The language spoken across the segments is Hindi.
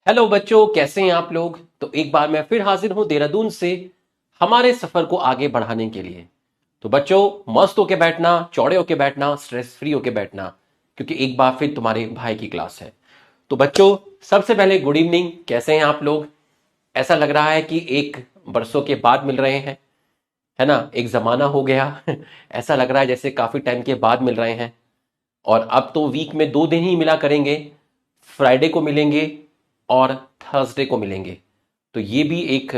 हेलो बच्चों, कैसे हैं आप लोग। तो एक बार मैं फिर हाजिर हूं देहरादून से हमारे सफर को आगे बढ़ाने के लिए। तो बच्चों, मस्त होके बैठना, चौड़े होके बैठना, स्ट्रेस फ्री होके बैठना, क्योंकि एक बार फिर तुम्हारे भाई की क्लास है। तो बच्चों, सबसे पहले गुड इवनिंग। कैसे हैं आप लोग। ऐसा लग रहा है कि एक बरसों के बाद मिल रहे हैं, है ना। एक जमाना हो गया ऐसा लग रहा है जैसे काफी टाइम के बाद मिल रहे हैं। और अब तो वीक में 2 दिन ही मिला करेंगे, फ्राइडे को मिलेंगे और थर्सडे को मिलेंगे। तो ये भी एक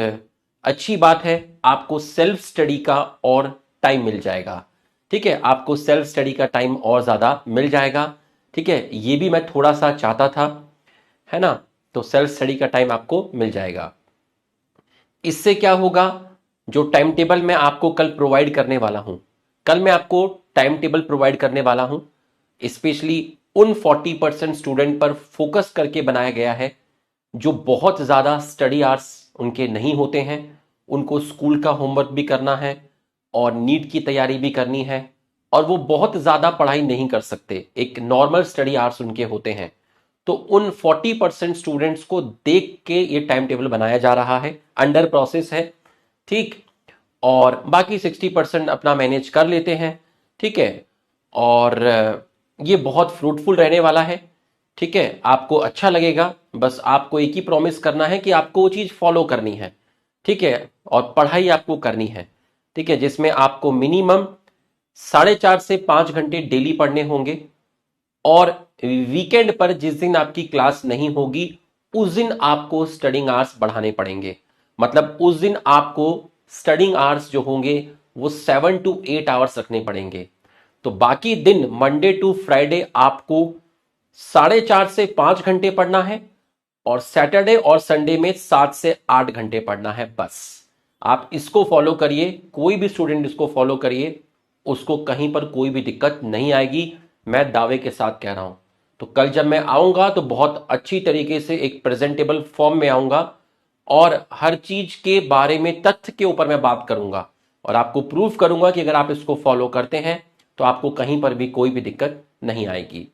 अच्छी बात है, आपको सेल्फ स्टडी का और टाइम मिल जाएगा। ठीक है, आपको सेल्फ स्टडी का टाइम और ज्यादा मिल जाएगा। ठीक है, ये भी मैं थोड़ा सा चाहता था, है ना। तो सेल्फ स्टडी का टाइम आपको मिल जाएगा। इससे क्या होगा, जो टाइम टेबल मैं आपको कल प्रोवाइड करने वाला हूं, कल मैं आपको टाइम टेबल प्रोवाइड करने वाला हूं, स्पेशली उन 40% स्टूडेंट पर फोकस करके बनाया गया है जो बहुत ज्यादा स्टडी आवर्स उनके नहीं होते हैं। उनको स्कूल का होमवर्क भी करना है और नीट की तैयारी भी करनी है, और वो बहुत ज्यादा पढ़ाई नहीं कर सकते, एक नॉर्मल स्टडी आवर्स उनके होते हैं। तो उन 40% स्टूडेंट्स को देख के ये टाइम टेबल बनाया जा रहा है, अंडर प्रोसेस है। ठीक, और बाकी 60% अपना मैनेज कर लेते हैं। ठीक है, और ये बहुत फ्रूटफुल रहने वाला है। ठीक है, आपको अच्छा लगेगा। बस आपको एक ही प्रॉमिस करना है कि आपको वो चीज फॉलो करनी है। ठीक है, और पढ़ाई आपको करनी है। ठीक है, जिसमें आपको मिनिमम 4.5 से 5 घंटे डेली पढ़ने होंगे। और वीकेंड पर जिस दिन आपकी क्लास नहीं होगी, उस दिन आपको स्टडिंग आवर्स बढ़ाने पड़ेंगे। मतलब उस दिन आपको स्टडिंग आवर्स जो होंगे वो 7 to 8 आवर्स रखने पड़ेंगे। तो बाकी दिन मंडे टू फ्राइडे आपको 4.5 से 5 घंटे पढ़ना है, और सैटरडे और संडे में 7 से 8 घंटे पढ़ना है। बस आप इसको फॉलो करिए, कोई भी स्टूडेंट इसको फॉलो करिए, उसको कहीं पर कोई भी दिक्कत नहीं आएगी, मैं दावे के साथ कह रहा हूं। तो कल जब मैं आऊंगा तो बहुत अच्छी तरीके से एक प्रेजेंटेबल फॉर्म में आऊंगा, और हर चीज के बारे में तथ्य के ऊपर मैं बात करूंगा, और आपको प्रूफ करूंगा कि अगर आप इसको फॉलो करते हैं तो आपको कहीं पर भी कोई भी दिक्कत नहीं आएगी।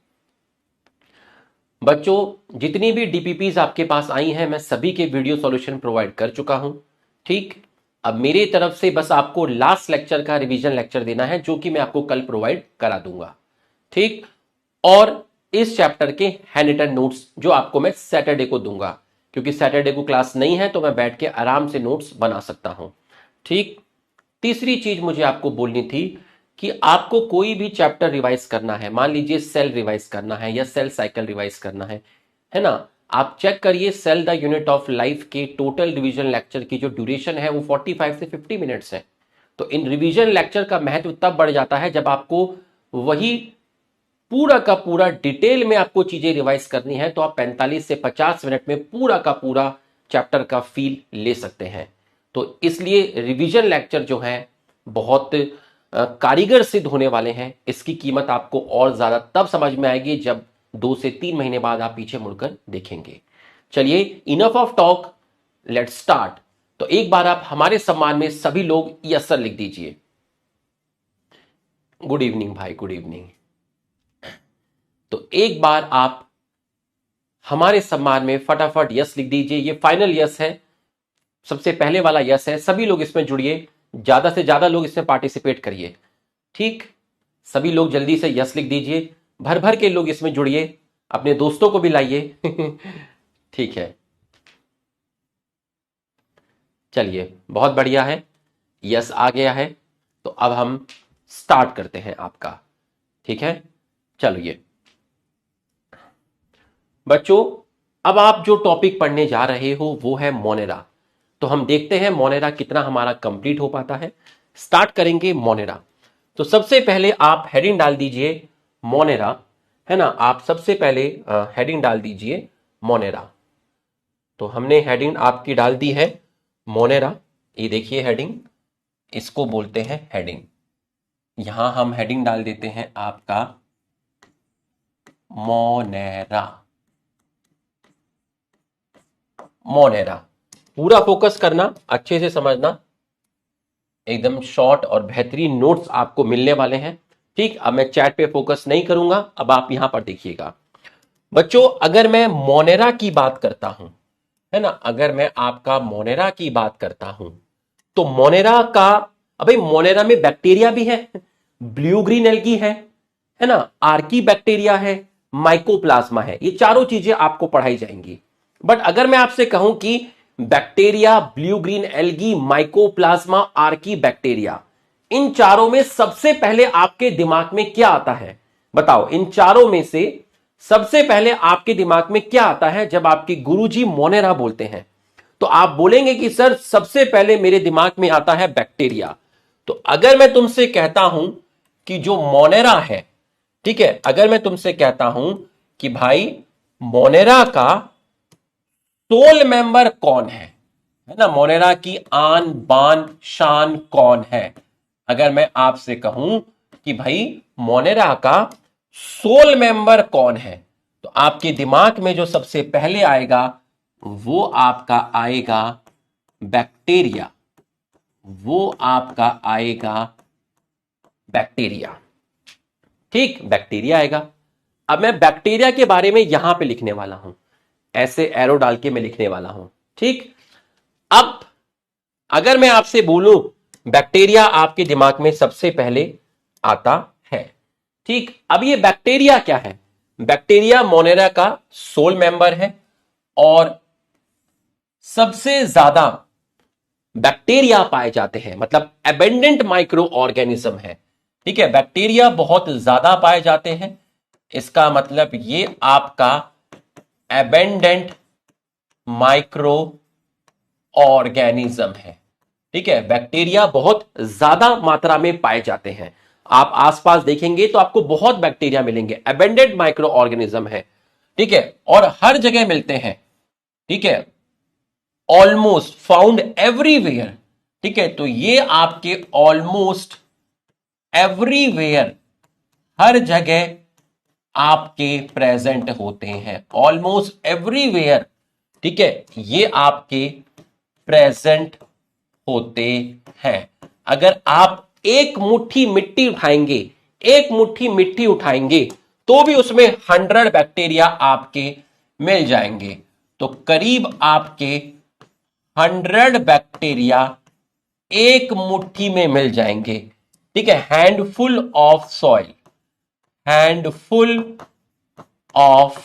बच्चों, जितनी भी डीपीपीज आपके पास आई हैं, मैं सभी के वीडियो सॉल्यूशन प्रोवाइड कर चुका हूं। ठीक, अब मेरे तरफ से बस आपको लास्ट लेक्चर का रिवीजन लेक्चर देना है, जो कि मैं आपको कल प्रोवाइड करा दूंगा। ठीक, और इस चैप्टर के हैंड रिटन नोट्स जो आपको मैं सैटरडे को दूंगा, क्योंकि सैटरडे को क्लास नहीं है तो मैं बैठ के आराम से नोट्स बना सकता हूं। ठीक, तीसरी चीज मुझे आपको बोलनी थी कि आपको कोई भी चैप्टर रिवाइज करना है, मान लीजिए सेल रिवाइज करना है या सेल साइकिल रिवाइज करना है ना। आप चेक करिए, cell the unit of life के टोटल रिवीजन लेक्चर की जो ड्यूरेशन है वो 45 से 50 मिनट्स है। तो इन रिवीजन लेक्चर का महत्व तब बढ़ जाता है जब आपको वही पूरा का पूरा डिटेल में आपको चीजें रिवाइज करनी है, तो आप 45 से 50 मिनट में पूरा का पूरा चैप्टर का फील ले सकते हैं। तो इसलिए रिवीजन लेक्चर जो है बहुत कारीगर सिद्ध होने वाले हैं। इसकी कीमत आपको और ज्यादा तब समझ में आएगी जब 2 से 3 महीने बाद आप पीछे मुड़कर देखेंगे। चलिए, enough of talk, let's start. तो एक बार आप हमारे सम्मान में सभी लोग यस सर लिख दीजिए। गुड इवनिंग भाई, गुड इवनिंग। तो एक बार आप हमारे सम्मान में फटाफट यस लिख दीजिए। ये फाइनल यस है, सबसे पहले वाला यस है। सभी लोग इसमें जुड़िए, ज्यादा से ज्यादा लोग इसमें पार्टिसिपेट करिए। ठीक, सभी लोग जल्दी से यस लिख दीजिए, भर भर के लोग इसमें जुड़िए, अपने दोस्तों को भी लाइए ठीक है, चलिए बहुत बढ़िया है, यस आ गया है। तो अब हम स्टार्ट करते हैं आपका। ठीक है, चलिए बच्चों, अब आप जो टॉपिक पढ़ने जा रहे हो वो है मोनेरा। तो हम देखते हैं मोनेरा कितना हमारा कंप्लीट हो पाता है। स्टार्ट करेंगे मोनेरा। तो सबसे पहले आप हेडिंग डाल दीजिए मोनेरा, है ना। आप सबसे पहले हेडिंग डाल दीजिए मोनेरा। तो हमने हेडिंग आपकी डाल दी है मोनेरा। ये देखिए हेडिंग, इसको बोलते हैं हेडिंग। यहां हम हेडिंग डाल देते हैं आपका मोनेरा। मोनेरा पूरा फोकस करना, अच्छे से समझना, एकदम शॉर्ट और बेहतरीन नोट्स आपको मिलने वाले हैं। ठीक, अब मैं चैट पे फोकस नहीं करूंगा, अब आप यहां पर देखिएगा। बच्चों, अगर मैं मोनेरा की बात करता हूं, है ना, अगर मैं आपका मोनेरा की बात करता हूं तो मोनेरा का, अबे मोनेरा में बैक्टीरिया भी है, ब्लू ग्रीन एल्गी है ना, आर्की बैक्टीरिया है, माइकोप्लाज्मा है, ये चारों चीजें आपको पढ़ाई जाएंगी। बट अगर मैं आपसे कहूं कि bacteria, blue green algae, mycoplasma, archaebacteria, इन चारों में सबसे पहले आपके दिमाग में क्या आता है? बताओ, इन चारों में से सबसे पहले आपके दिमाग में क्या आता है जब आपके गुरुजी मोनेरा बोलते हैं? तो आप बोलेंगे कि सर सबसे पहले मेरे दिमाग में आता है बैक्टीरिया। तो अगर मैं तुमसे कहता हूं कि जो मोनेरा है, ठीक है, अगर मैं तुमसे कहता हूं कि भाई मोनेरा का सोल मेंबर कौन है ना, मोनेरा की आन बान शान कौन है, अगर मैं आपसे कहूं कि भाई मोनेरा का सोल मेंबर कौन है, तो आपके दिमाग में जो सबसे पहले आएगा वो आपका आएगा बैक्टीरिया, वो आपका आएगा बैक्टीरिया। ठीक, बैक्टीरिया आएगा। अब मैं बैक्टीरिया के बारे में यहां पे लिखने वाला हूं, ऐसे एरो डाल के मैं लिखने वाला हूं। ठीक, अब अगर मैं आपसे बोलूं बैक्टीरिया आपके दिमाग में सबसे पहले आता है, ठीक, अब ये बैक्टीरिया क्या है? बैक्टीरिया मोनेरा का सोल मेंबर है और सबसे ज्यादा बैक्टीरिया पाए जाते हैं, मतलब एबेंडेंट माइक्रो ऑर्गेनिज्म है। ठीक है, बैक्टीरिया बहुत ज्यादा पाए जाते हैं, इसका मतलब ये आपका एबेंडेंट माइक्रो ऑर्गेनिज्म है। ठीक है, बैक्टीरिया बहुत ज्यादा मात्रा में पाए जाते हैं, आप आसपास देखेंगे तो आपको बहुत बैक्टीरिया मिलेंगे, एबेंडेंट माइक्रो ऑर्गेनिज्म है। ठीक है, और हर जगह मिलते हैं। ठीक है, ऑलमोस्ट फाउंड एवरीवेयर। ठीक है, तो ये आपके ऑलमोस्ट एवरीवेयर, हर जगह आपके प्रेजेंट होते हैं, ऑलमोस्ट एवरीवेयर। ठीक है, ये आपके प्रेजेंट होते हैं। अगर आप एक मुट्ठी मिट्टी उठाएंगे, एक मुट्ठी मिट्टी उठाएंगे तो भी उसमें 100 बैक्टीरिया आपके मिल जाएंगे। तो करीब आपके 100 बैक्टीरिया एक मुट्ठी में मिल जाएंगे। ठीक है, handful of soil, handful of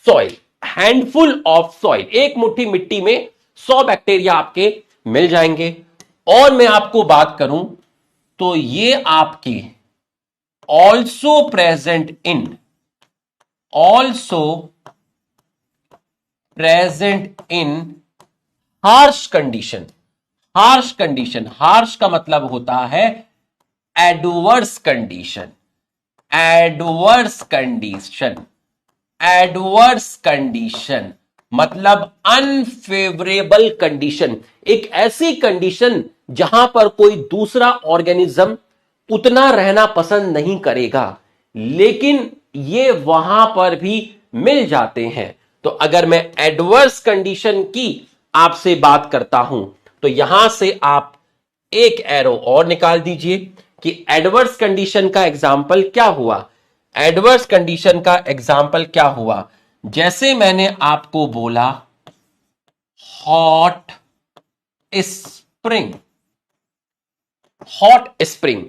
soil, handful of soil, एक मुट्ठी मिट्टी में 100 बैक्टीरिया आपके मिल जाएंगे। और मैं आपको बात करूं तो ये आपके also present in, also present in harsh condition. Harsh condition, harsh का मतलब होता है adverse condition, adverse condition, adverse condition मतलब अनफेवरेबल कंडीशन, एक ऐसी कंडीशन जहां पर कोई दूसरा ऑर्गेनिज्म उतना रहना पसंद नहीं करेगा, लेकिन ये वहां पर भी मिल जाते हैं। तो अगर मैं एडवर्स कंडीशन की आपसे बात करता हूं तो यहां से आप एक एरो और निकाल दीजिए कि एडवर्स कंडीशन का एग्जाम्पल क्या हुआ। एडवर्स कंडीशन का एग्जाम्पल क्या हुआ? जैसे मैंने आपको बोला हॉट स्प्रिंग, हॉट स्प्रिंग।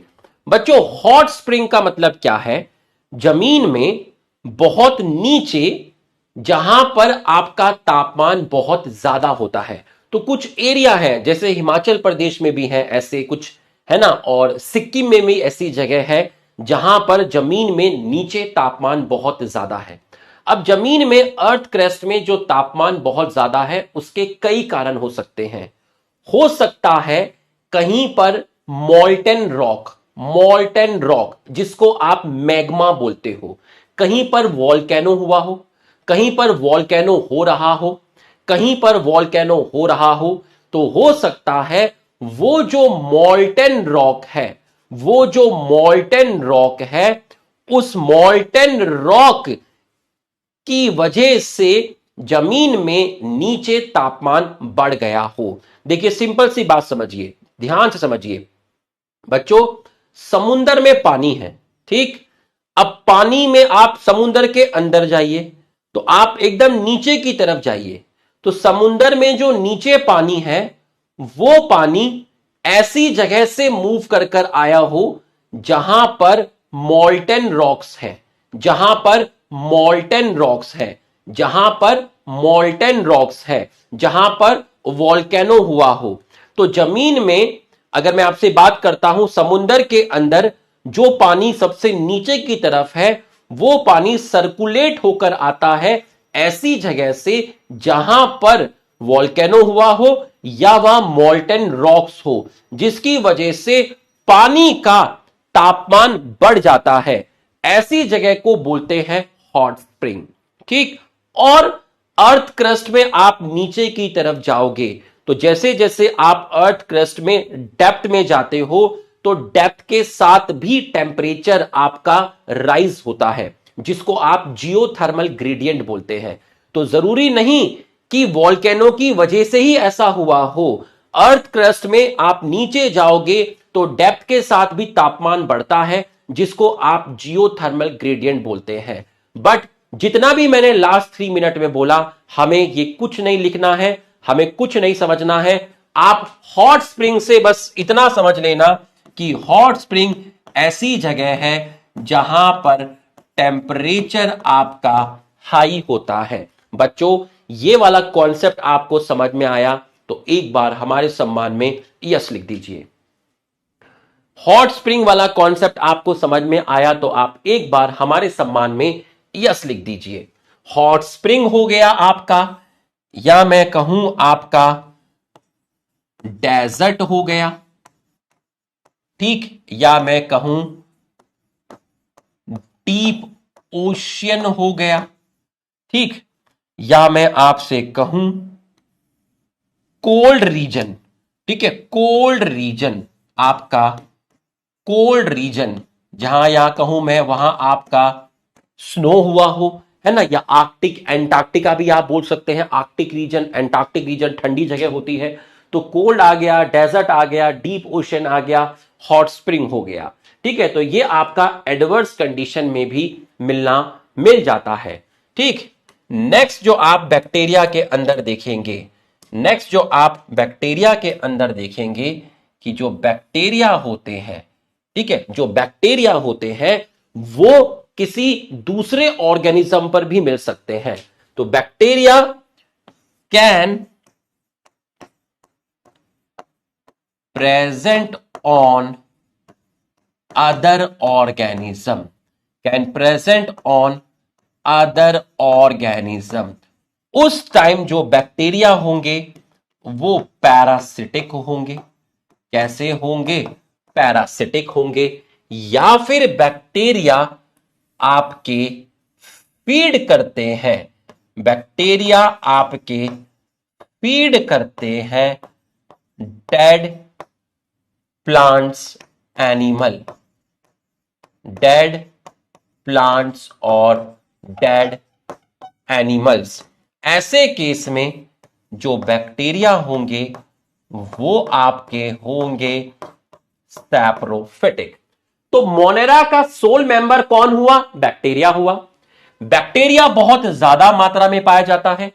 बच्चों, हॉट स्प्रिंग का मतलब क्या है? जमीन में बहुत नीचे जहां पर आपका तापमान बहुत ज्यादा होता है, तो कुछ एरिया है जैसे हिमाचल प्रदेश में भी है ऐसे कुछ, है ना, और सिक्किम में भी ऐसी जगह है जहां पर जमीन में नीचे तापमान बहुत ज्यादा है। अब जमीन में अर्थ क्रस्ट में जो तापमान बहुत ज्यादा है उसके कई कारण हो सकते हैं। हो सकता है कहीं पर मॉल्टेन रॉक, मॉल्टेन रॉक जिसको आप मैग्मा बोलते हो, कहीं पर वॉल्केनो हुआ हो, कहीं पर वॉल्केनो हो रहा हो, कहीं पर वॉल्केनो हो रहा हो, तो हो सकता है वो जो मॉल्टेन रॉक है, वो जो मॉल्टेन रॉक है, उस मॉल्टेन रॉक की वजह से जमीन में नीचे तापमान बढ़ गया हो। देखिए, सिंपल सी बात समझिए, ध्यान से समझिए बच्चों। समुंदर में पानी है, ठीक, अब पानी में आप समुंदर के अंदर जाइए तो आप एकदम नीचे की तरफ जाइए, तो समुंदर में जो नीचे पानी है वो पानी ऐसी जगह से मूव कर कर आया हो जहां पर मॉल्टेन रॉक्स है, जहां पर मॉल्टेन रॉक्स है, जहां पर मॉल्टेन रॉक्स है, जहां पर वॉल्केनो हुआ हो। तो जमीन में अगर मैं आपसे बात करता हूं, समुंदर के अंदर जो पानी सबसे नीचे की तरफ है वो पानी सर्कुलेट होकर आता है ऐसी जगह से जहां पर वॉल्केनो हुआ हो या वह मॉल्टेन रॉक्स हो, जिसकी वजह से पानी का तापमान बढ़ जाता है। ऐसी जगह को बोलते हैं हॉट स्प्रिंग। ठीक। और अर्थ क्रस्ट में आप नीचे की तरफ जाओगे तो जैसे जैसे आप अर्थ क्रस्ट में डेप्थ में जाते हो तो डेप्थ के साथ भी टेम्परेचर आपका राइज होता है, जिसको आप जियोथर्मल ग्रेडियंट बोलते हैं। तो जरूरी नहीं कि वॉल्केनो की वजह से ही ऐसा हुआ हो। अर्थ क्रस्ट में आप नीचे जाओगे तो डेप्थ के साथ भी तापमान बढ़ता है, जिसको आप जियोथर्मल ग्रेडियंट बोलते हैं। बट जितना भी मैंने लास्ट 3 मिनट में बोला, हमें ये कुछ नहीं लिखना है, हमें कुछ नहीं समझना है। आप हॉट स्प्रिंग से बस इतना समझ लेना कि हॉट स्प्रिंग ऐसी जगह है जहां पर टेम्परेचर आपका हाई होता है। बच्चों, ये वाला कॉन्सेप्ट आपको समझ में आया तो एक बार हमारे सम्मान में यस लिख दीजिए। हॉट स्प्रिंग वाला कॉन्सेप्ट आपको समझ में आया तो आप एक बार हमारे सम्मान में यस लिख दीजिए। हॉट स्प्रिंग हो गया आपका, या मैं कहूं आपका डेजर्ट हो गया। ठीक। या मैं कहूं डीप ओशियन हो गया। ठीक। या मैं आपसे कहूं कोल्ड रीजन। ठीक है, कोल्ड रीजन, आपका कोल्ड रीजन, जहां या कहूं मैं वहां आपका स्नो हुआ हो, है ना, या आर्कटिक, एंटार्क्टिका भी आप बोल सकते हैं। आर्कटिक रीजन, एंटार्क्टिक रीजन ठंडी जगह होती है। तो कोल्ड आ गया, डेजर्ट आ गया, डीप ओशन आ गया, हॉट स्प्रिंग हो गया। ठीक है, तो ये आपका एडवर्स कंडीशन में भी मिल जाता है। ठीक। नेक्स्ट जो आप बैक्टीरिया के अंदर देखेंगे, नेक्स्ट जो आप बैक्टीरिया के अंदर देखेंगे कि जो बैक्टीरिया होते हैं, ठीक है, जो बैक्टीरिया होते हैं वो किसी दूसरे ऑर्गेनिज्म पर भी मिल सकते हैं। तो bacteria can present on other organism, can present on other organism. उस टाइम जो बैक्टीरिया होंगे वो पैरासिटिक होंगे। कैसे होंगे? पैरासिटिक होंगे। या फिर बैक्टीरिया आपके फीड करते हैं, बैक्टीरिया आपके फीड करते हैं dead plants, animal, dead plants और डेड एनिमल्स। ऐसे केस में जो बैक्टीरिया होंगे वो आपके होंगे सैप्रोफिटिक। तो मोनेरा का सोल मेंबर कौन हुआ? बैक्टीरिया हुआ। बैक्टीरिया बहुत ज्यादा मात्रा में पाया जाता है।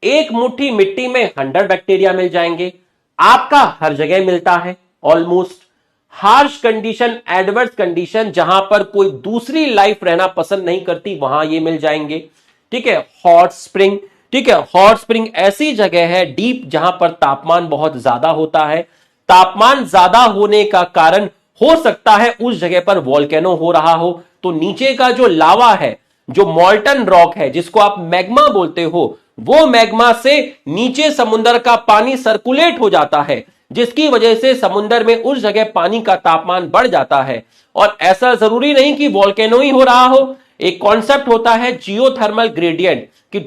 एक मुट्ठी मिट्टी में 100 बैक्टीरिया मिल जाएंगे। आपका हर जगह मिलता है almost. Harsh condition, adverse condition, जहां पर कोई दूसरी लाइफ रहना पसंद नहीं करती, वहां ये मिल जाएंगे। ठीक है। हॉट स्प्रिंग, ठीक है, हॉट स्प्रिंग ऐसी जगह है डीप जहां पर तापमान बहुत ज्यादा होता है। तापमान ज्यादा होने का कारण हो सकता है उस जगह पर वॉल्केनो हो रहा हो, तो नीचे का जो लावा है, जो मॉल्टन रॉक है, जिसको आप मैग्मा बोलते हो, वो मैग्मा से नीचे समुद्र का पानी सर्कुलेट हो जाता है, जिसकी वजह से समुद्र में उस जगह पानी का तापमान बढ़ जाता है। और ऐसा जरूरी नहीं कि वॉल्केनो ही हो रहा हो। एक कॉन्सेप्ट होता है जियोथर्मल ग्रेडियंट, कि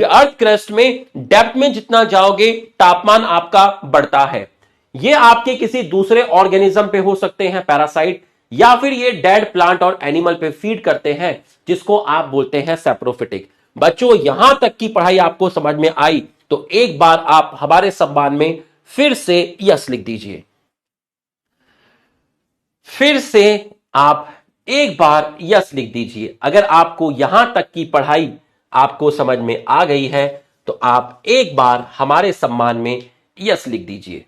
अर्थ क्रस्ट में डेप्थ में जितना जाओगे तापमान आपका बढ़ता है। ये आपके किसी दूसरे ऑर्गेनिज्म पे हो सकते हैं, पैरासाइट, या फिर ये डेड प्लांट और एनिमल पे फीड करते हैं, जिसको आप बोलते हैं सैप्रोफिटिक। बच्चों, यहां तक की पढ़ाई आपको समझ में आई तो एक बार आप हमारे सम्मान में फिर से यस लिख दीजिए। फिर से आप एक बार यस लिख दीजिए अगर आपको यहां तक की पढ़ाई आपको समझ में आ गई है तो आप एक बार हमारे सम्मान में यस लिख दीजिए।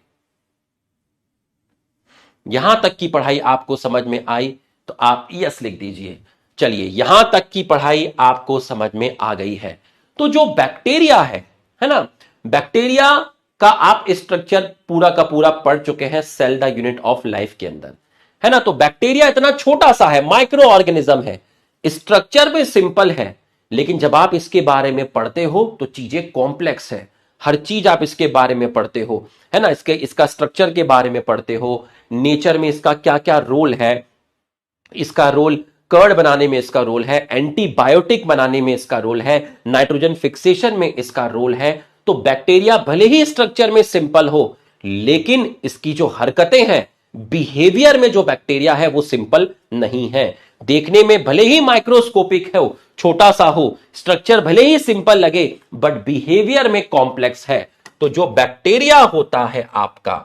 यहां तक की पढ़ाई आपको समझ में आई तो आप यस लिख दीजिए। चलिए, यहां तक की पढ़ाई आपको समझ में आ गई है। तो जो बैक्टीरिया है ना, बैक्टीरिया का आप स्ट्रक्चर पूरा का पूरा पढ़ चुके हैं cell the unit of life के अंदर, है ना। तो बैक्टीरिया इतना छोटा सा है, माइक्रो ऑर्गेनिज्म है, स्ट्रक्चर में सिंपल है, लेकिन जब आप इसके बारे में पढ़ते हो तो चीजें कॉम्प्लेक्स है। हर चीज आप इसके बारे में पढ़ते हो, है ना, इसका स्ट्रक्चर के बारे में पढ़ते हो, नेचर में इसका क्या क्या रोल है, इसका रोल कर्ड बनाने में इसका रोल है, एंटीबायोटिक बनाने में इसका रोल है, नाइट्रोजन फिक्सेशन में इसका रोल है। तो बैक्टीरिया भले ही स्ट्रक्चर में सिंपल हो, लेकिन इसकी जो हरकतें हैं, बिहेवियर में जो बैक्टीरिया है वो सिंपल नहीं है। देखने में भले ही माइक्रोस्कोपिक हो, छोटा सा हो, स्ट्रक्चर भले ही सिंपल लगे, बट बिहेवियर में कॉम्प्लेक्स है। तो जो बैक्टीरिया होता है आपका,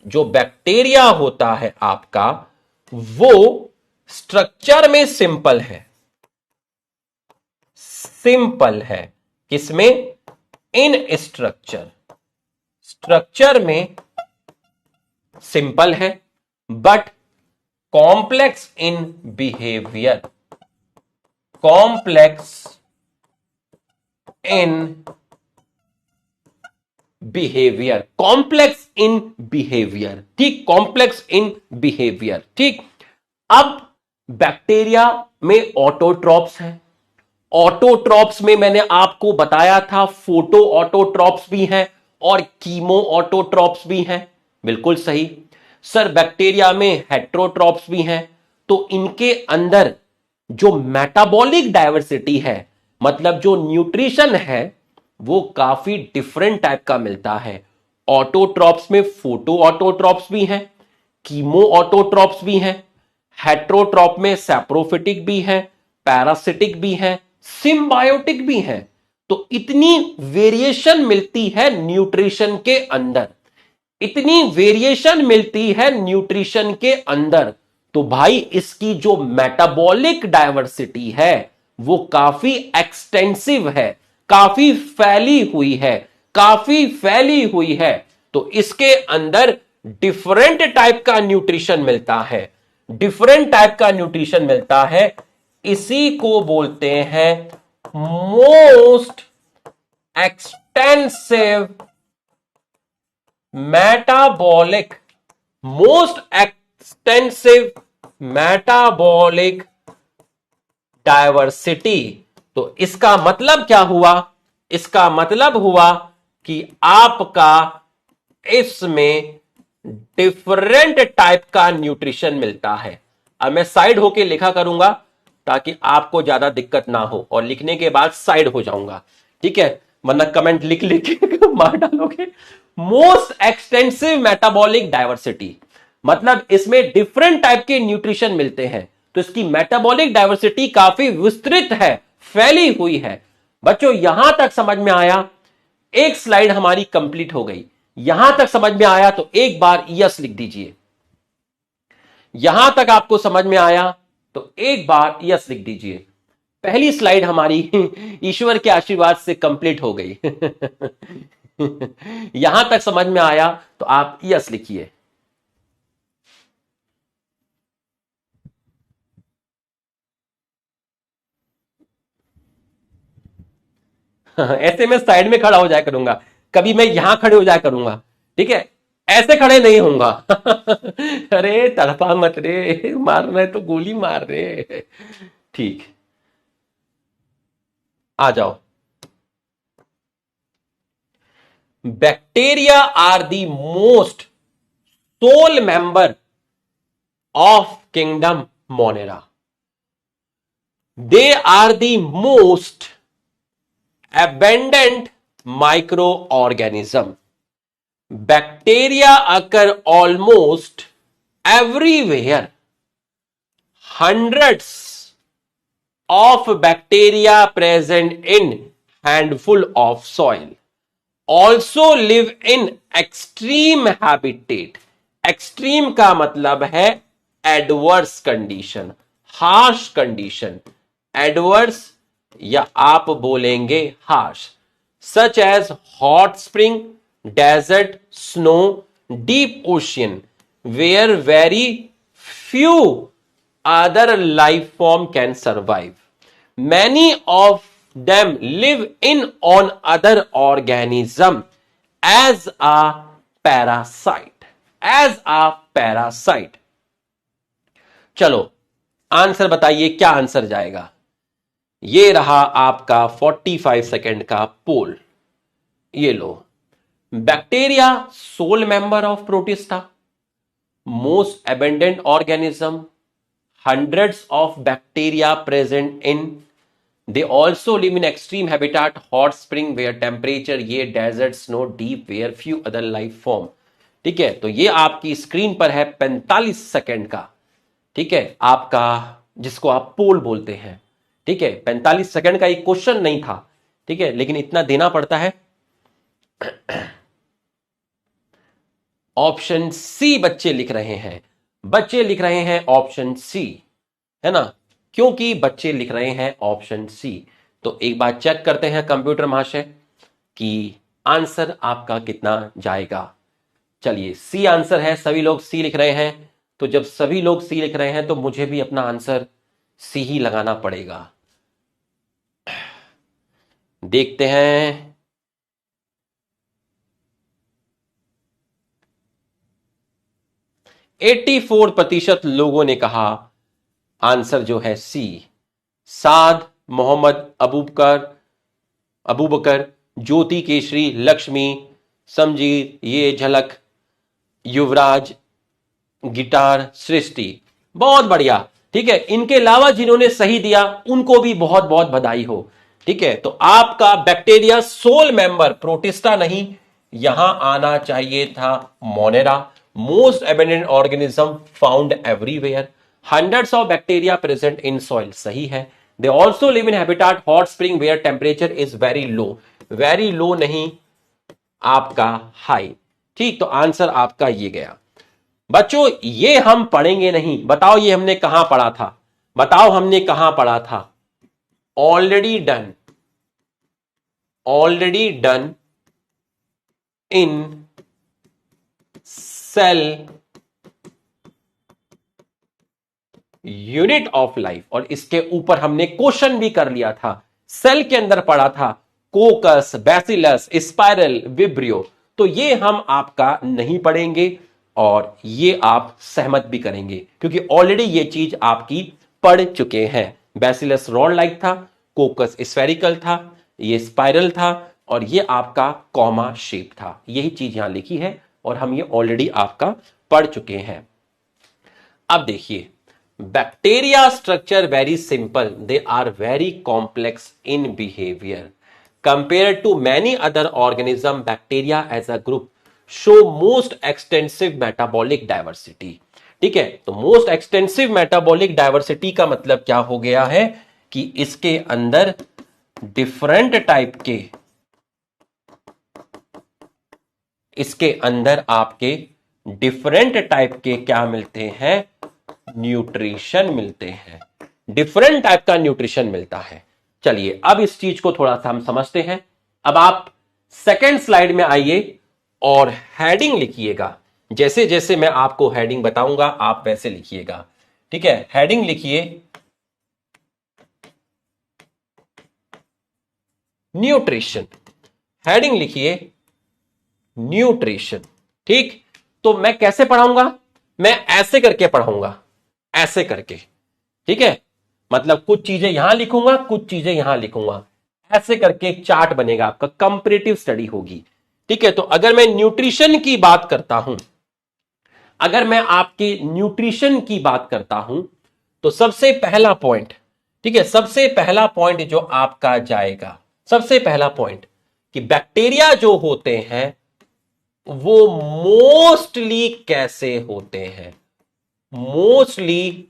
जो बैक्टीरिया होता है आपका, वो स्ट्रक्चर में सिंपल है, सिंपल है किसमें? इन स्ट्रक्चर, स्ट्रक्चर में सिंपल है but complex in behaviour, complex in behaviour, complex in behaviour, ठीक, कॉम्प्लेक्स इन बिहेवियर, ठीक। अब बैक्टीरिया में ऑटोट्रॉप्स हैं। ऑटोट्रॉप्स में मैंने आपको बताया था फोटो ऑटोट्रॉप्स भी हैं और कीमो ऑटोट्रॉप्स भी हैं, बिल्कुल सही। सर बैक्टीरिया में हेट्रोट्रॉप्स भी हैं। तो इनके अंदर जो मेटाबॉलिक डायवर्सिटी है, मतलब जो न्यूट्रिशन है, वो काफी डिफरेंट टाइप का मिलता है। ऑटोट्रॉप्स में फोटो ऑटोट्रॉप्स भी हैं, कीमो ऑटोट्रॉप्स भी हैं, हेट्रोट्रॉप में सैप्रोफिटिक भी है, पैरासिटिक भी है, सिम्बायोटिक भी है। तो इतनी वेरिएशन मिलती है न्यूट्रिशन के अंदर, इतनी वेरिएशन मिलती है न्यूट्रिशन के अंदर। तो भाई इसकी जो मेटाबॉलिक डायवर्सिटी है वो काफी एक्सटेंसिव है, काफी फैली हुई है, काफी फैली हुई है। तो इसके अंदर डिफरेंट टाइप का न्यूट्रिशन मिलता है, डिफरेंट टाइप का न्यूट्रिशन मिलता है। इसी को बोलते हैं most extensive metabolic, most extensive metabolic diversity. तो इसका मतलब क्या हुआ? इसका मतलब हुआ कि आपका इसमें डिफरेंट टाइप का न्यूट्रिशन मिलता है। अब मैं साइड होके लिखा करूंगा ताकि आपको ज्यादा दिक्कत ना हो, और लिखने के बाद साइड हो जाऊंगा, ठीक है, वरना कमेंट लिख लिख के मार डालोगे। मोस्ट एक्सटेंसिव मेटाबॉलिक डायवर्सिटी मतलब इसमें डिफरेंट टाइप के न्यूट्रिशन मिलते हैं, तो इसकी मेटाबॉलिक डायवर्सिटी काफी विस्तृत है, फैली हुई है। बच्चों यहां तक समझ में आया? एक स्लाइड हमारी कंप्लीट हो गई। यहां तक समझ में आया तो एक बार यस लिख दीजिए। यहां तक आपको समझ में आया तो एक बार यस लिख दीजिए। पहली स्लाइड हमारी ईश्वर के आशीर्वाद से कंप्लीट हो गई। यहां तक समझ में आया तो आप यस लिखिए। ऐसे मैं साइड में खड़ा हो जाया करूंगा, कभी मैं यहां खड़े हो जाया करूंगा, ठीक है, ऐसे खड़े नहीं होऊंगा। अरे तड़पा मत रे, मारना है तो गोली मार रे, ठीक, आ जाओ। Bacteria are the most sole member of kingdom Monera. They are the most abundant microorganism. Bacteria occur almost everywhere. Hundreds of bacteria present in handful of soil. Also live in extreme habitat. Extreme का मतलब है adverse condition, harsh condition, adverse या आप बोलेंगे harsh, such as hot spring, desert, snow, deep ocean, where very few other life form can survive. Many of them live in on other organism as a parasite. As a parasite. चलो आंसर बताइए, क्या आंसर जाएगा? ये रहा आपका 45 सेकेंड का पोल। ये लो, bacteria sole member of Protista, most abundant organism, hundreds of bacteria present in, they also live in extreme habitat, hot spring where temperature, ये desert, snow, deep where few other life form। ठीक है, तो ये आपकी स्क्रीन पर है 45 सेकंड का, ठीक है, आपका जिसको आप पोल बोलते हैं। ठीक है, 45 सेकंड का एक क्वेश्चन नहीं था, ठीक है, लेकिन इतना देना पड़ता है। ऑप्शन सी बच्चे लिख रहे हैं, बच्चे लिख रहे हैं ऑप्शन सी, है ना, क्योंकि बच्चे लिख रहे हैं ऑप्शन सी। तो एक बार चेक करते हैं कंप्यूटर महाशय कि आंसर आपका कितना जाएगा। चलिए, सी आंसर है, सभी लोग सी लिख रहे हैं। तो जब सभी लोग सी लिख रहे हैं तो मुझे भी अपना आंसर सी ही लगाना पड़ेगा। देखते हैं, एट्टी 4% लोगों ने कहा आंसर जो है सी। साद, मोहम्मद अबूबकर, ज्योति केशरी, लक्ष्मी, समजीत, ये झलक, युवराज, गिटार, सृष्टि, बहुत बढ़िया। ठीक है, इनके अलावा जिन्होंने सही दिया उनको भी बहुत बहुत बधाई हो। ठीक है, तो आपका बैक्टीरिया सोल मेंबर प्रोटिस्टा नहीं, यहां आना चाहिए था Monera, most abundant organism found everywhere, hundreds of bacteria present in soil, सही है। They also live in habitat hot spring where temperature is very low नहीं, आपका हाई। ठीक, तो आंसर आपका ये गया। बच्चों ये हम पढ़ेंगे नहीं, बताओ ये हमने कहां पढ़ा था, बताओ हमने कहां पढ़ा था? Already done in cell unit of life, और इसके ऊपर हमने क्वेश्चन भी कर लिया था। सेल के अंदर पढ़ा था कोकस, बैसिलस, स्पाइरल, विब्रियो। तो ये हम आपका नहीं पढ़ेंगे और ये आप सहमत भी करेंगे क्योंकि ऑलरेडी ये चीज आपकी पढ़ चुके हैं। बैसिलस रॉड लाइक था, कोकस स्फेरिकल था, ये स्पाइरल था और ये आपका कॉमा शेप था। यही चीज यहां लिखी है और हम ये ऑलरेडी आपका पढ़ चुके हैं। अब देखिए, bacteria structure very simple, they are very complex in behaviour compared to many other organism. Bacteria as a group show most extensive metabolic diversity। ठीक है, तो मोस्ट एक्सटेंसिव मेटाबॉलिक डायवर्सिटी का मतलब क्या हो गया है कि इसके अंदर डिफरेंट टाइप के, इसके अंदर आपके डिफरेंट टाइप के क्या मिलते हैं? न्यूट्रिशन मिलते हैं, डिफरेंट टाइप का न्यूट्रिशन मिलता है। चलिए अब इस चीज को थोड़ा सा हम समझते हैं। अब आप सेकेंड स्लाइड में आइए और हेडिंग लिखिएगा। जैसे जैसे मैं आपको हेडिंग बताऊंगा आप वैसे लिखिएगा। ठीक है, हेडिंग लिखिए न्यूट्रिशन, हेडिंग लिखिए न्यूट्रिशन। ठीक, तो मैं कैसे पढ़ाऊंगा? मैं ऐसे करके पढ़ाऊंगा, ऐसे करके। ठीक है, मतलब कुछ चीजें यहां लिखूंगा, कुछ चीजें यहां लिखूंगा, ऐसे करके एक चार्ट बनेगा आपका, कंपैरेटिव स्टडी होगी। ठीक है, तो अगर मैं न्यूट्रिशन की बात करता हूं, अगर मैं आपके न्यूट्रिशन की बात करता हूं तो सबसे पहला पॉइंट, ठीक है, सबसे पहला पॉइंट जो आपका जाएगा, सबसे पहला पॉइंट कि बैक्टीरिया जो होते हैं वो मोस्टली कैसे होते हैं? मोस्टली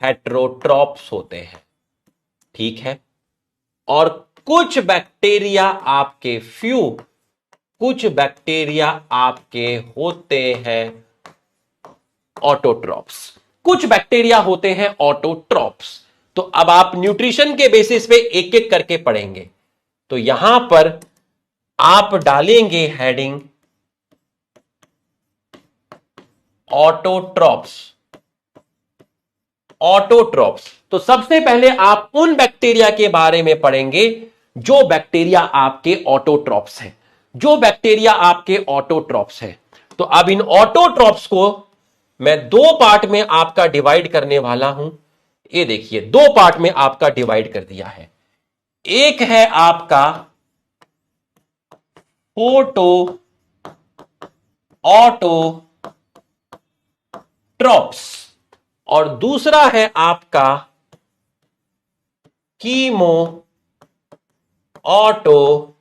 हेट्रोट्रॉप्स होते हैं। ठीक है, और कुछ बैक्टीरिया आपके कुछ बैक्टीरिया आपके होते हैं ऑटोट्रॉप्स, कुछ बैक्टीरिया होते हैं ऑटोट्रॉप्स। तो अब आप न्यूट्रिशन के बेसिस पे एक एक करके पढ़ेंगे। तो यहां पर आप डालेंगे हेडिंग ऑटोट्रॉप्स। ऑटोट्रॉप्स, तो सबसे पहले आप उन बैक्टीरिया के बारे में पढ़ेंगे जो बैक्टीरिया आपके ऑटोट्रॉप्स हैं, जो बैक्टीरिया आपके ऑटोट्रॉप्स हैं। तो अब इन ऑटोट्रॉप्स को मैं दो पार्ट में आपका डिवाइड करने वाला हूं। ये देखिए, दो पार्ट में आपका डिवाइड कर दिया है। एक है आपका फोटो ऑटोट्रॉप्स और दूसरा है आपका कीमो ऑटोट्रॉप्स।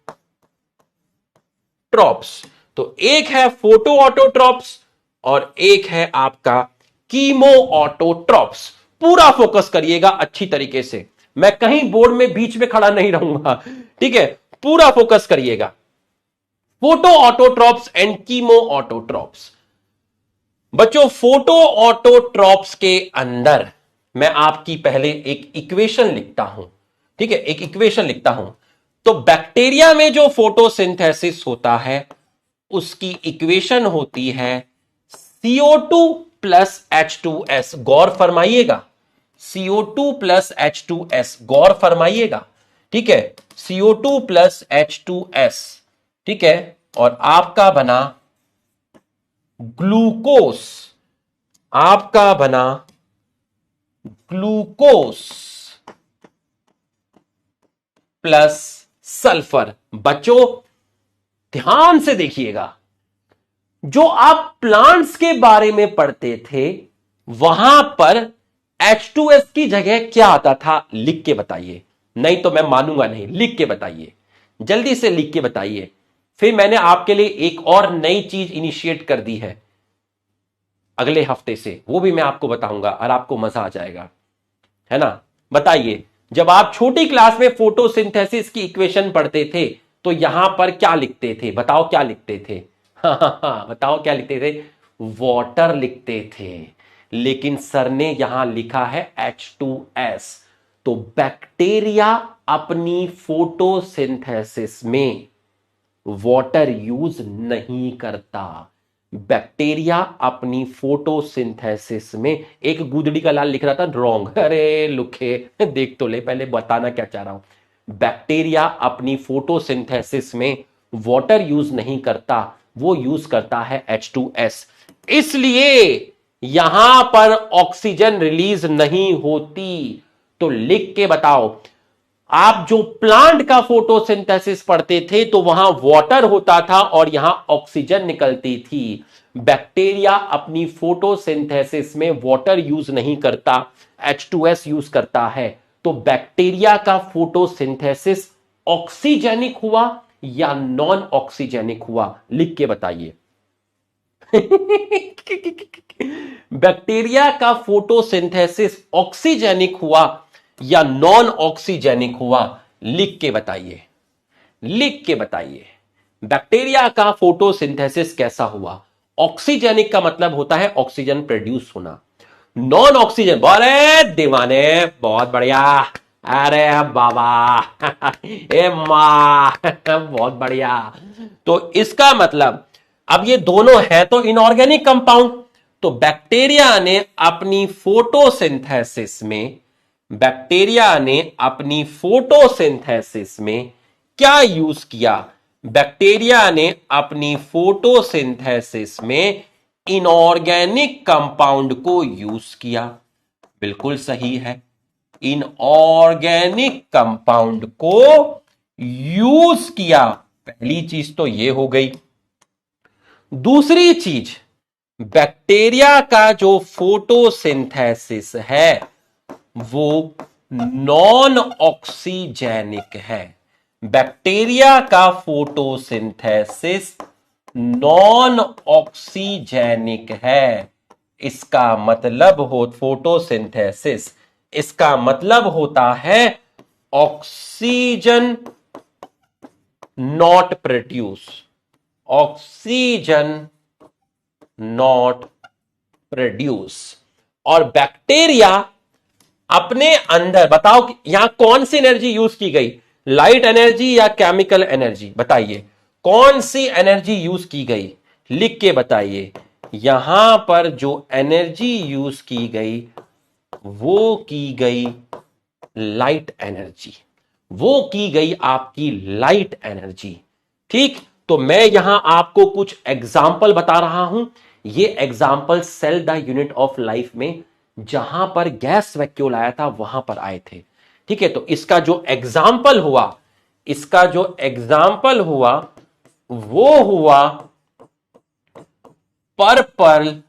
तो एक है फोटो ऑटोट्रॉप्स और एक है आपका कीमो ऑटोट्रॉप्स। पूरा फोकस करिएगा अच्छी तरीके से, मैं कहीं बोर्ड में बीच में खड़ा नहीं रहूंगा, ठीक है? पूरा फोकस करिएगा। Photo autotrophs and chemo autotrophs. बच्चों, फोटो ऑटोट्रॉप्स के अंदर मैं आपकी पहले एक इक्वेशन लिखता हूं, ठीक है? एक इक्वेशन लिखता हूं। तो बैक्टीरिया में जो फोटोसिंथेसिस होता है उसकी इक्वेशन होती है CO2 प्लस H2S। गौर फरमाइएगा, CO2 प्लस H2S, गौर फरमाइएगा, ठीक है? CO2 प्लस H2S, ठीक है? और आपका बना ग्लूकोस, आपका बना ग्लूकोस प्लस सल्फर। बच्चों ध्यान से देखिएगा, जो आप प्लांट्स के बारे में पढ़ते थे वहां पर H2S की जगह क्या आता था? लिख के बताइए, नहीं तो मैं मानूंगा नहीं। लिख के बताइए, जल्दी से लिख के बताइए। फिर मैंने आपके लिए एक और नई चीज इनिशिएट कर दी है अगले हफ्ते से, वो भी मैं आपको बताऊंगा और आपको मजा आ जाएगा, है ना? बताइए, जब आप छोटी क्लास में फोटोसिंथेसिस की इक्वेशन पढ़ते थे तो यहां पर क्या लिखते थे? बताओ क्या लिखते थे? हाँ, बताओ क्या लिखते थे? वाटर लिखते थे। लेकिन सर ने यहां लिखा है H2S। तो बैक्टीरिया अपनी फोटोसिंथेसिस में वाटर यूज नहीं करता। बैक्टीरिया अपनी फोटोसिंथेसिस में, एक गुदड़ी का लाल लिख रहा था रॉन्ग, अरे लुखे देख तो ले, पहले बताना क्या चाह रहा हूं। बैक्टीरिया अपनी फोटोसिंथेसिस में वाटर यूज नहीं करता, वो यूज करता है H2S। इसलिए यहां पर ऑक्सीजन रिलीज नहीं होती। तो लिख के बताओ, आप जो प्लांट का फोटोसिंथेसिस पढ़ते थे तो वहां वाटर होता था और यहां ऑक्सीजन निकलती थी। बैक्टीरिया अपनी फोटोसिंथेसिस में वाटर यूज नहीं करता, H2S यूज करता है। तो बैक्टीरिया का फोटोसिंथेसिस ऑक्सीजेनिक हुआ या नॉन ऑक्सीजेनिक हुआ? लिख के बताइए। बैक्टीरिया का फोटोसिंथेसिस ऑक्सीजेनिक हुआ या नॉन ऑक्सीजेनिक हुआ? लिख के बताइए, लिख के बताइए। बैक्टीरिया का फोटोसिंथेसिस कैसा हुआ? ऑक्सीजेनिक का मतलब होता है ऑक्सीजन प्रोड्यूस होना। नॉन ऑक्सीजन, बोले दीवाने, बहुत बढ़िया, अरे बाबा ए मां बहुत बढ़िया। तो इसका मतलब अब ये दोनों है तो इनऑर्गेनिक कंपाउंड। तो बैक्टीरिया ने अपनी फोटोसिंथेसिस में, बैक्टीरिया ने अपनी फोटोसिंथेसिस में क्या यूज किया? बैक्टीरिया ने अपनी फोटोसिंथेसिस में इनऑर्गेनिक कंपाउंड को यूज किया। बिल्कुल सही है, इनऑर्गेनिक कंपाउंड को यूज किया। पहली चीज तो यह हो गई। दूसरी चीज, बैक्टीरिया का जो फोटोसिंथेसिस है वो नॉन ऑक्सीजेनिक है। बैक्टीरिया का फोटोसिंथेसिस नॉन ऑक्सीजेनिक है। इसका मतलब हो फोटोसिंथेसिस, इसका मतलब होता है oxygen not produce, oxygen not produce. और बैक्टीरिया अपने अंदर बताओ कि यहां कौन सी एनर्जी यूज की गई, लाइट एनर्जी या केमिकल एनर्जी, बताइए कौन सी एनर्जी यूज की गई, लिख के बताइए। यहां पर जो एनर्जी यूज की गई वो की गई लाइट एनर्जी, वो की गई आपकी लाइट एनर्जी। ठीक, तो मैं यहां आपको कुछ एग्जाम्पल बता रहा हूं। ये example cell the unit of life में जहां पर गैस वैक्यूल आया था वहां पर आए थे। ठीक है, तो इसका जो एग्जाम्पल हुआ, इसका जो एग्जाम्पल हुआ वो हुआ पर्पल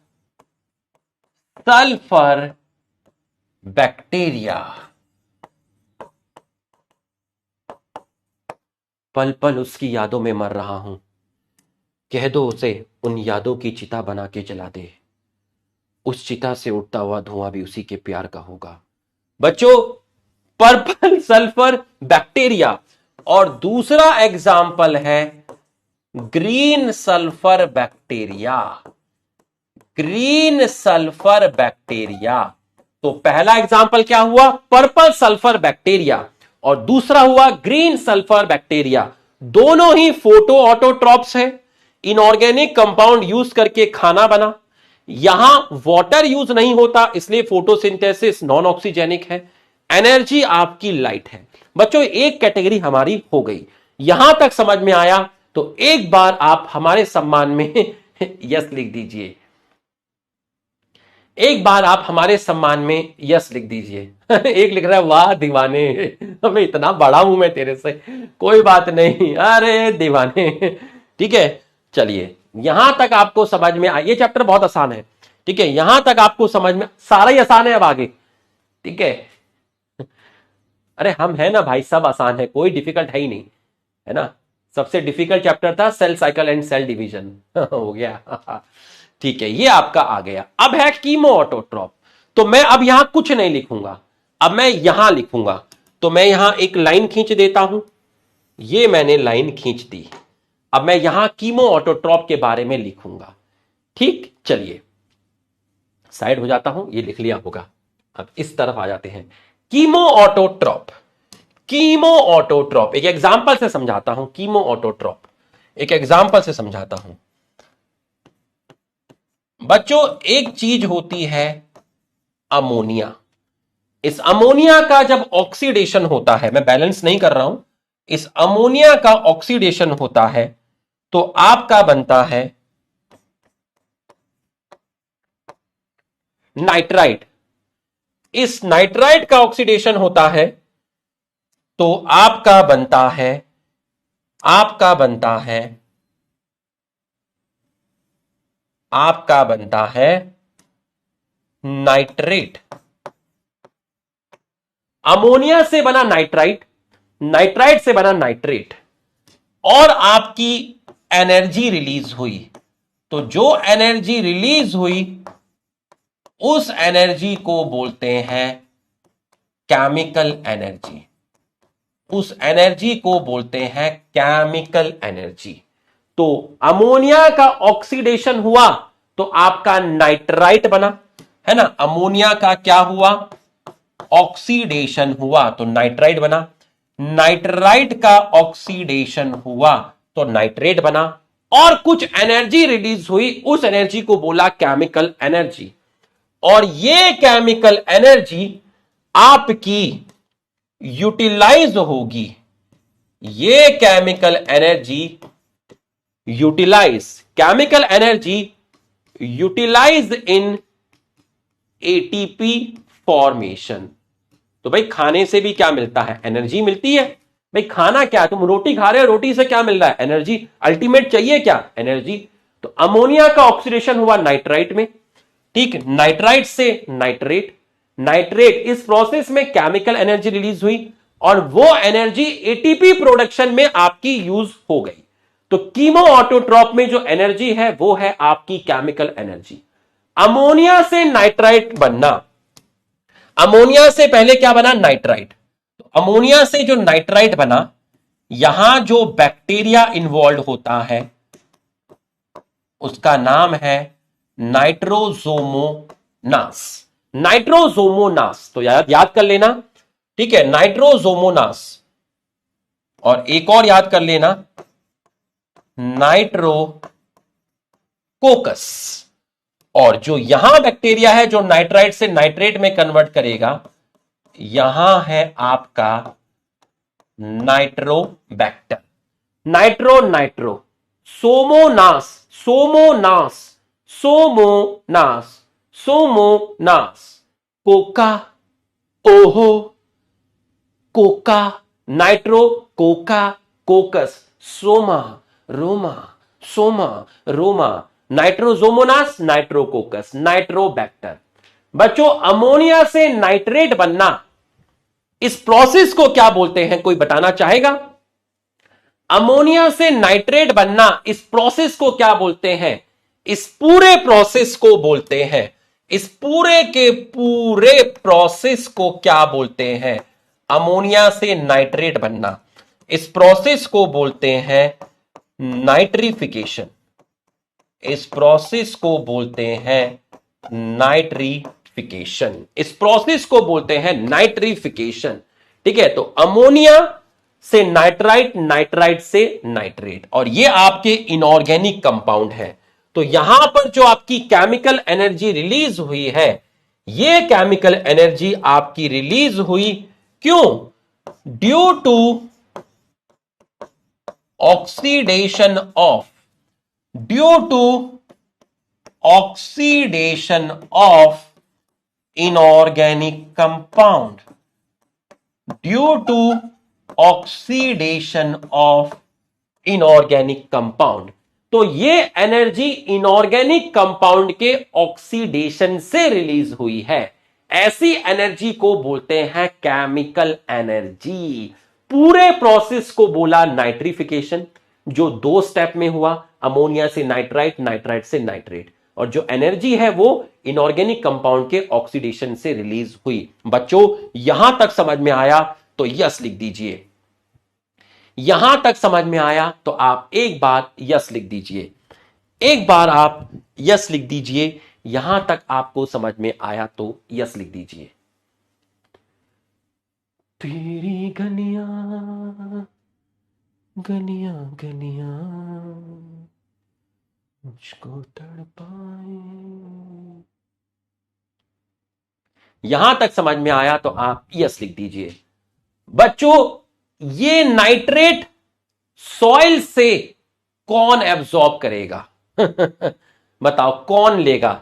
सल्फर बैक्टीरिया। पल पल उसकी यादों में मर रहा हूं, कह दो उसे उन यादों की चिता बना के जला दे, उस चिता से उठता हुआ धुआं भी उसी के प्यार का होगा। बच्चों, पर्पल सल्फर बैक्टीरिया, और दूसरा एग्जाम्पल है green sulphur bacteria. Green sulphur bacteria, तो पहला एग्जाम्पल क्या हुआ, पर्पल सल्फर बैक्टीरिया, और दूसरा हुआ ग्रीन सल्फर बैक्टीरिया। दोनों ही फोटो ऑटोट्रॉप्स है, इनऑर्गेनिक कंपाउंड यूज करके खाना बना। यहां वाटर यूज नहीं होता, इसलिए फोटोसिंथेसिस नॉन ऑक्सीजेनिक है। एनर्जी आपकी लाइट है। बच्चों, एक कैटेगरी हमारी हो गई, यहां तक समझ में आया? तो एक बार आप हमारे सम्मान में यस लिख दीजिए। एक बार आप हमारे सम्मान में यस लिख दीजिए। एक लिख रहा है वाह दीवाने, मैं इतना बड़ा हूं मैं तेरे से, कोई बात नहीं, अरे दीवाने। ठीक है, चलिए यहां तक आपको समझ में आ, ये चैप्टर बहुत आसान है। ठीक है, यहां तक आपको समझ में, सारा ही आसान है अब आगे। ठीक है, अरे हम है ना भाई, सब आसान है, कोई डिफिकल्ट है ही नहीं, है ना। सबसे डिफिकल्ट चैप्टर था cell cycle and cell division. हो गया। ठीक है, ये आपका आ गया। अब है कीमो ऑटोट्रॉप, तो मैं अब यहां कुछ नहीं लिखूंगा, अब मैं यहां लिखूंगा। तो मैं यहां एक लाइन खींच देता हूं, ये मैंने लाइन खींच दी। अब मैं यहां कीमो ऑटोट्रॉप के बारे में लिखूंगा। ठीक, चलिए साइड हो जाता हूं, ये लिख लिया होगा। अब इस तरफ आ जाते हैं। कीमो ऑटोट्रॉप, कीमो ऑटोट्रॉप एक एग्जांपल से समझाता हूं। कीमो ऑटोट्रॉप एक एग्जांपल से समझाता हूं। बच्चों, एक चीज होती है अमोनिया। इस अमोनिया का जब ऑक्सीडेशन होता है, मैं बैलेंस नहीं कर रहा हूं, इस अमोनिया का ऑक्सीडेशन होता है तो आपका बनता है नाइट्राइट। इस नाइट्राइट का ऑक्सीडेशन होता है तो आपका बनता है, आपका बनता है, आपका बनता है नाइट्रेट। अमोनिया से बना नाइट्राइट, नाइट्राइट से बना नाइट्रेट, और आपकी एनर्जी रिलीज हुई। तो जो एनर्जी रिलीज हुई उस एनर्जी को बोलते हैं केमिकल एनर्जी। उस एनर्जी को बोलते हैं केमिकल एनर्जी। तो अमोनिया का ऑक्सीडेशन हुआ तो आपका नाइट्राइट बना, है ना। अमोनिया का क्या हुआ, ऑक्सीडेशन हुआ तो नाइट्राइट बना। नाइट्राइट का ऑक्सीडेशन हुआ तो नाइट्रेट बना, और कुछ एनर्जी रिलीज हुई, उस एनर्जी को बोला केमिकल एनर्जी। और ये केमिकल एनर्जी आपकी यूटिलाइज होगी। ये chemical energy utilise, chemical energy utilise in ATP formation. तो भाई खाने से भी क्या मिलता है, एनर्जी मिलती है। भाई खाना क्या है, तुम रोटी खा रहे हो, रोटी से क्या मिल रहा है, एनर्जी। अल्टीमेट चाहिए क्या, एनर्जी। तो अमोनिया का ऑक्सीडेशन हुआ नाइट्राइट में, ठीक, नाइट्राइट से नाइट्रेट, नाइट्रेट, इस प्रोसेस में केमिकल एनर्जी रिलीज हुई और वो एनर्जी एटीपी प्रोडक्शन में आपकी यूज हो गई। तो कीमो ऑटोट्रॉप में जो एनर्जी है वो है आपकी केमिकल एनर्जी। अमोनिया से नाइट्राइट बनना, अमोनिया से पहले क्या बना, नाइट्राइट। तो अमोनिया से जो नाइट्राइट बना, यहां जो बैक्टीरिया इन्वॉल्व होता है उसका नाम है नाइट्रोसोमोनास। नाइट्रोसोमोनास, तो याद कर लेना, ठीक है, नाइट्रोसोमोनास। और एक और याद कर लेना, नाइट्रोकोकस। और जो यहां बैक्टीरिया है जो नाइट्राइट से नाइट्रेट में कन्वर्ट करेगा, यहां है आपका नाइट्रोबैक्टर। नाइट्रो सोमोनास, सोमोनास, सोमोनास, सोमोनास। कोका, ओहो, Coca, nitro, Coca, कोकस, Soma, Roma, Soma, Roma, Nitrosomonas, Nitrococcus, Nitrobacter. बच्चों, अमोनिया से नाइट्रेट बनना, इस प्रोसेस को क्या बोलते हैं, कोई बताना चाहेगा? अमोनिया से नाइट्रेट बनना, इस प्रोसेस को क्या बोलते हैं? इस पूरे प्रोसेस को बोलते हैं, इस पूरे के पूरे प्रोसेस को क्या बोलते हैं? अमोनिया से नाइट्रेट बनना, इस प्रोसेस को बोलते हैं नाइट्रिफिकेशन। इस प्रोसेस को बोलते हैं नाइट्रिफिकेशन। इस प्रोसेस को बोलते हैं नाइट्रिफिकेशन। ठीक है, तो अमोनिया से नाइट्राइट, नाइट्राइट से नाइट्रेट, और ये आपके इनऑर्गेनिक कंपाउंड है। तो यहां पर जो आपकी केमिकल एनर्जी रिलीज हुई है, ये केमिकल एनर्जी आपकी रिलीज हुई क्यों? Due to oxidation of, due to oxidation of inorganic compound, due to oxidation of inorganic compound. तो ये एनर्जी इनऑर्गेनिक कंपाउंड के ऑक्सीडेशन से रिलीज हुई है। ऐसी एनर्जी को बोलते हैं केमिकल एनर्जी। पूरे प्रोसेस को बोला नाइट्रिफिकेशन, जो 2 स्टेप में हुआ, अमोनिया से नाइट्राइट, नाइट्राइट से नाइट्रेट, और जो एनर्जी है वो इनऑर्गेनिक कंपाउंड के ऑक्सीडेशन से रिलीज हुई। बच्चों, यहां तक समझ में आया तो यस लिख दीजिए। यहां तक समझ में आया तो आप एक बार यस लिख दीजिए, एक बार आप यस लिख दीजिए। यहां तक आपको समझ में आया तो यस लिख दीजिए। तेरी गलियां गलियां गलियां मुझको तड़पाए। यहां तक समझ में आया तो आप यस लिख दीजिए। बच्चों, ये नाइट्रेट सॉइल से कौन एब्जॉर्ब करेगा? बताओ, कौन लेगा?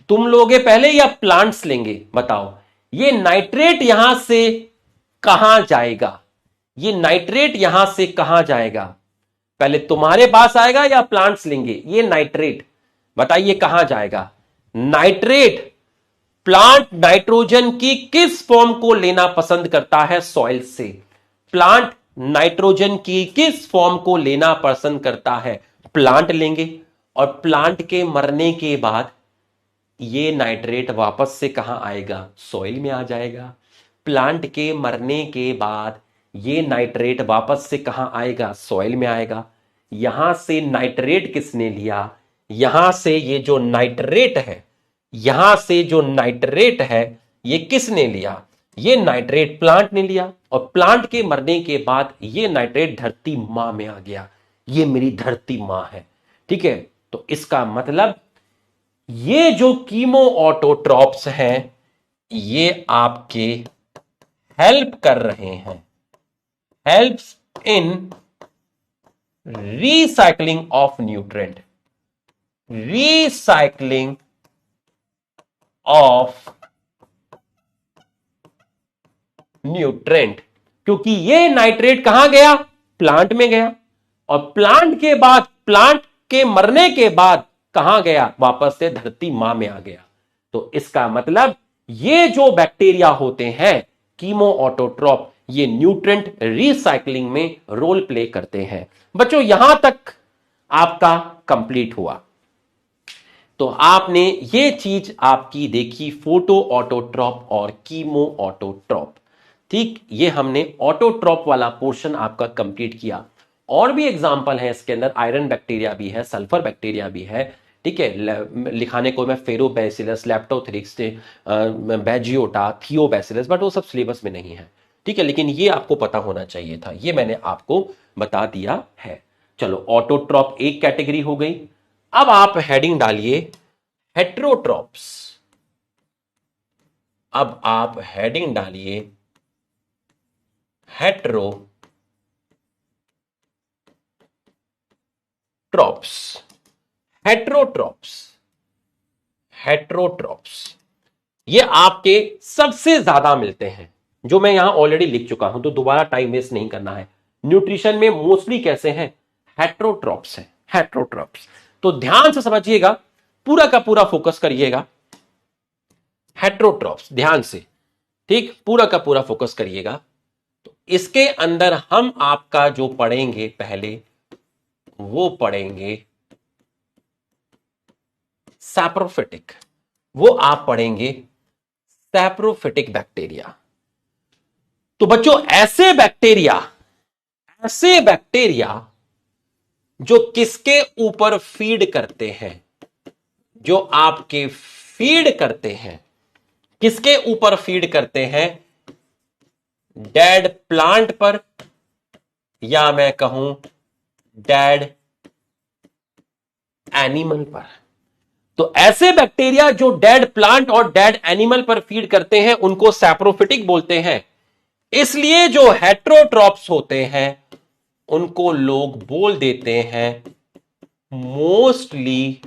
तुम लोगे पहले या प्लांट्स लेंगे? बताओ, ये नाइट्रेट यहां से कहां जाएगा? ये नाइट्रेट यहां से कहां जाएगा? पहले तुम्हारे पास आएगा या प्लांट्स लेंगे? ये नाइट्रेट बताइए कहां जाएगा? नाइट्रेट, प्लांट नाइट्रोजन की किस फॉर्म को लेना पसंद करता है? सॉइल से। प्लांट नाइट्रोजन की किस फॉर्म को लेना पसंद करता है? प्लांट लेंगे, और प्लांट के मरने के बाद ये नाइट्रेट वापस से कहां आएगा? सॉइल में आ जाएगा। प्लांट के मरने के बाद ये नाइट्रेट वापस से कहां आएगा? सॉइल में आएगा। यहां से नाइट्रेट किसने लिया? यहां से ये जो नाइट्रेट है, यहां से जो नाइट्रेट है, ये किसने लिया? ये नाइट्रेट प्लांट ने लिया, और प्लांट के मरने के बाद ये नाइट्रेट धरती मां में आ गया। ये मेरी धरती मां है। ठीक है, तो इसका मतलब ये जो कीमो ऑटोट्रॉप्स हैं, ये आपके हेल्प कर रहे हैं, helps in recycling of nutrient, recycling of nutrient. क्योंकि ये नाइट्रेट कहां गया? प्लांट में गया, और प्लांट के बाद, प्लांट के मरने के बाद कहां गया? वापस से धरती मां में आ गया। तो इसका मतलब ये जो बैक्टीरिया होते हैं कीमो ऑटोट्रॉप, ये न्यूट्रेंट रिसाइकलिंग में रोल प्ले करते हैं। बच्चों, यहां तक आपका कंप्लीट हुआ। तो आपने ये चीज आपकी देखी, फोटो ऑटोट्रॉप और कीमो ऑटोट्रॉप। ठीक, ये हमने ऑटोट्रॉप वाला पोर्शन आपका कंप्लीट किया। और भी एग्जांपल है इसके अंदर, आयरन बैक्टीरिया भी है, सल्फर बैक्टीरिया भी है। ठीक है, लिखाने को मैं फेरोबैसिलस, लेप्टोथेरिक्स, बैजियोटा, थियोबैसिलस, बट वो सब सिलेबस में नहीं है। ठीक है, लेकिन ये आपको पता होना चाहिए था, ये मैंने आपको बता दिया है। चलो, ऑटोट्रॉप एक कैटेगरी हो गई। अब आप हेडिंग डालिए हेट्रोट्रॉप्स। अब आप हेडिंग डालिए हेट्रोट्रॉप्स। हेट्रोट्रॉप्स, हेट्रोट्रॉप्स ये आपके सबसे ज्यादा मिलते हैं, जो मैं यहां ऑलरेडी लिख चुका हूं, तो दोबारा टाइम वेस्ट नहीं करना है। न्यूट्रिशन में मोस्टली कैसे हैं? हेट्रोट्रॉप्स हैं, हेट्रोट्रॉप्स। तो ध्यान से समझिएगा, पूरा का पूरा फोकस करिएगा हेट्रोट्रॉप्स, ध्यान से, ठीक, पूरा का पूरा फोकस करिएगा। तो इसके अंदर हम आपका जो पढ़ेंगे पहले, वो पढ़ेंगे सैप्रोफिटिक, वो आप पढ़ेंगे सैप्रोफिटिक बैक्टीरिया। तो बच्चों, ऐसे बैक्टीरिया जो किसके ऊपर फीड करते हैं, जो आपके फीड करते हैं, किसके ऊपर फीड करते हैं? डेड प्लांट पर, या मैं कहूं डेड एनिमल पर। तो ऐसे बैक्टीरिया जो डेड प्लांट और डेड एनिमल पर फीड करते हैं, उनको सैप्रोफिटिक बोलते हैं। इसलिए जो हेट्रोट्रॉप्स होते हैं, उनको लोग बोल देते हैं मोस्टली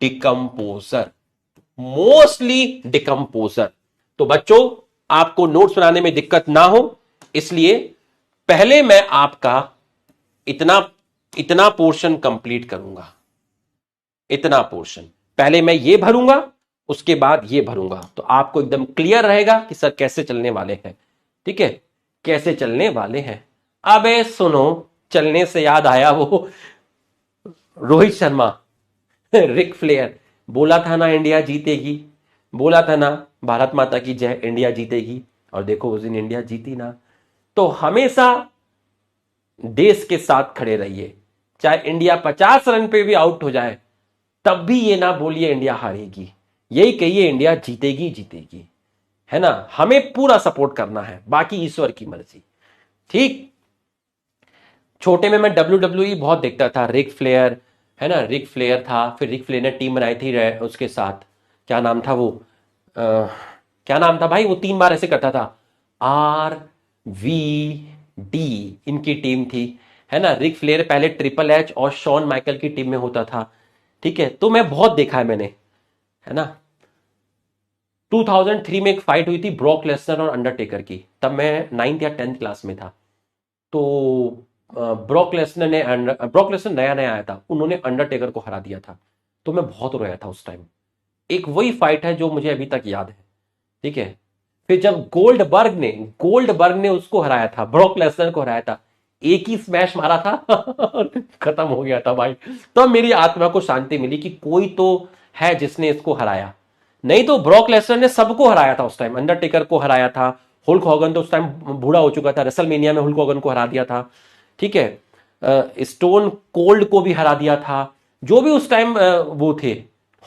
डिकम्पोजर, मोस्टली डिकम्पोजर। तो बच्चों, आपको नोट्स बनाने में दिक्कत ना हो, इसलिए पहले मैं आपका इतना पोर्शन कंप्लीट करूंगा, इतना पोर्शन पहले मैं ये भरूंगा, उसके बाद ये भरूंगा, तो आपको एकदम क्लियर रहेगा कि सर कैसे चलने वाले हैं। ठीक है, कैसे चलने वाले हैं। अबे सुनो, चलने से याद आया, वो रोहित शर्मा, रिक फ्लेयर, बोला था ना इंडिया जीतेगी, बोला था ना भारत माता की जय, इंडिया जीतेगी, और देखो उस दिन इंडिया जीती ना। तो हमेशा देश के साथ खड़े रहिए, चाहे इंडिया 50 रन पे भी आउट हो जाए, तब भी ये ना बोलिए इंडिया हारेगी, यही कहिए इंडिया जीतेगी जीतेगी, है ना। हमें पूरा सपोर्ट करना है, बाकी ईश्वर की मर्जी। ठीक, छोटे में मैं WWE बहुत देखता था, रिक फ्लेयर, है ना, रिक फ्लेयर था, फिर रिक फ्लेयर ने टीम बनाई थी उसके साथ, क्या नाम था वो, क्या नाम था भाई, वो 3 बार ऐसे करता था, RVD इनकी टीम थी, है ना। रिक फ्लेयर पहले ट्रिपल एच और शॉन माइकल की टीम में होता था। ठीक है, तो मैं बहुत देखा है मैंने, है ना। 2003 में एक फाइट हुई थी ब्रॉक लेसनर और अंडरटेकर की, तब मैं 9th या 10th क्लास में था। तो ब्रॉक लेसनर नया नया आया था, उन्होंने अंडरटेकर को हरा दिया था, तो मैं बहुत रोया था उस टाइम। एक वही फाइट है जो मुझे अभी तक याद है। ठीक है, फिर जब गोल्डबर्ग ने उसको हराया था, ब्रॉक लेसनर को हराया था, एक ही स्मैश मारा था खत्म हो गया था भाई। तो मेरी आत्मा को शांति मिली कि कोई तो है जिसने इसको हराया, नहीं तो ब्रॉक लेसनर ने सबको हराया था उस टाइम, अंडरटेकर को हराया था, हुल्क हॉगन तो उस टाइम बूढ़ा हो चुका था, रेसलमेनिया में हुल्क हॉगन को हरा दिया था। ठीक है, स्टोन कोल्ड को भी हरा दिया था, जो भी उस टाइम वो थे,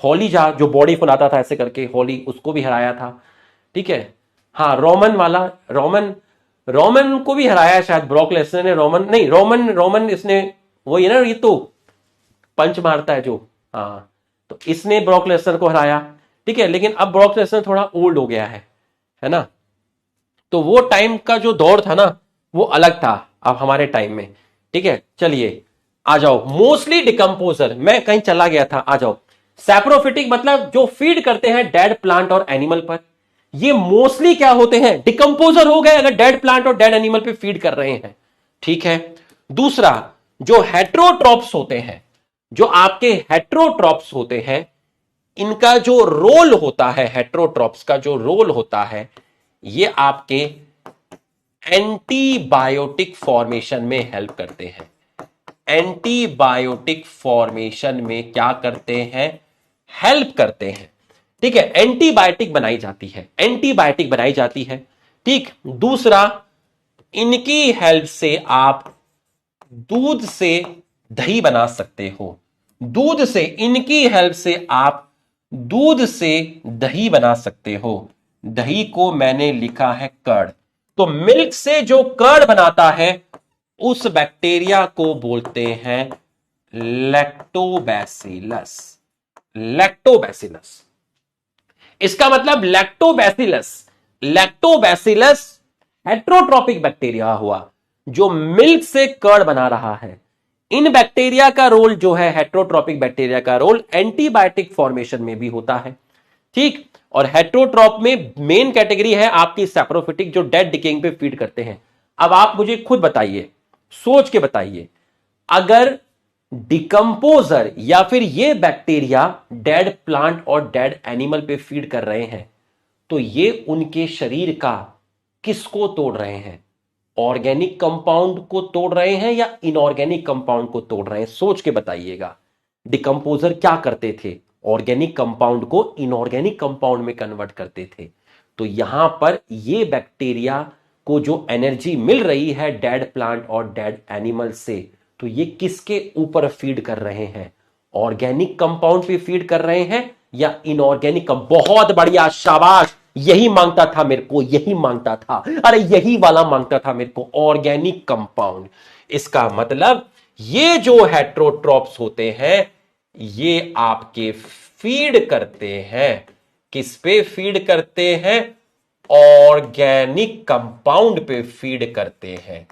हॉली जो बॉडी फुलाता था ऐसे करके, हॉली, उसको भी हराया था। ठीक है, हाँ, रोमन को भी हराया शायद ब्रॉक लेसनर ने, रोमन इसने, वही है ना, ये तो पंच मारता है जो, हाँ, तो इसने ब्रॉक लेसनर को हराया। ठीक है, लेकिन अब ब्रॉक लेसनर थोड़ा ओल्ड हो गया है ना। तो वो टाइम का जो दौर था ना, वो अलग था अब हमारे टाइम में। ठीक है, चलिए आ जाओ, मोस्टली डिकम्पोजर, मैं कहीं चला गया था, आ जाओ। सैप्रोफिटिक मतलब जो फीड करते हैं डेड प्लांट और एनिमल पर, ये मोस्टली क्या होते हैं? डिकम्पोजर हो गए, अगर डेड प्लांट और डेड एनिमल पे फीड कर रहे हैं। ठीक है, दूसरा जो हेट्रोट्रॉप्स होते हैं, जो आपके हेट्रोट्रॉप्स होते हैं, इनका जो रोल होता है, हेट्रोट्रॉप्स का जो रोल होता है, ये आपके एंटीबायोटिक फॉर्मेशन में हेल्प करते हैं। एंटीबायोटिक फॉर्मेशन में क्या करते हैं? हेल्प करते हैं। ठीक है, एंटीबायोटिक बनाई जाती है। ठीक, दूसरा, इनकी हेल्प से आप दूध से दही बना सकते हो। दूध से, इनकी हेल्प से आप दूध से दही बना सकते हो। दही को मैंने लिखा है कर्ड। तो मिल्क से जो कर्ड बनाता है उस बैक्टीरिया को बोलते हैं लैक्टोबैसिलस। लैक्टोबैसिलस, इसका मतलब लैक्टोबैसिलस, लैक्टोबैसिलस हेट्रोट्रॉपिक बैक्टीरिया हुआ जो मिल्क से कर्ड बना रहा है। इन बैक्टीरिया का रोल जो है, हेट्रोट्रॉपिक बैक्टीरिया का रोल एंटीबायोटिक फॉर्मेशन में भी होता है। ठीक, और हेट्रोट्रॉप में मेन कैटेगरी है आपकी सैप्रोफिटिक, जो डेड डिकेइंग पे फीड करते हैं। अब आप मुझे खुद बताइए, सोच के बताइए, अगर डिकंपोजर या फिर ये बैक्टीरिया डेड प्लांट और डेड एनिमल पे फीड कर रहे हैं तो ये उनके शरीर का किसको तोड़ रहे हैं? ऑर्गेनिक कंपाउंड को तोड़ रहे हैं या इनऑर्गेनिक कंपाउंड को तोड़ रहे हैं? सोच के बताइएगा। डिकंपोजर क्या करते थे? ऑर्गेनिक कंपाउंड को इनऑर्गेनिक कंपाउंड में कन्वर्ट करते थे। तो यहां पर ये बैक्टीरिया को जो एनर्जी मिल रही है डेड प्लांट और डेड एनिमल से, तो ये किसके ऊपर फीड कर रहे हैं? ऑर्गेनिक कंपाउंड पे फीड कर रहे हैं या इनऑर्गेनिक? बहुत बढ़िया, शाबाश, यही मांगता था मेरे को, यही मांगता था, अरे यही वाला मांगता था मेरे को, ऑर्गेनिक कंपाउंड। इसका मतलब ये जो हेट्रोट्रॉप्स होते हैं ये आपके फीड करते हैं, किस पे फीड करते हैं? ऑर्गेनिक कंपाउंड पे फीड करते हैं,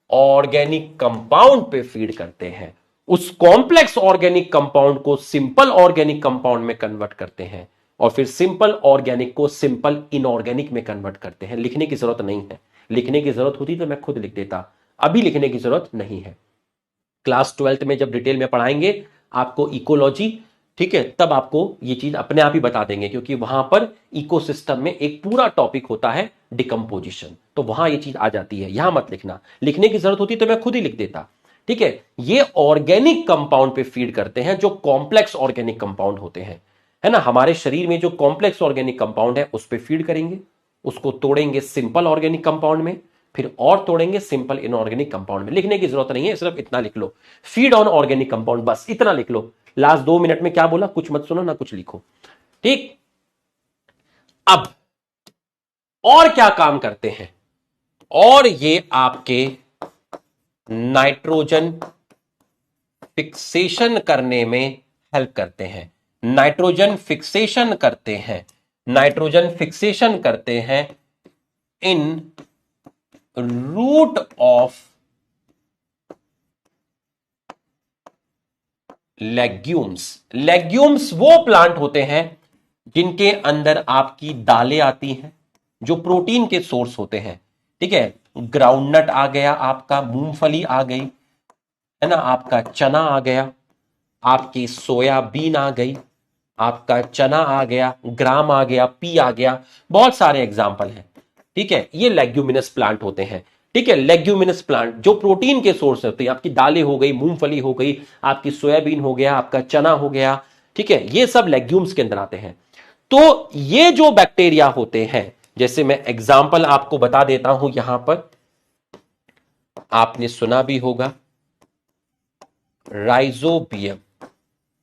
ऑर्गेनिक कंपाउंड पे फीड करते हैं। उस कॉम्प्लेक्स ऑर्गेनिक कंपाउंड को सिंपल ऑर्गेनिक कंपाउंड में कन्वर्ट करते हैं और फिर सिंपल ऑर्गेनिक को सिंपल इनऑर्गेनिक में कन्वर्ट करते हैं। लिखने की जरूरत नहीं है, लिखने की जरूरत होती तो मैं खुद लिख देता, अभी लिखने की जरूरत नहीं है। क्लास 12th में जब डिटेल में पढ़ाएंगे आपको इकोलॉजी, ठीक है, तब आपको ये चीज अपने आप ही बता देंगे, क्योंकि वहां पर इकोसिस्टम में एक पूरा टॉपिक होता है डिकम्पोजिशन, तो वहां ये चीज आ जाती है। यहां मत लिखना, लिखने की जरूरत होती तो मैं खुद ही लिख देता। ठीक है, ये ऑर्गेनिक कंपाउंड पे फीड करते हैं जो कॉम्प्लेक्स ऑर्गेनिक कंपाउंड होते हैं, है ना। हमारे शरीर में जो कॉम्प्लेक्स ऑर्गेनिक कंपाउंड है उस पर फीड करेंगे, उसको तोड़ेंगे सिंपल ऑर्गेनिक कंपाउंड में, फिर और तोड़ेंगे सिंपल इनऑर्गेनिक कंपाउंड में। लिखने की जरूरत नहीं है, सिर्फ इतना लिख लो, फीड ऑन ऑर्गेनिक कंपाउंड, बस इतना लिख लो। लास्ट 2 मिनट में क्या बोला, कुछ मत सुनो ना कुछ लिखो। ठीक, अब और क्या काम करते हैं? और ये आपके नाइट्रोजन फिक्सेशन करने में हेल्प करते हैं, नाइट्रोजन फिक्सेशन करते हैं, नाइट्रोजन फिक्सेशन करते हैं इन रूट ऑफ लेग्यूम्स। लेग्यूम्स वो प्लांट होते हैं जिनके अंदर आपकी दालें आती हैं जो प्रोटीन के सोर्स होते हैं। ठीक है, ग्राउंडनट आ गया, आपका मूंगफली आ गई, है ना, आपका चना आ गया, आपकी सोयाबीन आ गई, आपका चना आ गया, ग्राम आ गया, पी आ गया, बहुत सारे एग्जाम्पल हैं। ठीक है, ये लेग्यूमिनस प्लांट होते हैं। ठीक है, लेग्यूमिनस प्लांट जो प्रोटीन के सोर्स होते हैं, आपकी दालें हो गई, मूंगफली हो गई, आपकी सोयाबीन हो गया, आपका चना हो गया, ठीक है, ये सब लेग्यूम्स के अंदर आते हैं। तो ये जो बैक्टीरिया होते हैं, जैसे मैं एग्जाम्पल आपको बता देता हूं, यहां पर आपने सुना भी होगा राइजोबियम,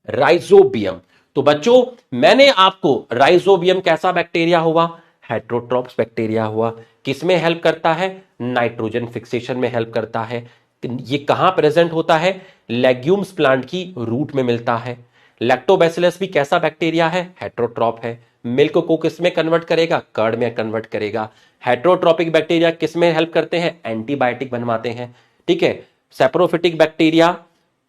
राइजोबियम। तो बच्चों मैंने आपको राइजोबियम कैसा बैक्टीरिया हुआ? हेट्रोट्रॉप्स बैक्टीरिया हुआ। किसमें हेल्प करता है? नाइट्रोजन फिक्सेशन में हेल्प करता है। ये कहां प्रेजेंट होता है? लेग्यूम्स प्लांट की रूट में मिलता है। लैक्टोबैसिलस भी कैसा बैक्टीरिया है? हेट्रोट्रॉप है। मिल्क को किसमें कन्वर्ट करेगा? कर्ड में कन्वर्ट करेगा। हेट्रोट्रॉपिक बैक्टीरिया किसमें हेल्प करते हैं? एंटीबायोटिक बनवाते हैं। ठीक है, सैप्रोफिटिक बैक्टीरिया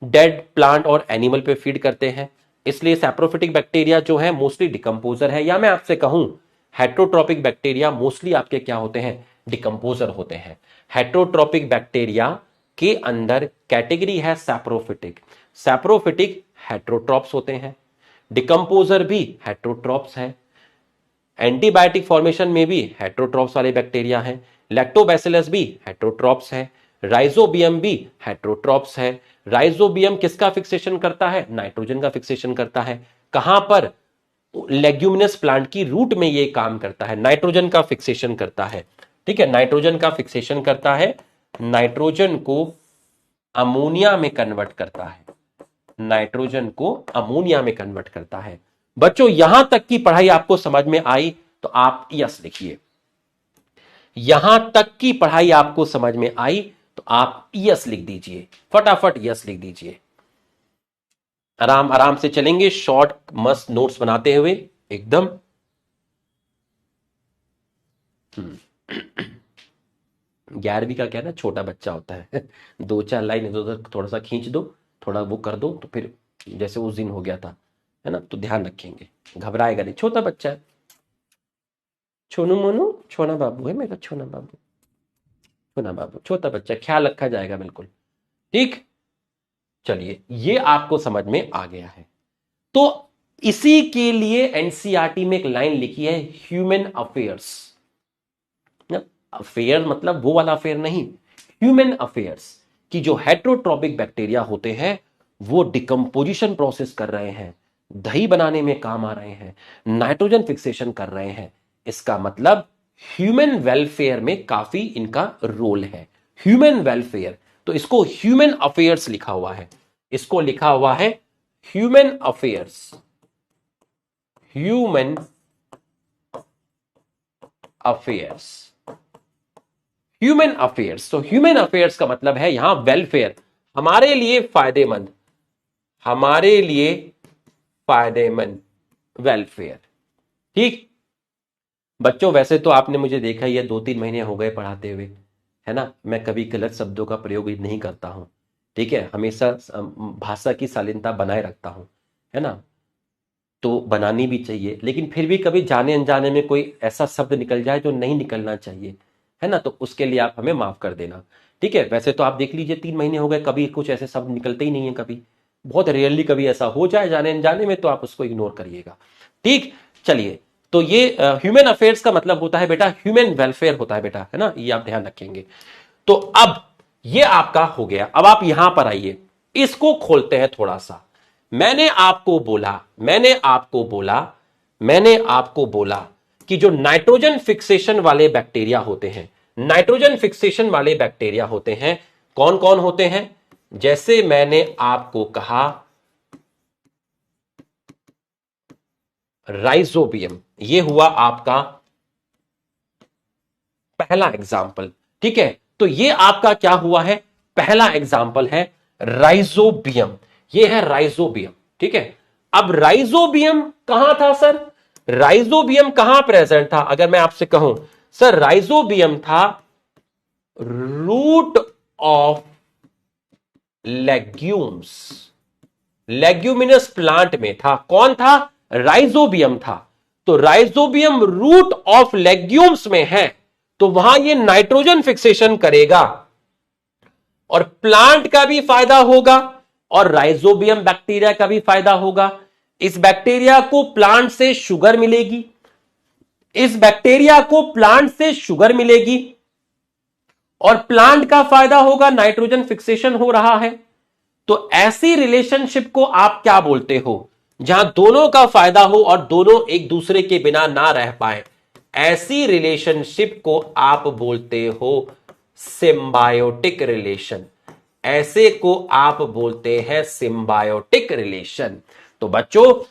डेड प्लांट और एनिमल पे फीड करते हैं, इसलिए सैप्रोफिटिक बैक्टीरिया जो है मोस्टली डिकम्पोजर है। या मैं आपसे कहूं हेट्रोट्रॉपिक बैक्टीरिया मोस्टली आपके क्या होते हैं? डिकम्पोजर होते हैं। हेट्रोट्रॉपिक बैक्टीरिया के अंदर कैटेगरी है सैप्रोफिटिक, सैप्रोफिटिक हेट्रोट्रॉप्स होते हैं, डिकम्पोजर भी हेट्रोट्रॉप्स है, एंटीबायोटिक फॉर्मेशन में भी हेट्रोट्रॉप्स वाले बैक्टीरिया हैं, लैक्टोबैसिलस भी हेट्रोट्रॉप्स है, राइजोबियम भी हेट्रोट्रॉप्स है। राइजोबियम किसका फिक्सेशन करता है? नाइट्रोजन का फिक्सेशन करता है। कहां पर? लेग्यूमिनस प्लांट की रूट में ये काम करता है, नाइट्रोजन का फिक्सेशन करता है। ठीक है, नाइट्रोजन का फिक्सेशन करता है, नाइट्रोजन को अमोनिया में कन्वर्ट करता है, नाइट्रोजन को अमोनिया में कन्वर्ट करता है। बच्चों यहां तक की पढ़ाई आपको समझ में आई तो आप यस लिखिए। यहां तक की पढ़ाई आपको समझ में आई तो आप यस लिख दीजिए, फटाफट यस लिख दीजिए। आराम आराम से चलेंगे, शॉर्ट मस्त नोट्स बनाते हुए एकदम। 11वीं का क्या ना, छोटा बच्चा होता है। 2-4 लाइन इधर उधर थोड़ा सा खींच दो, थोड़ा वो कर दो, तो फिर जैसे उस दिन हो गया था, है ना, तो ध्यान रखेंगे, घबराएगा नहीं, छोटा बच्चा है। छोनू मोनू छोना बाबू है मेरा, छोना बाबू, छोना बाबू, छोटा बच्चा, ख्याल रखा जाएगा बिल्कुल। ठीक, चलिए ये आपको समझ में आ गया है। तो इसी के लिए एनसीईआरटी में एक लाइन लिखी है, ह्यूमन अफेयर्स। अफेयर मतलब वो वाला अफेयर नहीं, ह्यूमन अफेयर्स की जो हेट्रोट्रॉपिक बैक्टीरिया होते हैं वो डिकम्पोजिशन प्रोसेस कर रहे हैं, दही बनाने में काम आ रहे हैं, नाइट्रोजन फिक्सेशन कर रहे हैं। इसका मतलब ह्यूमन वेलफेयर में काफी इनका रोल है, ह्यूमन वेलफेयर। तो इसको ह्यूमन अफेयर्स लिखा हुआ है, इसको लिखा हुआ है human affairs, human affairs, human affairs. तो ह्यूमन अफेयर्स का मतलब है यहां वेलफेयर, हमारे लिए फायदेमंद, हमारे लिए फायदेमंद वेलफेयर। ठीक बच्चों, वैसे तो आपने मुझे देखा ही है, 2-3 महीने हो गए पढ़ाते हुए, है ना, मैं कभी गलत शब्दों का प्रयोग नहीं करता हूं। ठीक है, हमेशा भाषा की शालीनता बनाए रखता हूं, है ना, तो बनानी भी चाहिए, लेकिन फिर भी कभी जाने अनजाने में कोई ऐसा शब्द निकल जाए जो नहीं निकलना चाहिए, है ना, तो उसके लिए आप हमें माफ कर देना। ठीक है, वैसे तो आप देख लीजिए 3 महीने हो गए, कभी कुछ ऐसे शब्द निकलते ही नहीं है, कभी बहुत रेयरली कभी ऐसा हो जाए जाने अनजाने में, तो आप उसको इग्नोर करिएगा। ठीक, चलिए, तो ये ह्यूमन अफेयर्स का मतलब होता है बेटा ह्यूमन वेलफेयर होता है बेटा, है ना, ये आप ध्यान रखेंगे। तो अब ये आपका हो गया, अब आप यहां पर आइए, इसको खोलते हैं थोड़ा सा। मैंने आपको बोला, मैंने आपको बोला कि जो नाइट्रोजन फिक्सेशन वाले बैक्टीरिया होते हैं, नाइट्रोजन फिक्सेशन वाले बैक्टीरिया होते हैं, कौन कौन होते हैं? जैसे मैंने आपको कहा राइजोबियम, ये हुआ आपका पहला एग्जाम्पल। ठीक है, तो ये आपका क्या हुआ है? पहला एग्जाम्पल है राइजोबियम, ये है राइजोबियम। ठीक है, अब राइजोबियम कहां था सर? राइजोबियम कहां प्रेजेंट था? अगर मैं आपसे कहूं सर राइजोबियम था root of legumes, leguminous plant में था। कौन था? राइजोबियम था। तो राइजोबियम रूट ऑफ लेग्यूम्स में है, तो वहां ये नाइट्रोजन फिक्सेशन करेगा और प्लांट का भी फायदा होगा और राइजोबियम बैक्टीरिया का भी फायदा होगा। इस बैक्टीरिया को प्लांट से शुगर मिलेगी, इस बैक्टीरिया को प्लांट से शुगर मिलेगी और प्लांट का फायदा होगा, नाइट्रोजन फिक्सेशन हो रहा है। तो ऐसी रिलेशनशिप को आप क्या बोलते हो? जहां दोनों का फायदा हो और दोनों एक दूसरे के बिना ना रह पाए, ऐसी रिलेशनशिप को आप बोलते हो सिम्बायोटिक रिलेशन। ऐसे को आप बोलते हैं सिम्बायोटिक रिलेशन। तो बच्चों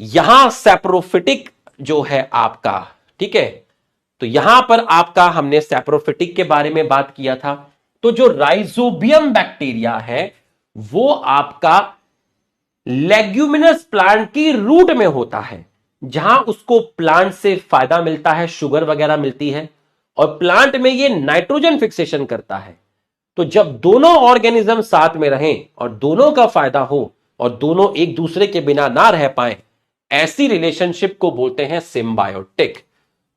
यहां सैप्रोफिटिक जो है आपका, ठीक है, तो यहां पर आपका हमने सैप्रोफिटिक के बारे में बात किया था। तो जो राइजोबियम बैक्टीरिया है वो आपका लेग्यूमिनस प्लांट की रूट में होता है, जहां उसको प्लांट से फायदा मिलता है, शुगर वगैरह मिलती है और प्लांट में ये नाइट्रोजन फिक्सेशन करता है। तो जब दोनों ऑर्गेनिज्म साथ में रहें और दोनों का फायदा हो और दोनों एक दूसरे के बिना ना रह पाए, ऐसी रिलेशनशिप को बोलते हैं सिम्बायोटिक।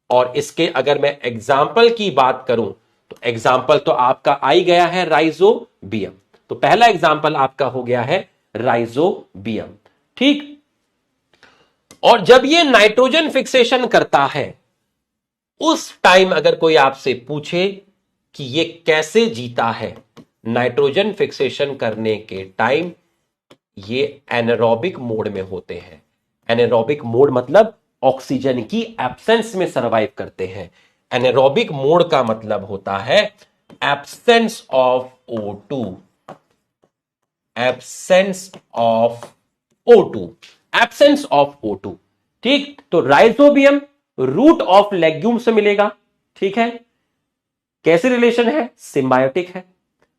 और इसके अगर मैं एग्जाम्पल की बात करूं तो एग्जाम्पल तो आपका आ ही गया है राइजोबियम। तो पहला एग्जाम्पल आपका हो गया है राइजोबियम। ठीक, और जब ये नाइट्रोजन फिक्सेशन करता है, उस टाइम अगर कोई आपसे पूछे कि ये कैसे जीता है, नाइट्रोजन फिक्सेशन करने के टाइम ये एनारोबिक मोड में होते हैं। एनारोबिक मोड मतलब ऑक्सीजन की एब्सेंस में सरवाइव करते हैं। एनारोबिक मोड का मतलब होता है absence of O2, absence of O2, absence of O2। ठीक, तो राइजोबियम रूट ऑफ लेग्यूम से मिलेगा। ठीक है, कैसे रिलेशन है? सिम्बायोटिक है।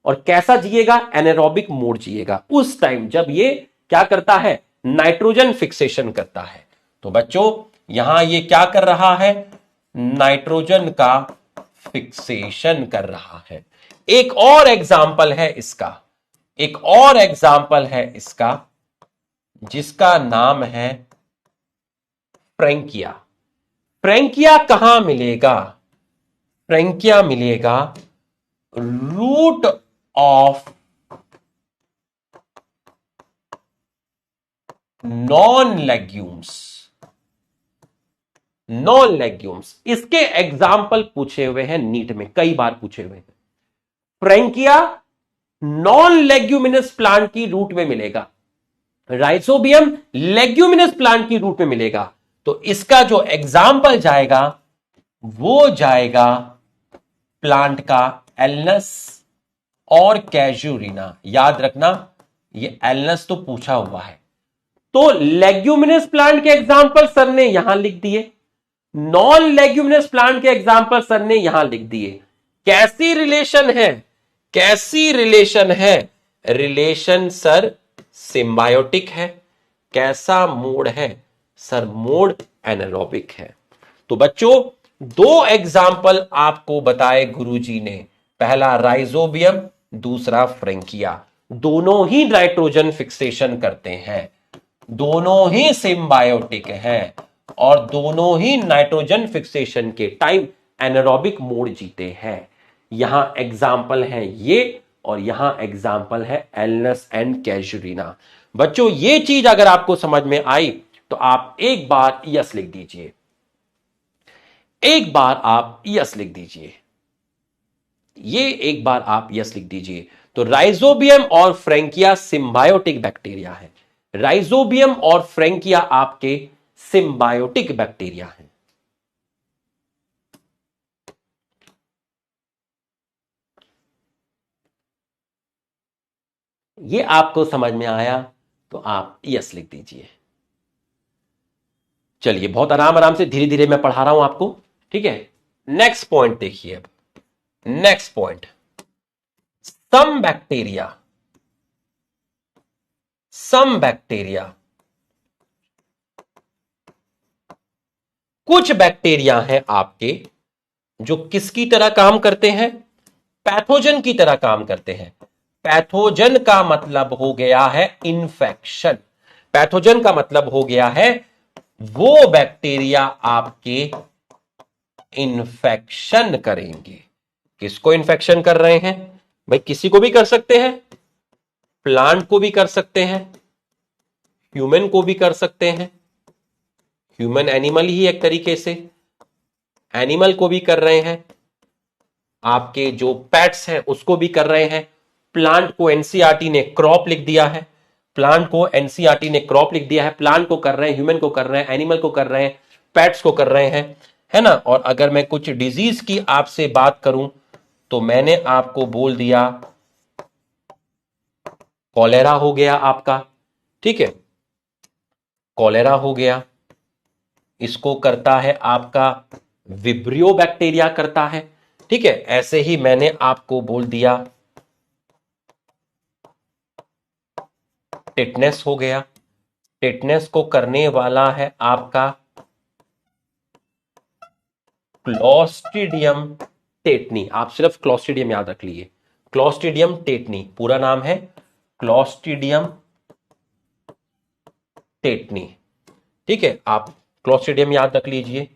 और कैसा जिएगा? एनारोबिक मोड जिएगा उस टाइम जब ये क्या करता है? नाइट्रोजन फिक्सेशन करता है। तो बच्चों यहां ये क्या कर रहा है? नाइट्रोजन का फिक्सेशन कर रहा है। एक और एग्जाम्पल है इसका, एक और एग्जाम्पल है इसका, जिसका नाम है फ्रैंकिया। फ्रैंकिया कहां मिलेगा? फ्रैंकिया मिलेगा root of non legumes. Non legumes, इसके एग्जाम्पल पूछे हुए हैं नीट में, कई बार पूछे हुए हैं। फ्रैंकिया नॉन लेग्यूमिनस प्लांट की रूट में मिलेगा, राइजोबियम लेग्यूमिनस प्लांट की रूट में मिलेगा। तो इसका जो एग्जाम्पल जाएगा वो जाएगा प्लांट का एल्नस और कैजुरिना। याद रखना ये एल्नस तो पूछा हुआ है। तो लेग्यूमिनस प्लांट के एग्जाम्पल सर ने यहां लिख दिए, नॉन लेग्यूमिनस प्लांट के एग्जाम्पल सर ने यहां लिख दिए। कैसी रिलेशन है? कैसी रिलेशन है? रिलेशन सर सिम्बायोटिक है। कैसा मोड है? सर मोड एनारोबिक है। तो बच्चों दो एग्जाम्पल आपको बताए गुरुजी ने, पहला राइजोबियम, दूसरा फ्रैंकिया। दोनों ही नाइट्रोजन फिक्सेशन करते हैं, दोनों ही सिम्बायोटिक हैं और दोनों ही नाइट्रोजन फिक्सेशन के टाइम एनारोबिक मोड जीते हैं। यहां एग्जाम्पल है ये और यहां एग्जाम्पल है एल्नस एंड कैजुरिना। बच्चों ये चीज अगर आपको समझ में आई तो आप एक बार यस लिख दीजिए, एक बार आप यस लिख दीजिए, ये एक बार आप यस लिख दीजिए। तो राइजोबियम और फ्रैंकिया सिम्बायोटिक बैक्टीरिया है, राइजोबियम और फ्रैंकिया आपके सिम्बायोटिक बैक्टीरिया हैं। ये आपको समझ में आया तो आप यस लिख दीजिए। चलिए बहुत आराम आराम से धीरे धीरे मैं पढ़ा रहा हूं आपको, ठीक है। नेक्स्ट पॉइंट देखिए, अब next point, some bacteria, some bacteria, कुछ बैक्टीरिया हैं आपके जो किसकी तरह काम करते हैं? पैथोजन की तरह काम करते हैं। पैथोजन का मतलब हो गया है इन्फेक्शन, पैथोजन का मतलब हो गया है वो बैक्टीरिया आपके इन्फेक्शन करेंगे। किसको इन्फेक्शन कर रहे हैं भाई? किसी को भी कर सकते हैं, प्लांट को भी कर सकते हैं, ह्यूमन को भी कर सकते हैं, ह्यूमन एनिमल ही एक तरीके से, एनिमल को भी कर रहे हैं, आपके जो पेट्स हैं उसको भी कर रहे हैं। प्लांट को एनसीईआरटी ने क्रॉप लिख दिया है, प्लांट को एनसीईआरटी ने क्रॉप लिख दिया है। प्लांट को कर रहे हैं, ह्यूमन को कर रहे हैं, एनिमल को कर रहे हैं, पेट्स को कर रहे हैं, है ना। और अगर मैं कुछ डिजीज की आपसे बात करूं तो मैंने आपको बोल दिया कॉलेरा हो गया आपका, ठीक है, कॉलेरा हो गया, इसको करता है आपका विब्रियो बैक्टीरिया करता है, ठीक है। ऐसे ही मैंने आपको बोल दिया टिटनेस हो गया, टिटनेस को करने वाला है आपका क्लोस्ट्रीडियम टेटनी। आप सिर्फ क्लोस्ट्रीडियम याद रख लीजिए, क्लोस्ट्रीडियम टेटनी पूरा नाम है, क्लोस्ट्रीडियम टेटनी, ठीक है। आप क्लोस्ट्रीडियम याद रख लीजिए।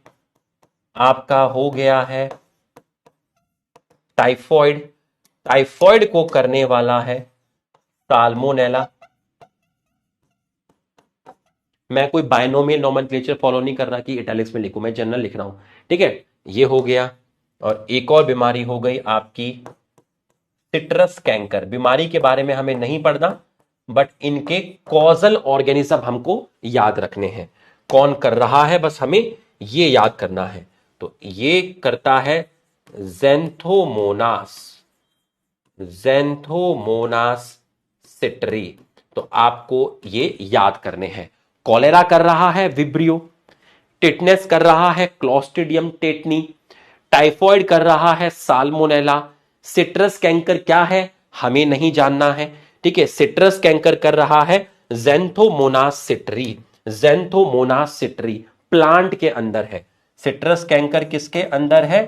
आपका हो गया है टाइफॉइड, टाइफॉइड को करने वाला है साल्मोनेला। मैं कोई बायनोमियल नोमेनक्लेचर फॉलो नहीं कर रहा कि इटैलिक्स में लिखूं, मैं जनरल लिख रहा हूं, ठीक है। ये हो गया। और एक और बीमारी हो गई आपकी सिट्रस कैंकर। बीमारी के बारे में हमें नहीं पढ़ना, बट इनके कॉजल ऑर्गेनिज्म हमको याद रखने हैं, कौन कर रहा है बस हमें ये याद करना है। तो ये करता है ज़ैंथोमोनास, ज़ैंथोमोनास सिट्री। तो आपको ये याद करने हैं। कॉलेरा कर रहा है विब्रियो, टिटनेस कर रहा है क्लॉस्ट्रिडियम टेटनी, टाइफॉइड कर रहा है साल्मोनेला, सिट्रस कैंकर क्या है हमें नहीं जानना है। ठीक है, सिट्रस कैंकर कर रहा है ज़ैंथोमोनास सिट्री। ज़ैंथोमोनास सिट्री प्लांट के अंदर है। सिट्रस कैंकर किसके अंदर है?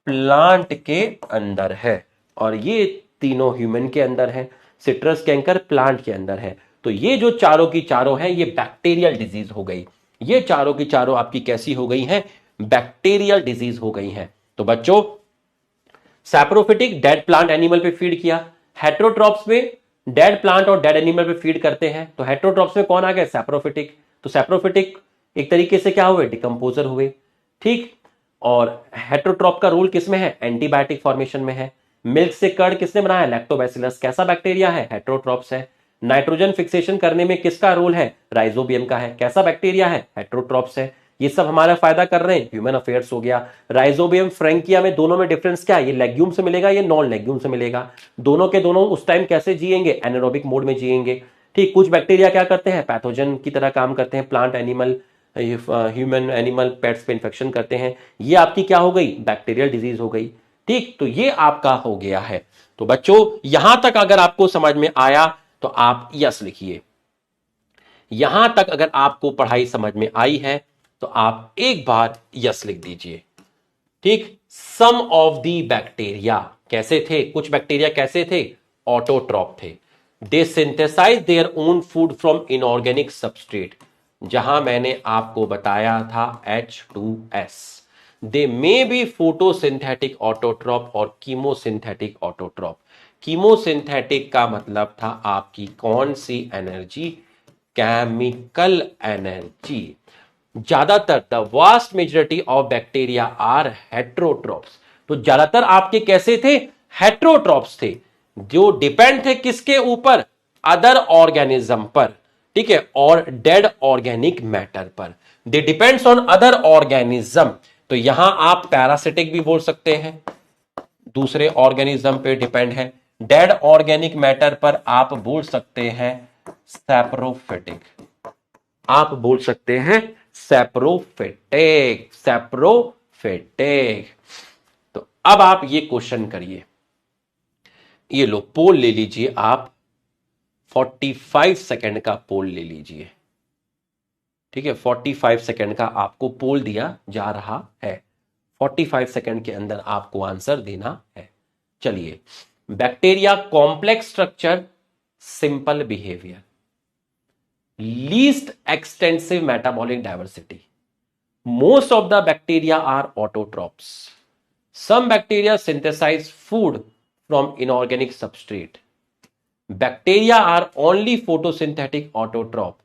प्लांट के अंदर है। और ये तीनों ह्यूमन के अंदर है। सिट्रस कैंकर प्लांट के अंदर है। तो ये जो चारों की चारों हैं ये बैक्टीरियल डिजीज हो गई। ये चारों की चारों आपकी कैसी हो गई हैं? बैक्टीरियल डिजीज हो गई हैं। तो बच्चों, सैप्रोफिटिक डेड प्लांट एनिमल पे फीड किया, हेट्रोट्रॉप्स में डेड प्लांट और डेड एनिमल पे फीड करते हैं। तो हेट्रोट्रॉप्स में कौन आ गया? सैप्रोफिटिक। तो सैप्रोफिटिक एक तरीके से क्या हुए? डिकम्पोजर हुए। ठीक, और हेट्रोट्रॉप का रोल किसमें है? एंटीबायोटिक फॉर्मेशन में है। मिल्क से कर्ड किसने बनाया? लैक्टोबैसिलस। कैसा बैक्टीरिया है? हेट्रोट्रॉप्स है। नाइट्रोजन फिक्सेशन करने में किसका रोल है? राइजोबियम का है। कैसा बैक्टीरिया है? हेट्रोट्रॉप्स है। ये सब हमारा फायदा कर रहे हैं। ह्यूमन अफेयर्स हो गया। राइजोबियम फ्रैंकिया में दोनों में डिफरेंस क्या है? ये लेग्यूम से मिलेगा, ये नॉन लेग्यूम से मिलेगा। दोनों के दोनों उस टाइम कैसे जिएंगे? एनारोबिक मोड में जिएंगे। ठीक, कुछ बैक्टीरिया क्या करते हैं? पैथोजन की तरह काम करते हैं। Plant, animal, human, animal, pets पे इंफेक्शन करते हैं। ये आपकी क्या हो गई? बैक्टीरियल डिजीज हो गई। ठीक, तो ये आपका हो गया है। तो बच्चों, यहां तक अगर आपको समझ में आया तो आप यस लिखिए। यहां तक अगर आपको पढ़ाई समझ में आई है तो आप एक बार यस लिख दीजिए। ठीक, सम ऑफ दी बैक्टीरिया कैसे थे? कुछ बैक्टीरिया कैसे थे? ऑटोट्रॉप थे। They synthesise their own food from inorganic substrate. जहां मैंने आपको बताया था H2S। They may be photosynthetic autotroph और कीमोसिंथेटिक ऑटोट्रॉप। कीमोसिंथेटिक का मतलब था आपकी कौन सी एनर्जी? Chemical energy. ज्यादातर the vast majority of bacteria are heterotrophs. तो ज्यादातर आपके कैसे थे? हेट्रोट्रॉप्स थे, जो डिपेंड थे किसके ऊपर? अदर ऑर्गेनिज्म पर। ठीक है, और डेड ऑर्गेनिक मैटर पर। दे डिपेंड्स ऑन अदर ऑर्गेनिज्म। तो यहां आप पैरासिटिक भी बोल सकते हैं, दूसरे ऑर्गेनिज्म पे डिपेंड है। डेड ऑर्गेनिक मैटर पर आप बोल सकते हैं सैप्रोफिटिक। आप बोल सकते हैं सैप्रोफिटिक। सैप्रोफिटिक। तो अब आप ये क्वेश्चन करिए। ये लो, पोल ले लीजिए आप। 45 सेकंड का पोल ले लीजिए। ठीक है, 45 सेकंड का आपको पोल दिया जा रहा है। 45 सेकंड के अंदर आपको आंसर देना है। चलिए, bacteria complex structure, simple behaviour, least extensive metabolic diversity, most of the bacteria are autotrophs. Some bacteria synthesize food from inorganic substrate. Bacteria are only photosynthetic autotroph.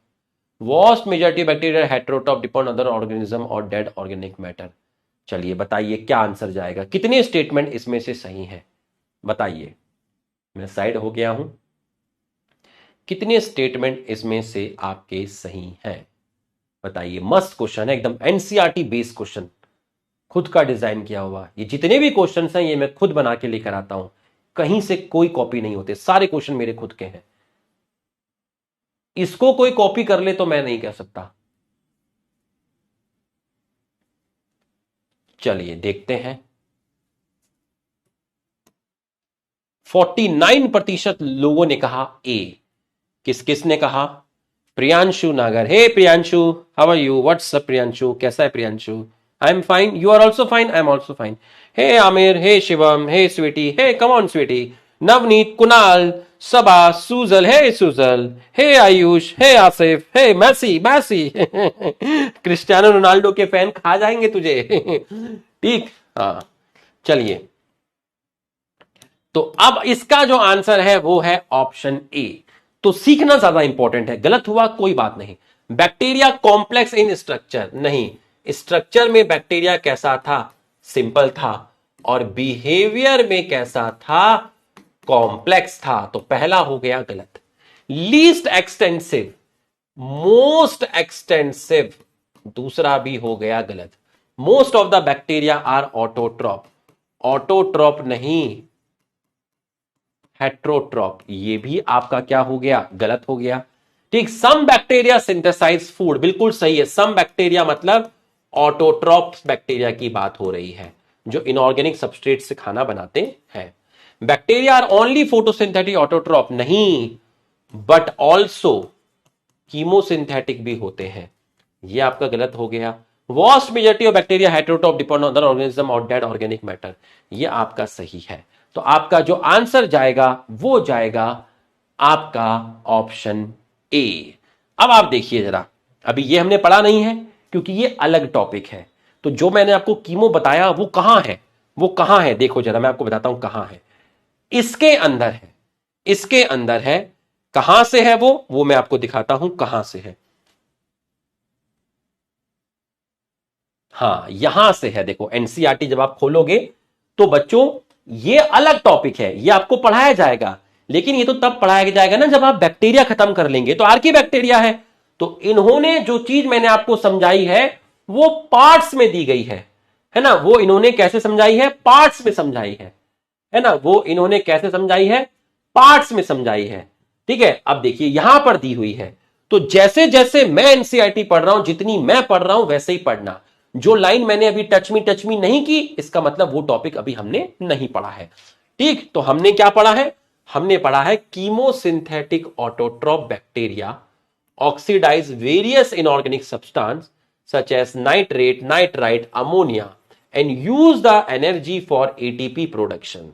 Vast majority bacteria are heterotroph, depend on other organism or dead organic matter. चलिए बताइए क्या आंसर जाएगा? कितने स्टेटमेंट इसमें से सही हैं? बताइए। मैं साइड हो गया हूं। कितने स्टेटमेंट इसमें से आपके सही हैं? बताइए। मस्त क्वेश्चन है, एकदम एनसीईआरटी बेस्ड क्वेश्चन, खुद का डिजाइन किया हुआ। ये जितने भी क्वेश्चन हैं ये मैं खुद बना के लेकर आता हूं, कहीं से कोई कॉपी नहीं होते, सारे क्वेश्चन मेरे खुद के हैं। इसको कोई कॉपी कर ले तो मैं नहीं कह सकता। चलिए देखते हैं। 49% लोगों ने कहा ए। किस किस ने कहा? Priyanshu Nagar. Hey Priyanshu, how are you? What's up Priyanshu, कैसा है Priyanshu? I am fine, you are also fine, I am also fine. Hey Aamir, hey Shivam, hey Sweety, hey come on Sweety, Navneet, Kunal, Saba, Sujal, hey Sujal, hey Ayush, hey Asif, hey Messi Messi. Cristiano Ronaldo के फैन खा जाएंगे तुझे। ठीक, हाँ। चलिए, तो अब इसका जो आंसर है वो है ऑप्शन ए। तो सीखना ज्यादा इंपॉर्टेंट है। गलत हुआ कोई बात नहीं। बैक्टीरिया कॉम्प्लेक्स इन स्ट्रक्चर नहीं, स्ट्रक्चर में बैक्टीरिया कैसा था? सिंपल था। और बिहेवियर में कैसा था? कॉम्प्लेक्स था। तो पहला हो गया गलत। लीस्ट एक्सटेंसिव, मोस्ट एक्सटेंसिव, दूसरा भी हो गया गलत। Most of the bacteria are autotroph, autotroph नहीं, हेट्रोट्रॉप, ये भी आपका क्या हो गया, गलत हो गया। ठीक, सम बैक्टीरिया सिंथेसाइज फूड, बिल्कुल सही है। सम बैक्टीरिया मतलब ऑटोट्रॉप बैक्टीरिया की बात हो रही है, जो इनऑर्गेनिक सबस्ट्रेट से खाना बनाते हैं। Bacteria are only photosynthetic autotroph नहीं, बट ऑल्सो कीमोसिंथेटिक भी होते हैं, ये आपका गलत हो गया। Vast majority of bacteria heterotroph depend on other organism और डेड ऑर्गेनिक मैटर, ये आपका सही है। तो आपका जो आंसर जाएगा वो जाएगा आपका ऑप्शन ए। अब आप देखिए जरा, अभी ये हमने पढ़ा नहीं है क्योंकि ये अलग टॉपिक है। तो जो मैंने आपको कीमो बताया वो कहां है, वो कहां है, देखो जरा मैं आपको बताता हूं कहां है। इसके अंदर है, इसके अंदर है। कहां से है वो मैं आपको दिखाता हूं कहां से है। हाँ, यहां से है, देखो एनसीईआरटी जब आप खोलोगे तो बच्चों ये अलग टॉपिक है, ये आपको पढ़ाया जाएगा, लेकिन ये तो तब पढ़ाया जाएगा ना जब आप बैक्टीरिया खत्म कर लेंगे। तो आर्की बैक्टीरिया है, तो इन्होंने जो चीज मैंने आपको समझाई है वो पार्ट्स में दी गई है ना। वो इन्होंने कैसे समझाई है, पार्ट्स में समझाई है ना। वो इन्होंने कैसे समझाई है, पार्ट्स में समझाई है। ठीक है, अब देखिए यहां पर दी हुई है, तो जैसे जैसे मैं एनसीईआरटी पढ़ रहा हूं, जितनी मैं पढ़ रहा हूं वैसे ही पढ़ना। जो लाइन मैंने अभी टच मी नहीं की, इसका मतलब वो टॉपिक अभी हमने नहीं पढ़ा है। ठीक, तो हमने क्या पढ़ा है, हमने पढ़ा है chemosynthetic autotroph bacteria oxidise various inorganic substance such as nitrate, nitrite, ammonia and use the energy for ATP production.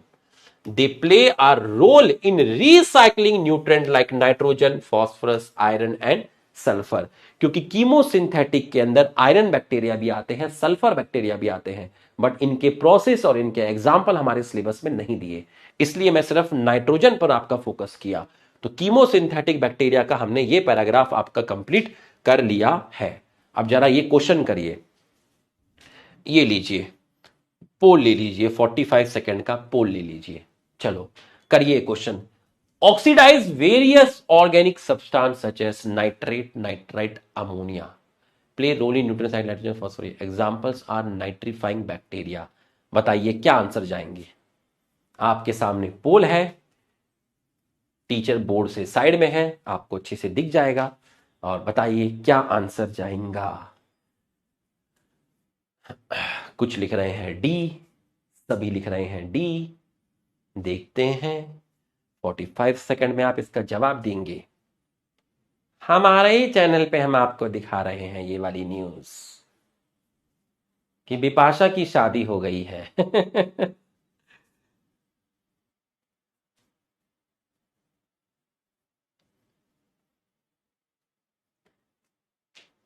They play a role in recycling nutrient like nitrogen, phosphorus, iron and sulfur. क्योंकि कीमोसिंथेटिक के अंदर आयरन बैक्टीरिया भी आते हैं, सल्फर बैक्टीरिया भी आते हैं, बट इनके प्रोसेस और इनके एग्जाम्पल हमारे सिलेबस में नहीं दिए, इसलिए मैं सिर्फ नाइट्रोजन पर आपका फोकस किया। तो कीमोसिंथेटिक बैक्टीरिया का हमने ये पैराग्राफ आपका कंप्लीट कर लिया है। अब जरा ये क्वेश्चन करिए, ये लीजिए पोल ले लीजिए, 45 सेकंड का पोल ले लीजिए। चलो करिए question. Oxidise various organic substance such as nitrate, nitrite, ammonia play role in nutrients nitrogen phosphorus, examples are nitrifying bacteria. बताइए क्या आंसर जाएंगे। आपके सामने पोल है, टीचर बोर्ड से साइड में है, आपको अच्छे से दिख जाएगा, और बताइए क्या आंसर जाएगा। कुछ लिख रहे हैं डी, सभी लिख रहे हैं डी। देखते हैं 45 सेकंड में आप इसका जवाब देंगे। हमारे ही चैनल पे हम आपको दिखा रहे हैं ये वाली न्यूज कि बिपाशा की शादी हो गई है।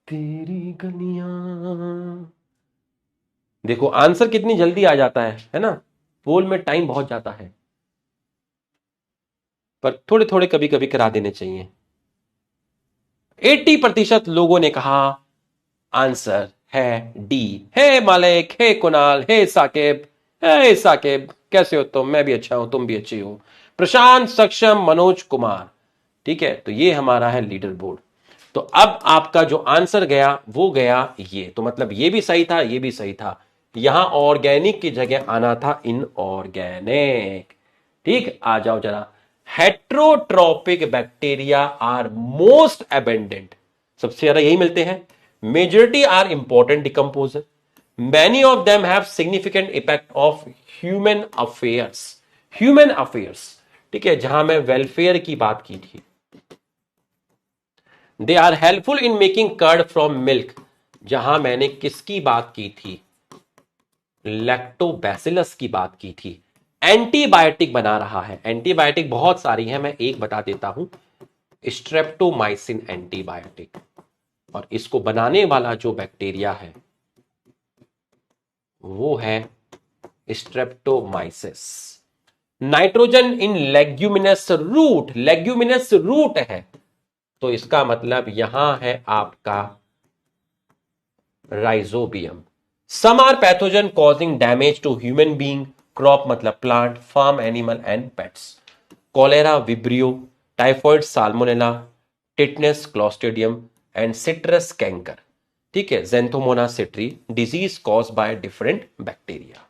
तेरी गलियां, देखो आंसर कितनी जल्दी आ जाता है ना। पोल में टाइम बहुत जाता है, पर थोड़े थोड़े कभी कभी करा देने चाहिए। 80% लोगों ने कहा आंसर है डी। हे मालिक, हे कुणाल, हे साकिब, हे साकिब, कैसे हो तुम? मैं भी अच्छा हूं, तुम भी अच्छी हो। प्रशांत, सक्षम, मनोज कुमार। ठीक है, तो ये हमारा है लीडर बोर्ड। तो अब आपका जो आंसर गया वो गया ये, तो मतलब ये भी सही था, ये भी सही था। यहां ऑर्गेनिक की जगह आना था इनऑर्गेनिक। ठीक, आ जाओ जरा। Heterotrophic bacteria are most abundant, सबसे ज्यादा यही मिलते हैं। Majority are important decomposer, many of them have significant effect of human affairs, human affairs. ठीक है, जहां मैं वेलफेयर की बात की थी। They are helpful in making curd from milk, जहां मैंने किसकी बात की थी, लैक्टोबैसिलस की बात की थी। एंटीबायोटिक बना रहा है, एंटीबायोटिक बहुत सारी है, मैं एक बता देता हूं, स्ट्रेप्टोमाइसिन एंटीबायोटिक। और इसको बनाने वाला जो बैक्टीरिया है वो है streptomyces. Nitrogen in leguminous root, leguminous root है, तो इसका मतलब यहां है आपका rhizobium. Some are pathogen causing damage to human being, crop मतलब plant, farm animal and pets. Cholera, vibrio, typhoid, salmonella, tetanus, clostridium and citrus canker. ठीक है, xanthomona citri, disease cause by different bacteria.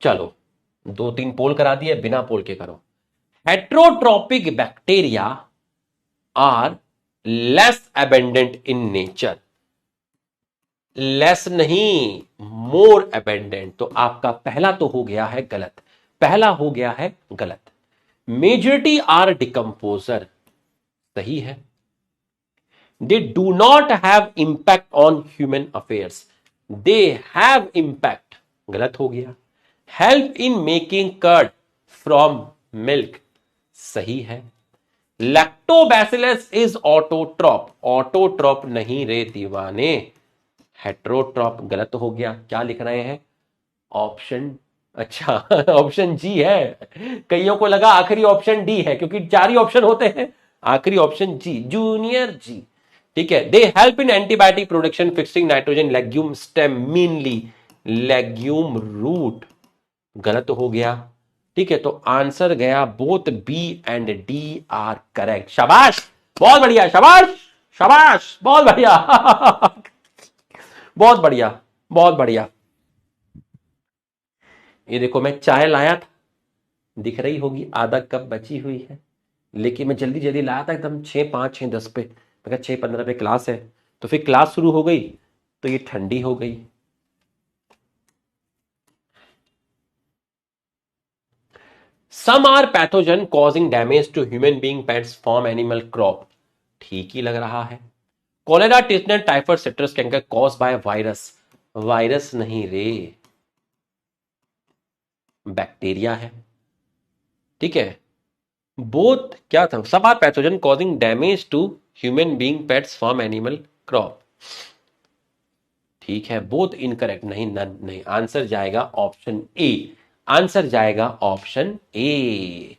चलो दो तीन पोल करा दिए, बिना पोल के करो। Heterotrophic bacteria are less abundant in nature. Less नहीं, मोर अबेंडेंट। तो आपका पहला तो हो गया है गलत, पहला हो गया है गलत। मेजॉरिटी आर डिकम्पोजर, सही है। They do not have impact on human affairs, they have impact, गलत हो गया। Help in making curd from milk, सही है। लैक्टोबैसिलस इज ऑटोट्रॉप, ऑटोट्रॉप नहीं रे दीवाने, हेट्रोट्रॉप, गलत हो गया। क्या लिख रहे हैं? ऑप्शन, अच्छा ऑप्शन जी है। कईयों को लगा आखिरी ऑप्शन डी है, क्योंकि 4 ही ऑप्शन होते हैं। आखिरी ऑप्शन जी, जूनियर जी। ठीक है। They help in antibiotic production, fixing nitrogen legume stem, mainly legume root, गलत हो गया। ठीक है, तो आंसर गया both B and D are correct. शाबाश, बहुत बढ़िया, शाबाश शाबाश, बहुत बढ़िया बहुत बढ़िया, बहुत बढ़िया। ये देखो, मैं चाय लाया था, दिख रही होगी आधा कप बची हुई है, लेकिन मैं जल्दी जल्दी लाया था एकदम 6:05 6:10 पे। मैं कहा 6:15 पे क्लास है, तो फिर क्लास शुरू हो गई तो ये ठंडी हो गई। Some are pathogen causing damage to human being, pets, farm animal, crop, ठीक ही लग रहा है। Cholera, tetanus, typhoid, citrus canker cause by virus, virus नहीं रे, बैक्टीरिया है। ठीक है। बोथ क्या था? सब are pathogen causing damage to human being, pets, farm animal, crop, ठीक है। बोथ इनकरेक्ट, नहीं नन नहीं। आंसर जाएगा ऑप्शन ए, आंसर जाएगा ऑप्शन ए।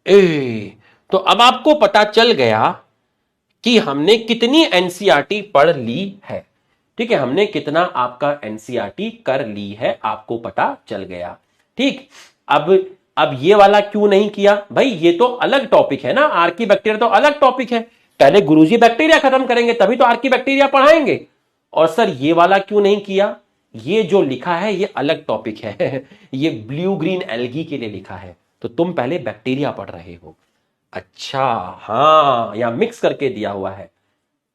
ए, तो अब आपको पता चल गया कि हमने कितनी एनसीईआरटी पढ़ ली है। ठीक है, हमने कितना आपका एनसीईआरटी कर ली है, आपको पता चल गया। ठीक, अब ये वाला क्यों नहीं किया भाई? ये तो अलग टॉपिक है ना, आर्की बैक्टीरिया तो अलग टॉपिक है। पहले गुरुजी बैक्टीरिया खत्म करेंगे, तभी तो आर्की बैक्टीरिया पढ़ाएंगे। और सर ये वाला क्यों नहीं किया? ये जो लिखा है ये अलग टॉपिक है ये ब्लू ग्रीन एल्गी के लिए लिखा है, तो तुम पहले बैक्टीरिया पढ़ रहे हो। अच्छा, हाँ, यहां मिक्स करके दिया हुआ है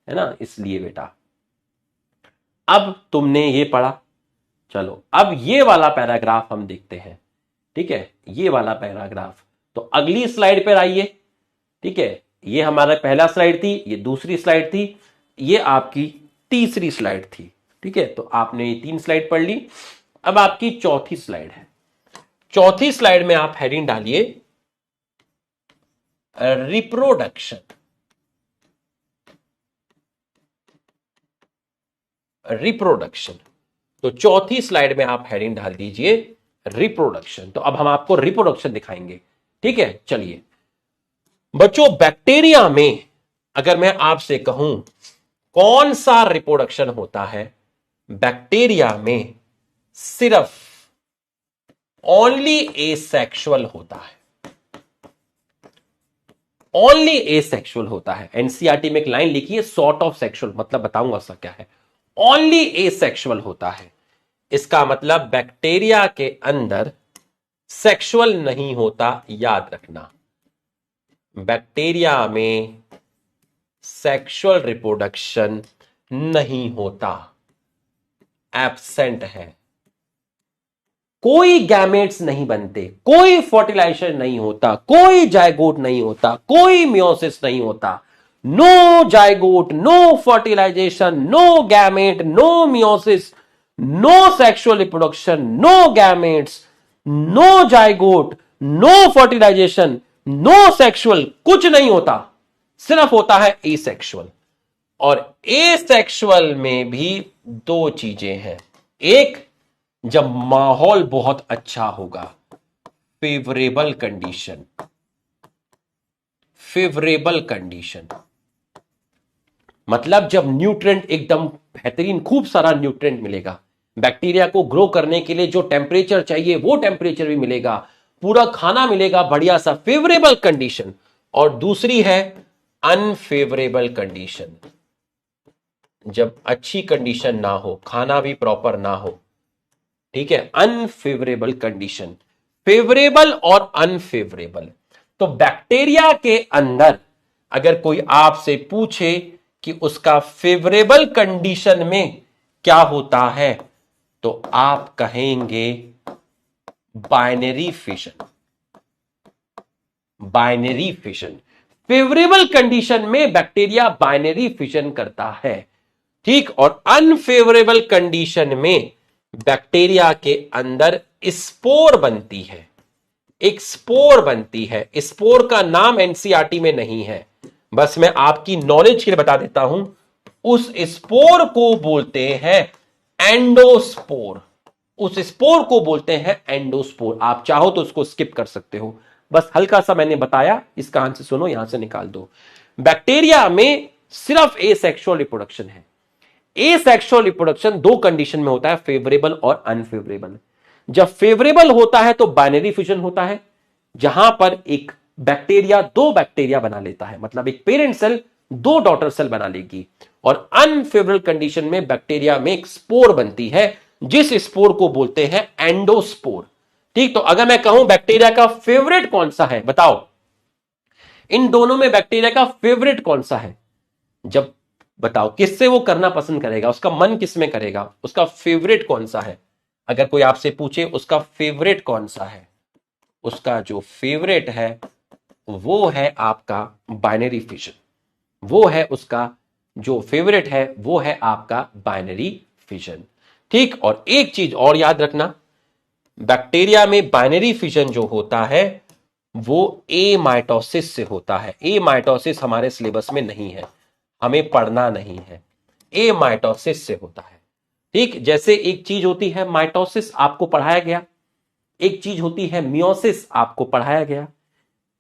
ना, इसलिए बेटा। अब तुमने ये पढ़ा, चलो अब ये वाला पैराग्राफ हम देखते हैं। ठीक है, ये वाला पैराग्राफ, तो अगली स्लाइड पर आइए। ठीक है, ये हमारा पहला स्लाइड थी, ये दूसरी स्लाइड थी, ये आपकी तीसरी स्लाइड थी। ठीक है, तो आपने ये 3 स्लाइड पढ़ ली। अब आपकी चौथी स्लाइड है। चौथी स्लाइड में आप हेडिंग डालिए रिप्रोडक्शन। रिप्रोडक्शन, तो चौथी स्लाइड में आप हेडिंग डाल दीजिए रिप्रोडक्शन। तो अब हम आपको रिप्रोडक्शन दिखाएंगे। ठीक है, चलिए बच्चों, बैक्टीरिया में अगर मैं आपसे कहूं कौन सा रिप्रोडक्शन होता है, बैक्टीरिया में सिर्फ ओनली एसेक्सुअल होता है, ओनली एसेक्सुअल होता है। एनसीईआरटी में एक लाइन लिखी है, सॉर्ट ऑफ सेक्सुअल, मतलब बताऊंगा उसका क्या है। ओनली एसेक्सुअल होता है, इसका मतलब बैक्टीरिया के अंदर सेक्सुअल नहीं होता, याद रखना। बैक्टीरिया में सेक्सुअल रिप्रोडक्शन नहीं होता, एब्सेंट है। कोई गैमेट्स नहीं बनते, कोई फर्टिलाइजेशन नहीं होता, कोई जायगोट नहीं होता, कोई मियोसिस नहीं होता। No zygote, no fertilisation, no gamete, no meiosis, no sexual reproduction, no gametes, no zygote, no fertilisation, no sexual, कुछ नहीं होता, सिर्फ होता है एसेक्सुअल। और एसेक्सुअल में भी 2 चीजें हैं। एक, जब माहौल बहुत अच्छा होगा, फेवरेबल कंडीशन, फेवरेबल कंडीशन मतलब जब न्यूट्रिएंट एकदम बेहतरीन, खूब सारा न्यूट्रिएंट मिलेगा, बैक्टीरिया को ग्रो करने के लिए जो टेम्परेचर चाहिए वो टेम्परेचर भी मिलेगा, पूरा खाना मिलेगा बढ़िया सा, फेवरेबल कंडीशन। और दूसरी है अनफेवरेबल कंडीशन, जब अच्छी कंडीशन ना हो, खाना भी प्रॉपर ना हो। ठीक है, अनफेवरेबल कंडीशन। फेवरेबल और अनफेवरेबल। तो बैक्टीरिया के अंदर अगर कोई आपसे पूछे कि उसका फेवरेबल कंडीशन में क्या होता है, तो आप कहेंगे binary fission. Binary fission, favourable condition में बैक्टीरिया बाइनरी फिशन करता है, ठीक। और अनफेवरेबल कंडीशन में बैक्टीरिया के अंदर स्पोर बनती है, एक स्पोर बनती है। स्पोर का नाम एनसीईआरटी में नहीं है, बस मैं आपकी नॉलेज के लिए बता देता हूं। उस स्पोर को बोलते हैं एंडोस्पोर। उस स्पोर को बोलते हैं एंडोस्पोर। आप चाहो तो उसको स्किप कर सकते हो, बस हल्का सा मैंने बताया, इसका आंसर सुनो, यहां से निकाल दो। बैक्टीरिया में सिर्फ एसेक्सुअल रिप्रोडक्शन है। एसेक्सुअल रिप्रोडक्शन दो कंडीशन में होता है, फेवरेबल और अनफेवरेबल। जब फेवरेबल होता है तो बाइनरी फ्यूजन होता है, जहां पर एक बैक्टीरिया दो बैक्टीरिया बना लेता है, मतलब एक पेरेंट सेल दो डॉटर सेल बना लेगी। और अनफेवरेबल कंडीशन में बैक्टीरिया में एक स्पोर बनती है, जिस स्पोर को बोलते हैं एंडोस्पोर, ठीक। तो अगर मैं कहूं बैक्टीरिया का फेवरेट कौन सा है, बताओ इन दोनों में बैक्टीरिया का फेवरेट कौन सा है, जब बताओ किससे वो करना पसंद करेगा, उसका मन किस में करेगा, उसका फेवरेट कौन सा है। अगर कोई आपसे पूछे उसका फेवरेट कौन सा है, उसका जो फेवरेट है वो है आपका बाइनरी फिशन। वो है उसका जो फेवरेट है, वो है आपका बाइनरी फिशन, ठीक। और एक चीज और याद रखना, बैक्टीरिया में बाइनरी फिशन जो होता है वो ए माइटोसिस से होता है। ए माइटोसिस हमारे सिलेबस में नहीं है, हमें पढ़ना नहीं है। ए माइटोसिस से होता है, ठीक। जैसे एक चीज होती है माइटोसिस, आपको पढ़ाया गया, एक चीज होती है मियोसिस, आपको पढ़ाया गया,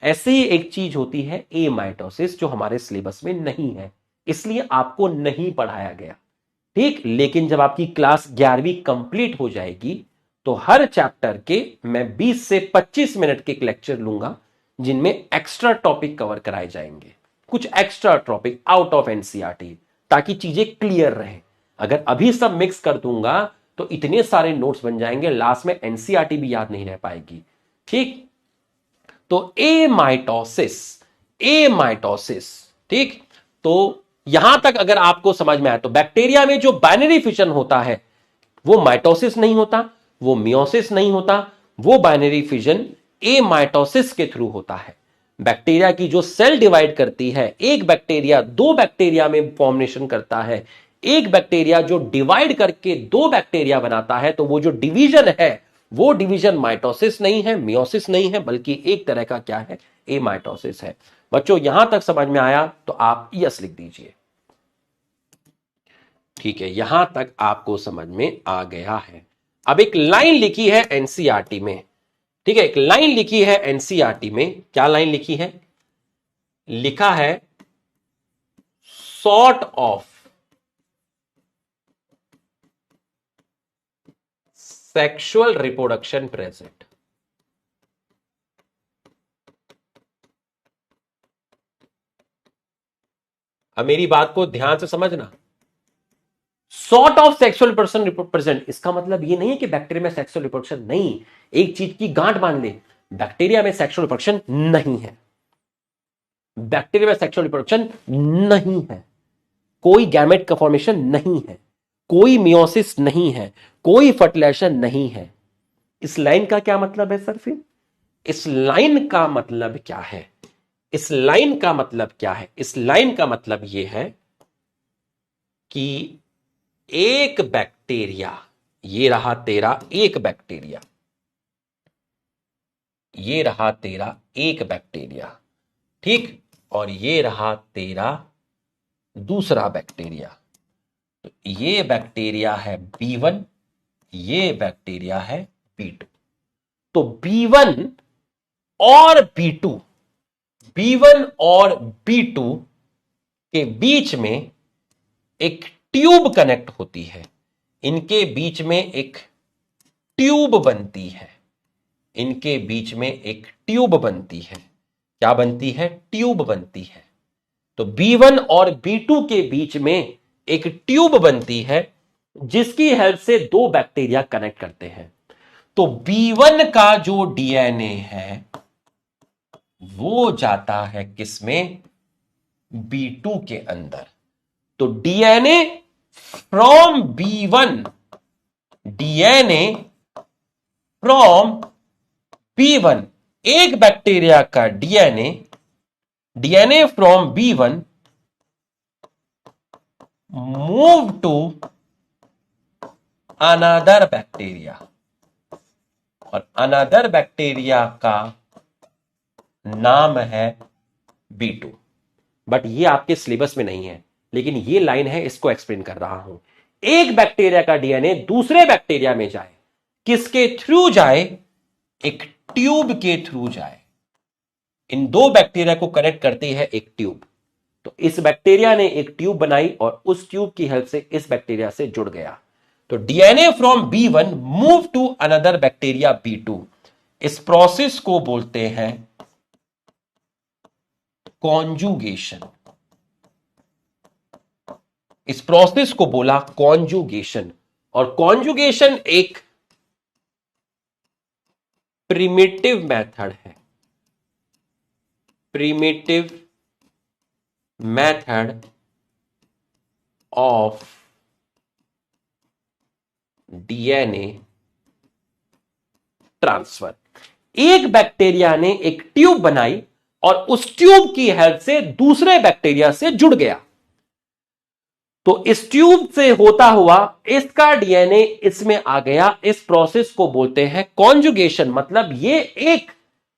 ऐसे ही एक चीज होती है ए माइटोसिस, जो हमारे सिलेबस में नहीं है, इसलिए आपको नहीं पढ़ाया गया, ठीक। लेकिन जब आपकी क्लास 11वीं कंप्लीट हो जाएगी तो हर चैप्टर के मैं 20 से 25 मिनट के लेक्चर लूंगा, जिनमें एक्स्ट्रा टॉपिक कवर कराए जाएंगे, कुछ extra topic out of NCERT, ताकि चीजें क्लियर रहे। अगर अभी सब मिक्स कर दूंगा तो इतने सारे नोट्स बन जाएंगे, लास्ट में एनसीईआरटी भी याद नहीं रह पाएगी, ठीक। तो ए माइटोसिस, ठीक। तो यहां तक अगर आपको समझ में आए तो बैक्टीरिया में जो बाइनरी फिशन होता है वो माइटोसिस नहीं होता, वो मियोसिस नहीं होता, वो बाइनरी फिजन ए माइटोसिस के थ्रू होता है। बैक्टीरिया की जो सेल डिवाइड करती है, एक बैक्टीरिया दो बैक्टीरिया में फॉर्मेशन करता है, एक बैक्टीरिया जो डिवाइड करके दो बैक्टीरिया बनाता है, तो वो जो डिवीजन है वो डिवीजन माइटोसिस नहीं है, मियोसिस नहीं है, बल्कि एक तरह का क्या है, ए माइटोसिस है। बच्चों यहां तक समझ में आया तो आप यस लिख दीजिए, ठीक है। यहां तक आपको समझ में आ गया है। अब एक लाइन लिखी है एनसीईआरटी में, ठीक है, एक लाइन लिखी है एनसीईआरटी में, क्या लाइन लिखी है, लिखा है sort of sexual reproduction present. अब मेरी बात को ध्यान से समझना, sort of sexual reproduction present, इसका मतलब ये नहीं है कि बैक्टीरिया में सेक्सुअल रिप्रोडक्शन नहीं। एक चीज की गांठ बांध ले, बैक्टीरिया में सेक्सुअल रिप्रोडक्शन नहीं है, बैक्टीरिया में सेक्सुअल रिप्रोडक्शन नहीं है, कोई गैमेट का फॉर्मेशन नहीं है, कोई मियोसिस नहीं है, कोई फर्टिलाइजेशन नहीं है। इस लाइन का क्या मतलब है सर? फिर इस लाइन का मतलब क्या है? इस लाइन का मतलब क्या है? इस लाइन का मतलब यह है कि एक बैक्टीरिया, ये रहा तेरा एक बैक्टीरिया, ये रहा तेरा एक बैक्टीरिया, ठीक, और ये रहा तेरा दूसरा बैक्टीरिया। तो ये बैक्टीरिया है B1, ये बैक्टीरिया है B2। तो B1 और B2, B1 और B2 के बीच में एक ट्यूब कनेक्ट होती है, इनके बीच में एक ट्यूब बनती है, इनके बीच में एक ट्यूब बनती है। क्या बनती है? ट्यूब बनती है। तो B1 और B2 के बीच में एक ट्यूब बनती है, जिसकी हेल्प से दो बैक्टीरिया कनेक्ट करते हैं। तो B1 का जो डीएनए है वो जाता है किसमें? B2 के अंदर। तो DNA from B1, DNA from B1, एक बैक्टीरिया का DNA from B1 move to another bacteria, और अनदर बैक्टीरिया का नाम है B2। बट ये आपके सिलेबस में नहीं है, लेकिन ये लाइन है, इसको एक्सप्लेन कर रहा हूं। एक बैक्टीरिया का डीएनए दूसरे बैक्टीरिया में जाए, किसके थ्रू जाए? एक ट्यूब के थ्रू जाए। इन दो बैक्टीरिया को कनेक्ट करती है एक ट्यूब। तो इस बैक्टीरिया ने एक ट्यूब बनाई और उस ट्यूब की हेल्प से इस बैक्टीरिया से जुड़ गया। तो DNA from B1 move to another bacteria B2। इस प्रोसेस को बोलते हैं कॉन्जुगेशन। इस प्रोसेस को बोला कॉन्जुगेशन। और कॉन्जुगेशन एक प्रिमिटिव मेथड है, primitive method of DNA transfer. एक बैक्टीरिया ने एक ट्यूब बनाई और उस ट्यूब की हेल्प से दूसरे बैक्टीरिया से जुड़ गया। तो इस ट्यूब से होता हुआ इसका डीएनए इसमें आ गया। इस प्रोसेस को बोलते हैं कॉन्जुगेशन। मतलब ये एक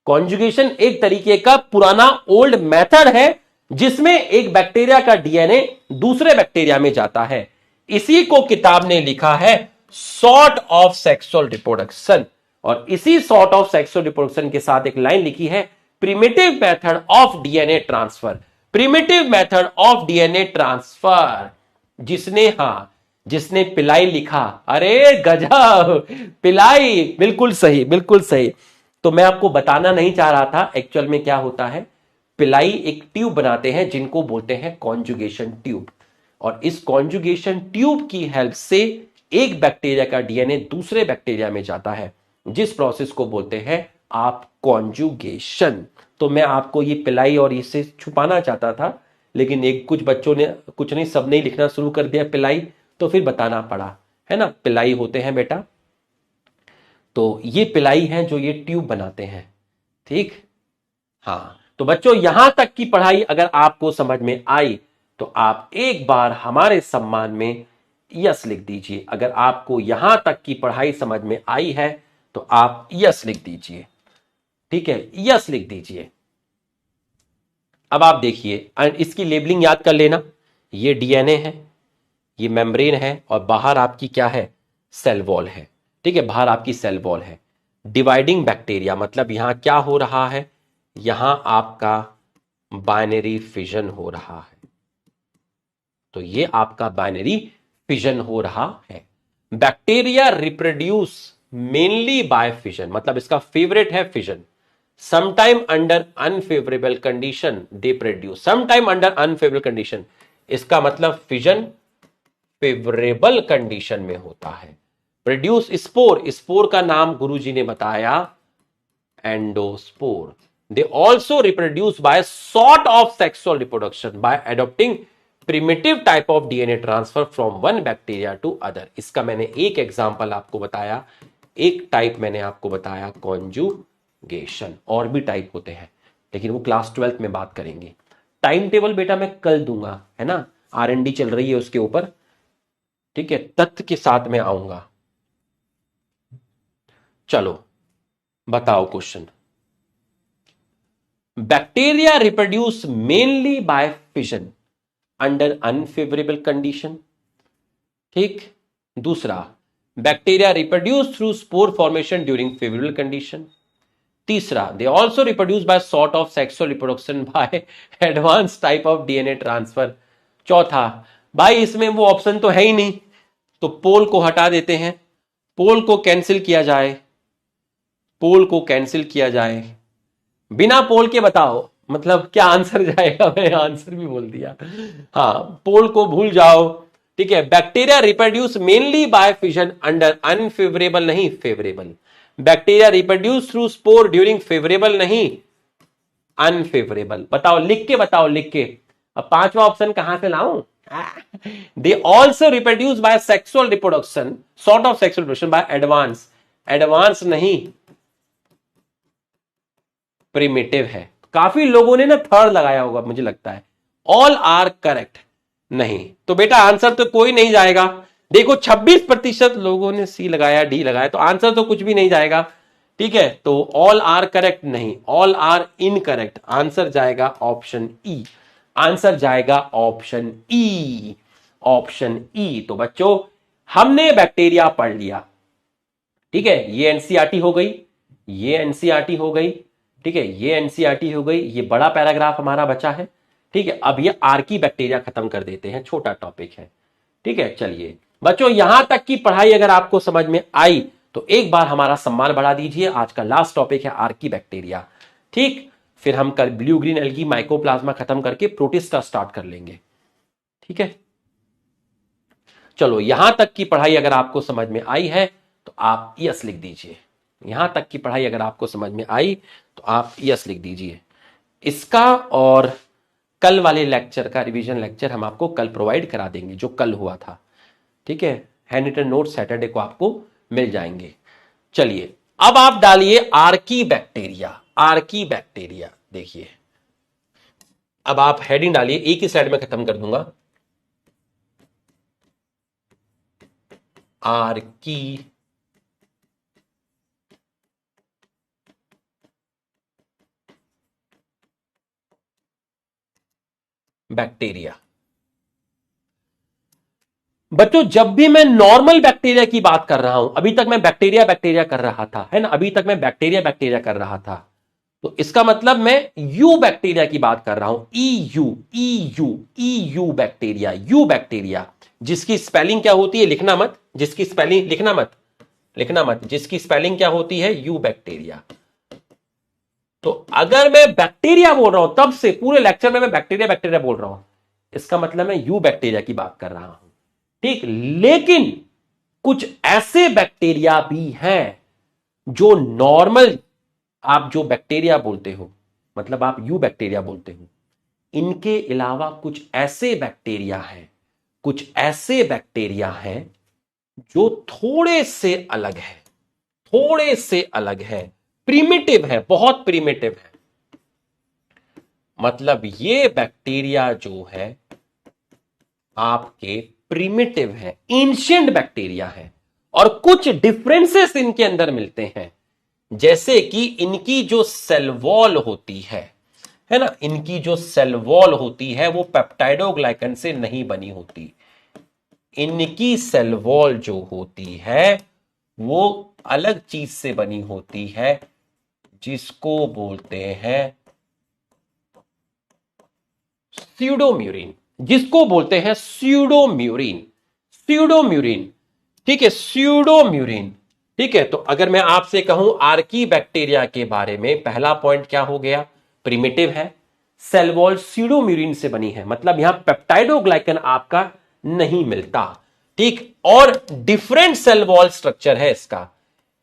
कॉन्जुगेशन एक तरीके का पुराना ओल्ड मेथड है जिसमें एक बैक्टीरिया का डीएनए दूसरे बैक्टीरिया में जाता है। इसी को किताब ने लिखा है सॉर्ट ऑफ सेक्सुअल रिप्रोडक्शन। और इसी सॉर्ट ऑफ सेक्सुअल रिप्रोडक्शन के साथ एक लाइन लिखी है primitive method of DNA transfer. Primitive method of DNA transfer. जिसने पिलाई लिखा, अरे गजब, पिलाई, बिल्कुल सही, बिल्कुल सही। तो मैं आपको बताना नहीं चाह रहा था एक्चुअल में क्या होता है। पिलाई एक ट्यूब बनाते हैं जिनको बोलते हैं कॉन्जुगेशन ट्यूब। और इस कॉन्जुगेशन ट्यूब की हेल्प से एक बैक्टीरिया का डीएनए दूसरे बैक्टीरिया में जाता है, जिस प्रोसेस को बोलते हैं आप कॉन्जुगेशन। तो मैं आपको ये पिलाई और इससे छुपाना चाहता था, लेकिन एक कुछ बच्चों ने, कुछ नहीं सब ने लिखना शुरू कर दिया पिलाई, तो फिर बताना पड़ा, है ना। पिलाई होते हैं बेटा, तो ये पिलाई हैं जो ये ट्यूब बनाते हैं, ठीक। हाँ, तो बच्चों यहां तक की पढ़ाई अगर आपको समझ में आई तो आप एक बार हमारे सम्मान में यस लिख दीजिए। अगर आपको यहां तक की पढ़ाई समझ में आई है तो आप यस लिख दीजिए, ठीक है, यस लिख दीजिए। अब आप देखिए, इसकी लेबलिंग याद कर लेना। ये डीएनए है, ये मेम्ब्रेन है, और बाहर आपकी क्या है? सेल वॉल है, ठीक है, बाहर आपकी सेल वॉल है। डिवाइडिंग बैक्टीरिया मतलब यहां क्या हो रहा है? यहां आपका बाइनरी फिजन हो रहा है। तो ये आपका बाइनरी फिजन हो रहा है। Bacteria reproduce mainly by fission, मतलब इसका फेवरेट है fission. Sometime under unfavourable condition they produce, sometime under unfavourable condition, इसका मतलब फिजन फेवरेबल कंडीशन में होता है। प्रोड्यूस स्पोर, स्पोर का नाम गुरुजी ने बताया endospore. They also reproduce by sort of sexual reproduction by adopting primitive type of DNA transfer from one bacteria to other। इसका मैंने एक एग्जांपल आपको बताया, एक टाइप मैंने आपको बताया कॉन्जुगेशन। और भी टाइप होते हैं लेकिन वो क्लास 12th में बात करेंगे। टाइम टेबल बेटा मैं कल दूंगा, है ना, R&D चल रही है उसके ऊपर, ठीक है, तथ्य के साथ में आऊंगा। चलो बताओ question. Bacteria reproduce mainly by fission under unfavourable condition, ठीक। दूसरा, bacteria reproduce through spore formation during favourable condition. तीसरा, they also reproduce by sort of sexual reproduction by advance type of DNA transfer. चौथा, भाई इसमें वो ऑप्शन तो है ही नहीं, तो पोल को हटा देते हैं, पोल को कैंसिल किया जाए, पोल को कैंसिल किया जाए। बिना पोल के बताओ मतलब क्या आंसर जाएगा? मैंने आंसर भी बोल दिया। हाँ, पोल को भूल जाओ, ठीक है। Bacteria reproduce mainly by fission under unfavourable, नहीं favourable. Bacteria reproduce through spore during favourable नहीं अनफेवरेबल। बताओ, लिख के बताओ, लिख के। अब पांचवा ऑप्शन कहां से लाऊं? दे also reproduce by sexual reproduction, sort of sexual reproduction by advance. Advance नहीं, प्रिमिटिव है। काफी लोगों ने ना थर्ड लगाया होगा मुझे लगता है। ऑल आर करेक्ट नहीं, तो बेटा आंसर तो कोई नहीं जाएगा। देखो 26% लोगों ने सी लगाया, डी लगाया, तो आंसर तो कुछ भी नहीं जाएगा। ठीक है, तो ऑल आर करेक्ट नहीं, ऑल आर इनकरेक्ट। आंसर जाएगा ऑप्शन ई। आंसर जाएगा ऑप्शन ई, ऑप्शन ई। तो बच्चों हमने बैक्टीरिया पढ़ लिया। ठीक है, ये एनसीईआरटी हो गई, ये एनसीईआरटी हो गई। ठीक है, ये एनसीईआरटी हो गई। ये बड़ा पैराग्राफ हमारा बचा है। ठीक है, अब ये आर्की बैक्टीरिया खत्म कर देते हैं, छोटा टॉपिक है। ठीक है, चलिए बच्चों, यहां तक की पढ़ाई अगर आपको समझ में आई तो एक बार हमारा सम्मान बढ़ा दीजिए। आज का लास्ट टॉपिक है आर्की बैक्टीरिया। ठीक, फिर हम कल ब्लू ग्रीन एल्गी माइकोप्लाज्मा खत्म करके प्रोटिस्टा स्टार्ट कर लेंगे। ठीक है, चलो यहां तक की पढ़ाई अगर आपको समझ में आई है तो आप यस लिख दीजिए। यहां तक की पढ़ाई अगर आपको समझ में आई तो आप यस लिख दीजिए। इसका और कल वाले लेक्चर का रिवीजन लेक्चर हम आपको कल प्रोवाइड करा देंगे, जो कल हुआ था। ठीक है, हैंड रिटन नोट सैटरडे को आपको मिल जाएंगे। चलिए अब आप डालिए आर्की बैक्टीरिया। आर्की बैक्टीरिया देखिए, अब आप हेडिंग डालिए, एक ही स्लाइड में खत्म कर दूंगा। Archie bacteria. बच्चों जब भी मैं नॉर्मल बैक्टीरिया की बात कर रहा हूं, अभी तक मैं बैक्टीरिया बैक्टीरिया कर रहा था, है ना, अभी तक मैं बैक्टीरिया बैक्टीरिया कर रहा था, तो इसका मतलब मैं यू बैक्टीरिया की बात कर रहा हूं। E U bacteria, you bacteria, जिसकी स्पेलिंग क्या होती है, लिखना मत, जिसकी स्पेलिंग लिखना मत, लिखना मत, जिसकी स्पेलिंग क्या होती है, यू बैक्टीरिया। तो अगर मैं बैक्टीरिया बोल रहा हूं, तब से पूरे लेक्चर में मैं बैक्टीरिया बैक्टीरिया बोल रहा हूं, इसका मतलब मैं यू बैक्टीरिया की बात कर रहा हूं। ठीक, लेकिन कुछ ऐसे बैक्टीरिया भी हैं जो नॉर्मल, आप जो बैक्टीरिया बोलते हो, मतलब आप यू बैक्टीरिया बोलते हो, इनके अलावा कुछ ऐसे बैक्टीरिया हैं, कुछ ऐसे बैक्टीरिया हैं जो थोड़े से अलग है, थोड़े से अलग है, प्रिमिटिव है, बहुत प्रिमिटिव है। मतलब ये बैक्टीरिया जो है आपके प्रिमिटिव है, एंशिएंट बैक्टीरिया है, और कुछ डिफरेंसेस इनके अंदर मिलते हैं। जैसे कि इनकी जो सेल वॉल होती है ना, इनकी जो सेल वॉल होती है वो पेप्टाइडोग्लाइकन से नहीं बनी होती। इनकी सेल वॉल जो होती है वो अलग चीज से बनी होती है, जिसको बोलते हैं स्यूडोम्यूरिन, जिसको बोलते हैं स्यूडोम्यूरिन, स्यूडोम्यूरिन। ठीक है, स्यूडोम्यूरिन। ठीक है, तो अगर मैं आपसे कहूं आर्की बैक्टीरिया के बारे में, पहला पॉइंट क्या हो गया, प्रिमिटिव है, सेल वॉल स्यूडोम्यूरिन से बनी है, मतलब यहां पेप्टाइडोग्लाइकन आपका नहीं मिलता। ठीक, और डिफरेंट सेल वॉल स्ट्रक्चर है इसका,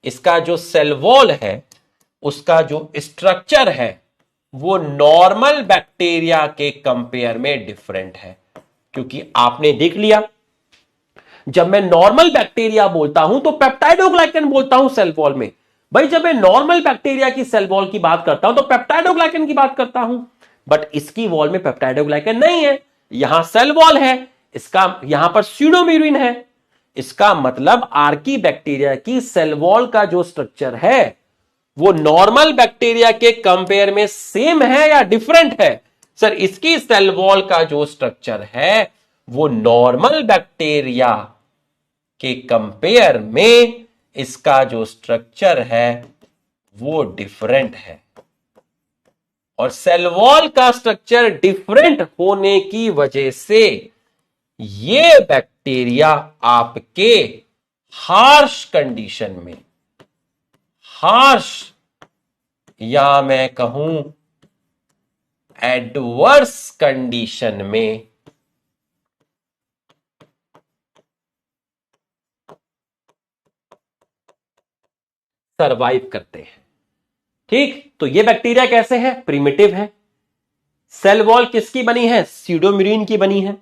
इसका जो सेल वॉल है उसका जो स्ट्रक्चर है वो नॉर्मल बैक्टीरिया के कंपेयर में डिफरेंट है। क्योंकि आपने देख लिया, जब मैं नॉर्मल बैक्टीरिया बोलता हूं तो पेप्टाइडोग्लाइकन बोलता हूं सेल वॉल में। भाई जब मैं नॉर्मल बैक्टीरिया की सेल वॉल की बात करता हूं तो पेप्टाइडोग्लाइकन की बात करता हूं, बट इसकी वॉल में पेप्टाइडोग्लाइकन नहीं है, यहां सेल वॉल है, इसका यहां पर स्यूडोम्यूरिन है। इसका मतलब आर्की बैक्टीरिया की सेल वॉल का जो स्ट्रक्चर है वो नॉर्मल बैक्टीरिया के कंपेयर में सेम है या डिफरेंट है? सर इसकी सेल वॉल का जो स्ट्रक्चर है वो नॉर्मल बैक्टीरिया के कंपेयर में इसका जो स्ट्रक्चर है वो डिफरेंट है। और सेल वॉल का स्ट्रक्चर डिफरेंट होने की वजह से ये बैक्टीरिया आपके हार्श कंडीशन में, हार्श या मैं कहूं एडवर्स कंडीशन में सरवाइव करते हैं। ठीक, तो ये बैक्टीरिया कैसे है? प्रिमिटिव है। सेल वॉल किसकी बनी है? स्यूडोम्यूरिन की बनी है।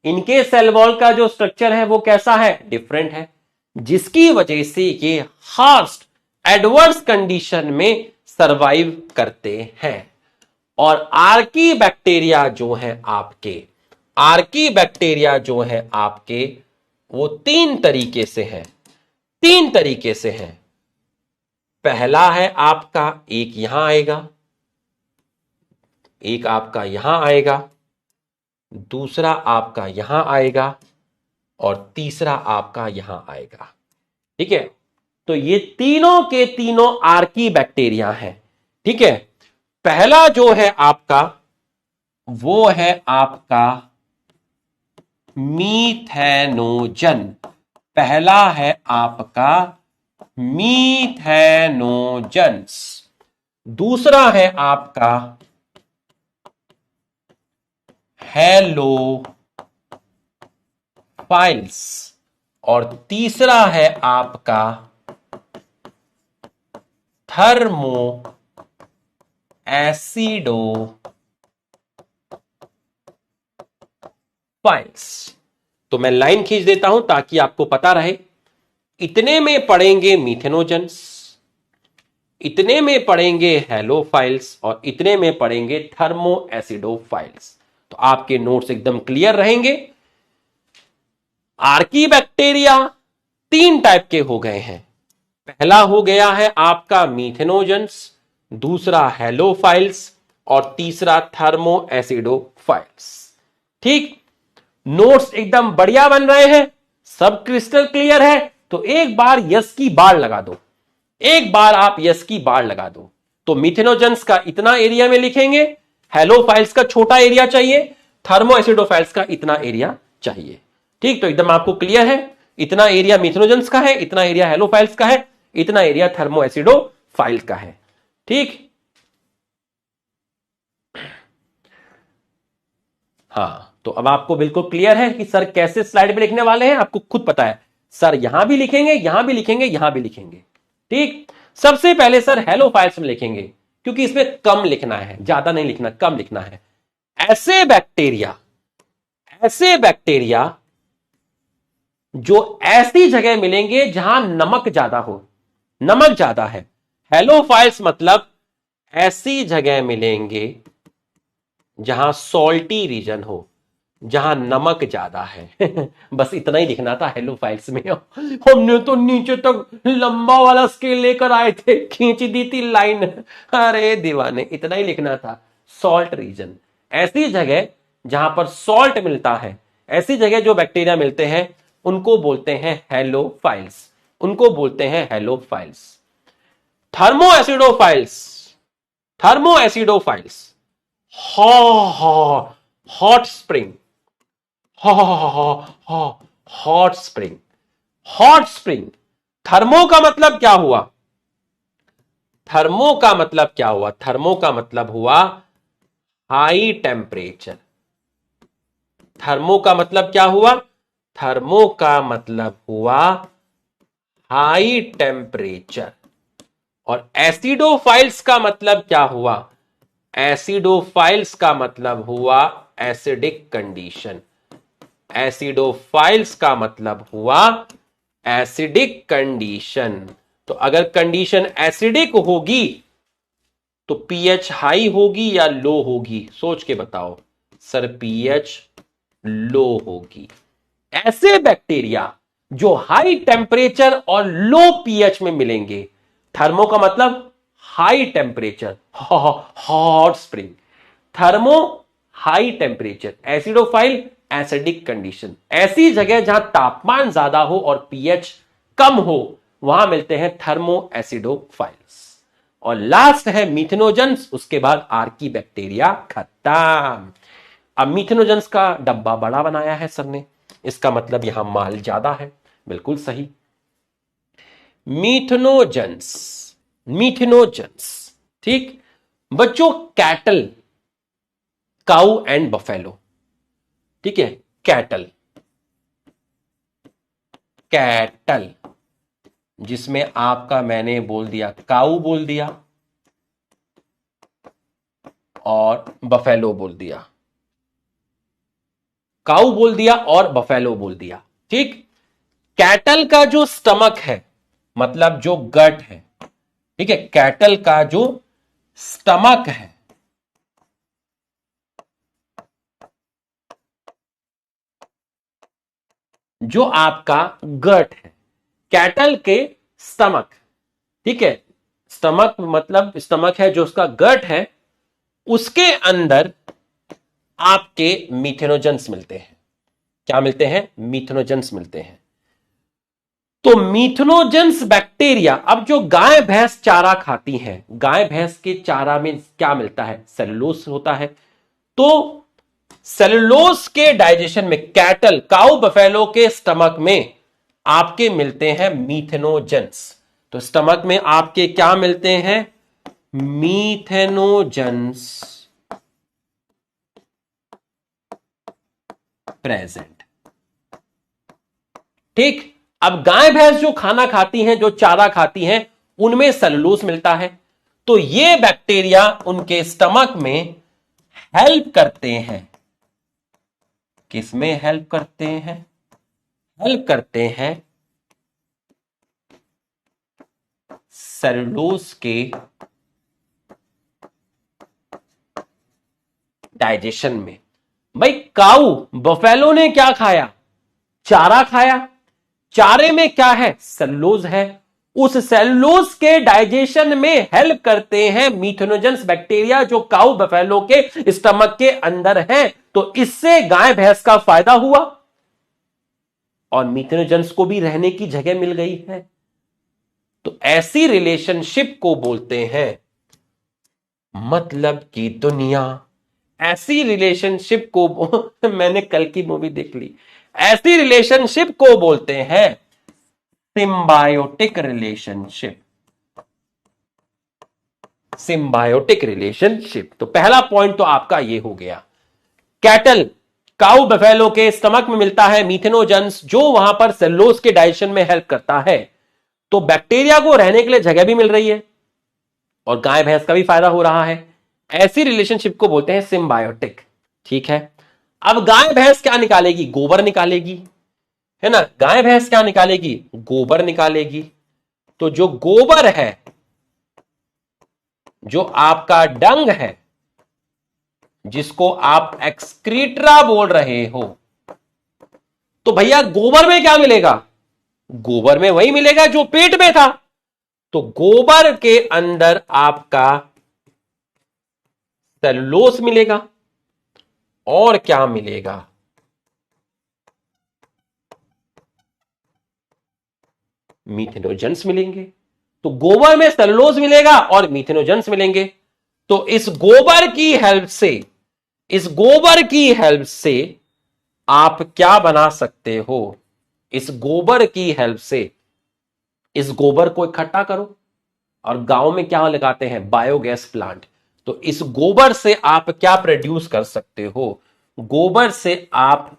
इनके सेल वॉल का जो स्ट्रक्चर है वो कैसा है? डिफरेंट है, जिसकी वजह से ये हार्श एडवर्स कंडीशन में सरवाइव करते हैं। और आर्की बैक्टीरिया जो है आपके, आर्की बैक्टीरिया जो है आपके, वो तीन तरीके से है, तीन तरीके से है। पहला है आपका, एक यहां आएगा, एक आपका यहां आएगा, दूसरा आपका यहां आएगा, और तीसरा आपका यहां आएगा। ठीक है, तो ये तीनों के तीनों आर्की बैक्टीरिया हैं। ठीक है, पहला जो है आपका वो है आपका मीथेनोजन। पहला है आपका मीथेनोजन्स। दूसरा है आपका हैलोफाइल्स, और तीसरा है आपका थर्मो एसिडोफाइल्स। तो मैं लाइन खींच देता हूं ताकि आपको पता रहे। इतने में पढ़ेंगे मीथेनोजन्स, इतने में पढ़ेंगे हैलोफाइल्स, और इतने में पढ़ेंगे थर्मो एसिडोफाइल्स। तो आपके नोट्स एकदम क्लियर रहेंगे। आर्की बैक्टीरिया तीन टाइप के हो गए हैं। पहला हो गया है आपका मीथेनोजन्स, दूसरा हैलोफाइल्स, और तीसरा थर्मो एसिडोफाइल्स। ठीक, नोट्स एकदम बढ़िया बन रहे हैं, सब क्रिस्टल क्लियर है। तो एक बार यस की बार लगा दो, एक बार आप यस की बार लगा दो। तो मीथेनोजन्स का इतना एरिया में लिखेंगे, हैलोफाइल्स का छोटा एरिया चाहिए, थर्मो एसिडोफाइल्स का इतना एरिया चाहिए। ठीक, तो एकदम आपको क्लियर है, इतना एरिया मीथेनोजन्स का है, इतना एरिया हैलोफाइल्स का है, इतना एरिया थर्मो एसिडोफाइल का है। ठीक, हाँ, तो अब आपको बिल्कुल क्लियर है कि सर कैसे स्लाइड में लिखने वाले हैं। आपको खुद पता है सर यहां भी लिखेंगे, यहां भी लिखेंगे, यहां भी लिखेंगे। ठीक, सबसे पहले सर हैलोफाइल्स में लिखेंगे, क्योंकि इसमें कम लिखना है, ज्यादा नहीं लिखना, कम लिखना है। ऐसे बैक्टीरिया, ऐसे बैक्टीरिया जो ऐसी जगह मिलेंगे जहां नमक ज्यादा हो, नमक ज्यादा है। हैलोफाइल्स मतलब ऐसी जगह मिलेंगे जहां सॉल्टी रीजन हो, जहां नमक ज्यादा है। बस इतना ही लिखना था हेलोफाइल्स में। हमने तो नीचे तक लंबा वाला स्केल लेकर आए थे, खींच दी थी लाइन। अरे दीवाने, इतना ही लिखना था, सॉल्ट रीजन, ऐसी जगह जहां पर सॉल्ट मिलता है, ऐसी जगह जो बैक्टीरिया मिलते हैं उनको बोलते हैं हेलोफाइल्स, उनको बोलते हैं halophiles. Thermo acidophiles, thermo acidophiles, hot spring, hot spring, hot spring. Thermo का मतलब क्या हुआ? थर्मो का मतलब क्या हुआ? थर्मो का मतलब हुआ हाई टेम्परेचर। थर्मो का मतलब क्या हुआ? थर्मो का मतलब हुआ हाई टेम्परेचर। और एसिडोफाइल्स का मतलब क्या हुआ? एसिडोफाइल्स का मतलब हुआ एसिडिक कंडीशन। एसिडोफाइल्स का मतलब हुआ एसिडिक कंडीशन। तो अगर कंडीशन एसिडिक होगी तो पीएच हाई होगी या लो होगी? सोच के बताओ सर। पीएच लो होगी। ऐसे बैक्टीरिया जो हाई टेम्परेचर और लो पीएच में मिलेंगे, थर्मो का मतलब high temperature, hot spring, thermo high temperature, acidophile acidic condition. ऐसी जगह जहां तापमान ज्यादा हो और पीएच कम हो, वहां मिलते हैं थर्मो एसिडोफाइल्स। और लास्ट है मीथेनोजन्स, उसके बाद आर्की बैक्टीरिया खत्म। अब मीथेनोजन्स का डब्बा बड़ा बनाया है सर ने, इसका मतलब यहां माल ज्यादा है। बिल्कुल सही। मीथेनोजन्स, मीथेनोजन्स। ठीक बच्चों, कैटल, काउ एंड बफेलो। ठीक है, कैटल, कैटल, जिसमें आपका मैंने बोल दिया काऊ बोल दिया और बफेलो बोल दिया, काऊ बोल दिया और बफेलो बोल दिया। ठीक, कैटल का जो स्टमक है, मतलब जो गट है, ठीक है, कैटल का जो स्टमक है, जो आपका गट है, कैटल के स्टमक, ठीक है, स्टमक मतलब स्टमक है जो उसका गट है, उसके अंदर आपके मीथेनोजेंस मिलते हैं। क्या मिलते हैं? मीथेनोजेंस मिलते हैं। तो मीथेनोजेंस बैक्टीरिया, अब जो गाय भैंस चारा खाती हैं, गाय भैंस के चारा में क्या मिलता है? सेलुलोज होता है। तो सेलुलोज के डाइजेशन में कैटल, काउ बफेलो के स्टमक में आपके मिलते हैं मीथेनोजेंस। तो स्टमक में आपके क्या मिलते हैं? Methanogens present. ठीक, अब गाय भैंस जो खाना खाती हैं, जो चारा खाती हैं, उनमें सेलुलोज मिलता है। तो ये बैक्टीरिया उनके स्टमक में हेल्प करते हैं। किसमें हेल्प करते हैं? हेल्प करते हैं सेलुलोज के डाइजेशन में। भाई काऊ बफेलो ने क्या खाया? चारा खाया। चारे में क्या है? सेलुलोज है। उस सेलुलोज के डाइजेशन में हेल्प करते हैं मीथेनोजेंस बैक्टीरिया जो काऊ बफेलो के स्टमक के अंदर हैं। तो इससे गाय भैंस का फायदा हुआ और मीथेनोजेंस को भी रहने की जगह मिल गई है। तो ऐसी रिलेशनशिप को बोलते हैं मतलब की दुनिया। ऐसी रिलेशनशिप को मैंने कल की मूवी देख ली, ऐसी रिलेशनशिप को बोलते हैं सिम्बायोटिक रिलेशनशिप। Symbiotic relationship. तो पहला पॉइंट तो आपका ये हो गया। कैटल, काऊ बफेलो के स्टमक में मिलता है मीथेनोजेंस जो वहां पर सेलुलोज के डाइजेशन में हेल्प करता है। तो बैक्टीरिया को रहने के लिए जगह भी मिल रही है और गाय भैंस का भी फायदा हो रहा है। ऐसी रिलेशनशिप को बोलते हैं सिम्बायोटिक। ठीक है, अब गाय भैंस क्या निकालेगी? गोबर निकालेगी, है ना। गाय भैंस क्या निकालेगी? गोबर निकालेगी। तो जो गोबर है, जो आपका डंग है, जिसको आप एक्सक्रीट्रा बोल रहे हो, तो भैया गोबर में क्या मिलेगा? गोबर में वही मिलेगा जो पेट में था। तो गोबर के अंदर आपका सेलुलोज मिलेगा और क्या मिलेगा? मीथेनोजेंस मिलेंगे। तो गोबर में सेलुलोज मिलेगा और मीथेनोजेंस मिलेंगे। तो इस गोबर की हेल्प से, इस गोबर की हेल्प से आप क्या बना सकते हो? इस गोबर की हेल्प से, इस गोबर को इकट्ठा करो और गांव में क्या लगाते हैं? Biogas plant. तो इस गोबर से आप क्या प्रोड्यूस कर सकते हो? गोबर से आप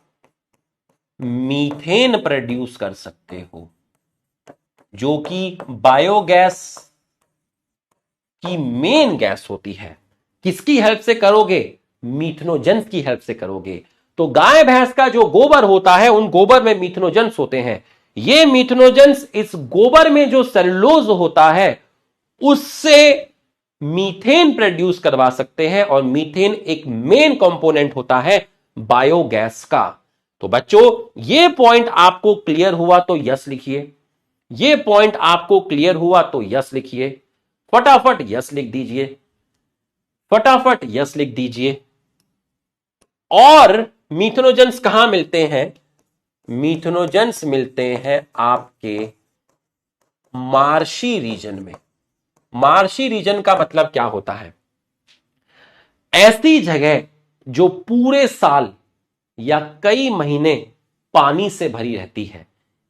मीथेन प्रोड्यूस कर सकते हो, जो कि बायोगैस की मेन गैस होती है। किसकी हेल्प से करोगे? मीथेनोजेंस की हेल्प से करोगे। तो गाय भैंस का जो गोबर होता है, उन गोबर में मीथेनोजेंस होते हैं। ये मीथेनोजेंस इस गोबर में जो सेलुलोज होता है उससे मीथेन प्रोड्यूस करवा सकते हैं और मीथेन एक मेन कंपोनेंट होता है बायोगैस का। तो बच्चों, ये पॉइंट आपको क्लियर हुआ तो यस लिखिए। ये पॉइंट आपको क्लियर हुआ तो यस लिखिए। फटाफट यस लिख दीजिए, फटाफट यस लिख दीजिए। और मीथेनोजेंस कहां मिलते हैं? मीथेनोजेंस मिलते हैं आपके मार्शी रीजन में। मार्शी रीजन का मतलब क्या होता है? ऐसी जगह जो पूरे साल या कई महीने पानी से भरी रहती है,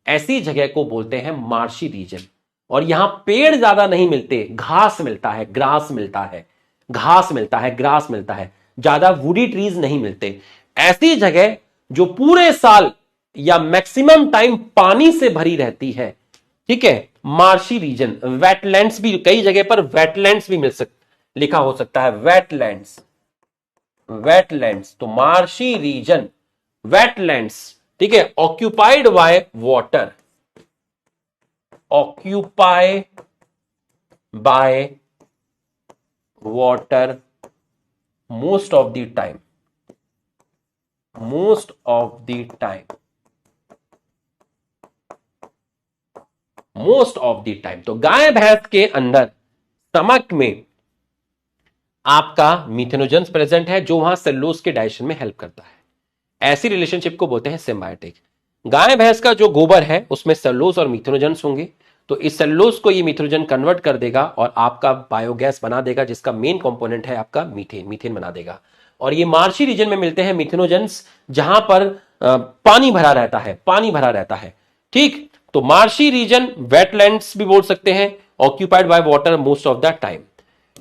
ऐसी जगह को बोलते हैं मार्शी रीजन। और यहां पेड़ ज्यादा नहीं मिलते, घास मिलता है, ग्रास मिलता है, घास मिलता है, ग्रास मिलता है, ज्यादा वुडी ट्रीज नहीं मिलते। ऐसी जगह जो पूरे साल या मैक्सिमम टाइम पानी से भरी रहती है, ठीक है, मार्शी रीजन, वेटलैंड्स भी, कई जगह पर वेटलैंड्स भी लिखा हो सकता है, वेटलैंड्स, वेटलैंड्स, तो मार्शी रीजन, वेटलैंड्स, ठीक है, occupied by water, occupy by water most of the time, most of the time, most of the time. तो गाय भैंस के अंदर स्टमक में आपका मिथेनोजेंस प्रेजेंट है, जो वहां सेलुलोज के डाइजेशन में हेल्प करता है। ऐसी रिलेशनशिप को बोलते हैं सिम्बायोटिक। गाय भैंस का जो गोबर है उसमें सेलुलोज और मिथेनोजेंस होंगे, तो इस सेलुलोज को ये मिथेनोजन कन्वर्ट कर देगा और आपका बायोगैस बना देगा, जिसका मेन कंपोनेंट है आपका मीथेन, मीथेन बना देगा। और ये मार्शी रीजन में मिलते हैं मिथेनोजेंस, जहां पर पानी भरा रहता है, पानी भरा रहता है, ठीक। तो मार्शी रीजन, वेटलैंड्स भी बोल सकते हैं, occupied by water most of the time,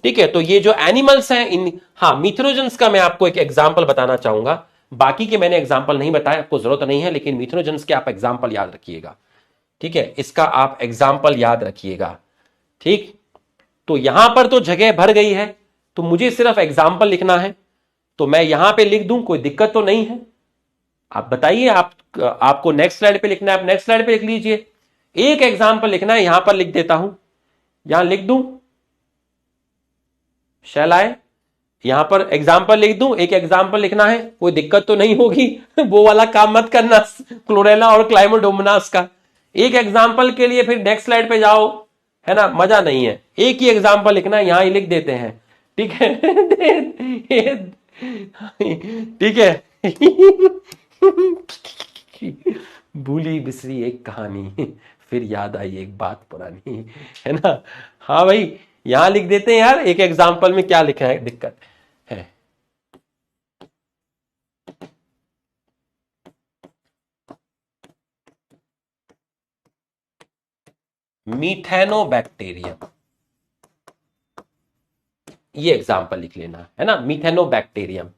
ठीक है। तो ये जो एनिमल्स हैं इन, हाँ, मिथेनोजेंस का मैं आपको एक एग्जांपल बताना चाहूंगा, बाकी के मैंने एग्जांपल नहीं बताया, आपको जरूरत नहीं है, लेकिन मिथेनोजेंस के आप एग्जांपल याद रखिएगा, ठीक है, इसका आप एग्जाम्पल याद रखिएगा, ठीक। तो यहां पर तो जगह भर गई है, तो मुझे सिर्फ एग्जाम्पल लिखना है, तो मैं यहां पे लिख दूं, कोई दिक्कत तो नहीं है। आप बताइए, आपको नेक्स्ट स्लाइड पे लिखना है, आप नेक्स्ट स्लाइड पे लिख लीजिए। एक एग्जाम्पल लिखना है, यहां पर लिख देता हूं, यहां लिख दूं, शैल आए, यहां पर एग्जाम्पल लिख दूं, एक एग्जाम्पल लिखना है, कोई दिक्कत तो नहीं होगी। वो वाला काम मत करना क्लोरेला और क्लाइमोडोमोनास का। एक एग्जाम्पल के लिए फिर नेक्स्ट स्लाइड पे जाओ, है ना, मजा नहीं है। एक ही एग्जाम्पल लिखना है, यहां ही लिख देते हैं, ठीक है। ठीक है। भूली बिसरी एक कहानी, फिर याद आई एक बात पुरानी, है ना। हाँ भाई, यहां लिख देते हैं यार, एक एग्जाम्पल में क्या लिखा है, दिक्कत है। मीथेनोबैक्टीरियम, ये एग्जाम्पल लिख लेना, है ना, मीथेनोबैक्टीरियम,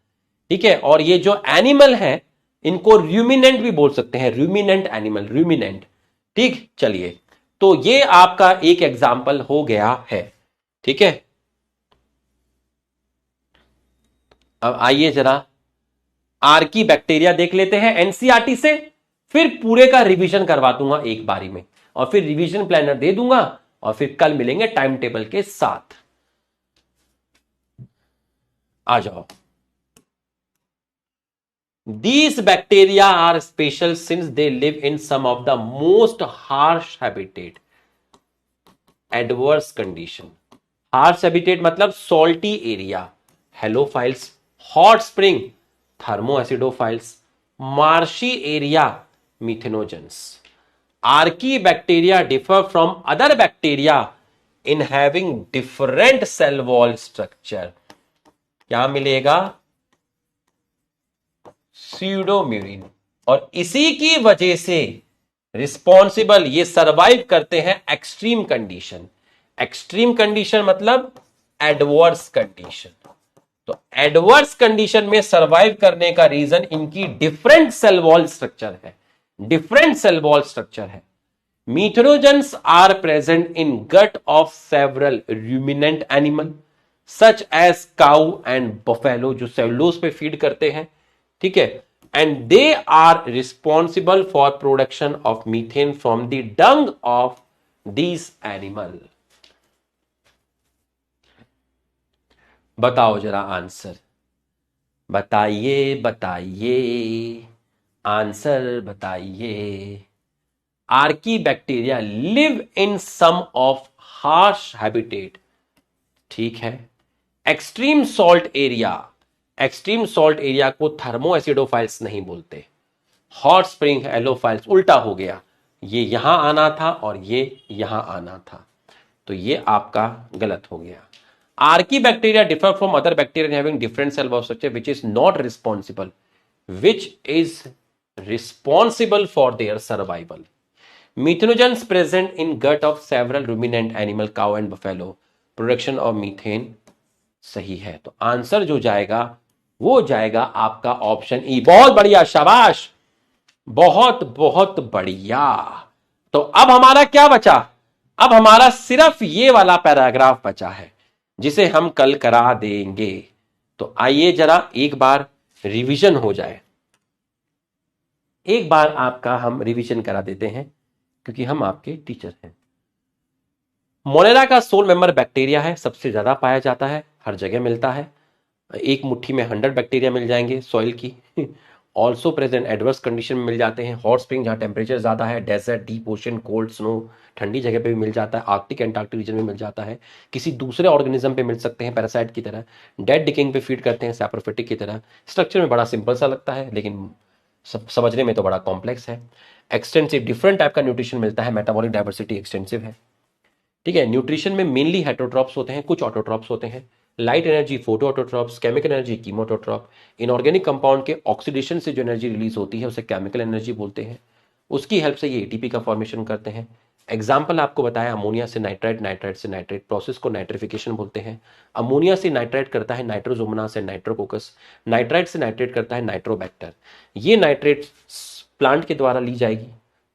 ठीक है। और ये जो एनिमल है, इनको रूमिनेंट भी बोल सकते हैं, रूमिनेंट एनिमल, रूमिनेंट, ठीक। चलिए, तो ये आपका एक एग्जाम्पल हो गया है, ठीक है। अब आइए जरा आर्की बैक्टीरिया देख लेते हैं एनसीईआरटी से, फिर पूरे का रिवीजन करवा दूंगा एक बारी में, और फिर रिवीजन प्लानर दे दूंगा, और फिर कल मिलेंगे टाइम टेबल के साथ। आ जाओ। These bacteria are special since they live in some of the most harsh habitat, adverse condition। harsh habitat मतलब salty area, halophiles, hot spring, thermoacidophiles, marshy area, methanogens। Archaebacteria differ from other bacteria in having different cell wall structure। क्या मिलेगा, स्यूडोम्यूरिन, और इसी की वजह से रिस्पॉन्सिबल, ये सरवाइव करते हैं एक्सट्रीम कंडीशन। एक्सट्रीम कंडीशन मतलब एडवर्स कंडीशन। तो एडवर्स कंडीशन में सरवाइव करने का रीजन इनकी डिफरेंट सेल वॉल स्ट्रक्चर है, डिफरेंट सेल वॉल स्ट्रक्चर है। Methanogens are present in gut of several ruminant animal such as cow and buffalo, जो सेलुलोज पे फीड करते हैं, ठीक है। And they are responsible for production of methane from the dung of these animal. बताओ जरा आंसर, बताइए बताइए, आंसर बताइए। Archaebacteria live in some of harsh habitat, ठीक है। Extreme salt area, extreme salt area को थर्मो एसिडोफाइल्स नहीं बोलते, हॉट स्प्रिंग एलोफाइल्स, उल्टा हो गया, ये यहां आना था और ये यहां आना था, तो ये आपका गलत हो गया। Archaebacteria differ from other bacteria having different cell wall structure which is not responsible, which is responsible for their survival. Methanogens present in gut of several ruminant animal, cow and buffalo, production of methane, सही है। तो आंसर जो जाएगा वो जाएगा आपका ऑप्शन ई। बहुत बढ़िया, शाबाश, बहुत बहुत बढ़िया। तो अब हमारा क्या बचा, अब हमारा सिर्फ ये वाला पैराग्राफ बचा है जिसे हम कल करा देंगे। तो आइए जरा एक बार रिवीजन हो जाए, एक बार आपका हम रिवीजन करा देते हैं क्योंकि हम आपके टीचर हैं। मोनेरा का सोल मेंबर बैक्टीरिया है, सबसे ज्यादा पाया जाता है, हर जगह मिलता है। एक मुट्ठी में 100 बैक्टीरिया मिल जाएंगे सॉइल की। ऑल्सो प्रेजेंट एडवर्स कंडीशन में मिल जाते हैं, हॉट स्प्रिंग जहां टेम्परेचर ज्यादा है, desert, deep ocean, cold snow, ठंडी जगह पे भी मिल जाता है, आर्कटिक एंटार्कटिक रीजन में मिल जाता है, किसी दूसरे ऑर्गेनिज्म पे मिल सकते हैं पैरासाइट की तरह, डेड डिकिंग पे फीड करते हैं सैप्रोफिटिक की तरह। स्ट्रक्चर में बड़ा सिंपल सा लगता है लेकिन समझने में तो बड़ा कॉम्प्लेक्स है। एक्सटेंसिव, डिफरेंट टाइप का न्यूट्रिशन मिलता है, मेटाबॉलिक डाइवर्सिटी एक्सटेंसिव है। ठीक है, न्यूट्रिशन में मेनली हेटरोट्रॉप्स होते हैं, कुछ ऑटोट्रॉप्स होते हैं। Light energy photo autotrophs, chemical energy chemoautotroph. Inorganic compound के ऑक्सीडेशन से जो एनर्जी रिलीज होती है उसे केमिकल एनर्जी बोलते हैं, उसकी हेल्प से ये एटीपी का फॉर्मेशन करते हैं। एग्जाम्पल आपको बताया, अमोनिया से नाइट्राइट, नाइट्राइट से नाइट्रेट, प्रोसेस को नाइट्रिफिकेशन बोलते हैं। अमोनिया से नाइट्राइट करता है नाइट्रोजोमोनास से नाइट्रोकोकस, नाइट्राइट से नाइट्रेट करता है नाइट्रोबैक्टर। ये नाइट्रेट प्लांट के द्वारा ली जाएगी,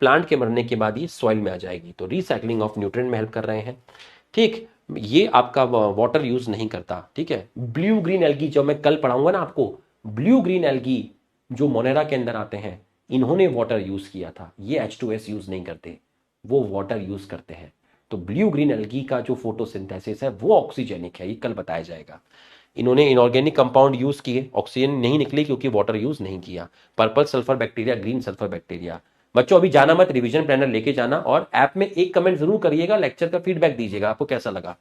प्लांट के मरने के बाद ये सॉइल में आ जाएगी, तो रिसाइकलिंग ऑफ न्यूट्रिएंट में हेल्प कर रहे हैं। ठीक, ये आपका वाटर यूज नहीं करता। ठीक है, ब्लू ग्रीन एल्गी जो मैं कल पढ़ाऊंगा ना आपको, ब्लू ग्रीन एल्गी जो मोनेरा के अंदर आते हैं, इन्होंने वाटर यूज किया था, ये H2S यूज नहीं करते, वो वाटर यूज करते हैं। तो ब्लू ग्रीन एल्गी का जो फोटोसिंथेसिस है वो ऑक्सीजेनिक है, ये कल बताया जाएगा। इन्होंने इनऑर्गेनिक कंपाउंड यूज किए, ऑक्सीजन नहीं निकली क्योंकि वाटर यूज नहीं किया। Purple sulphur bacteria, green sulphur bacteria. बच्चों अभी जाना मत, रिवीजन प्लानर लेके जाना और ऐप में एक कमेंट जरूर करिएगा, लेक्चर का फीडबैक दीजिएगा आपको कैसा लगा।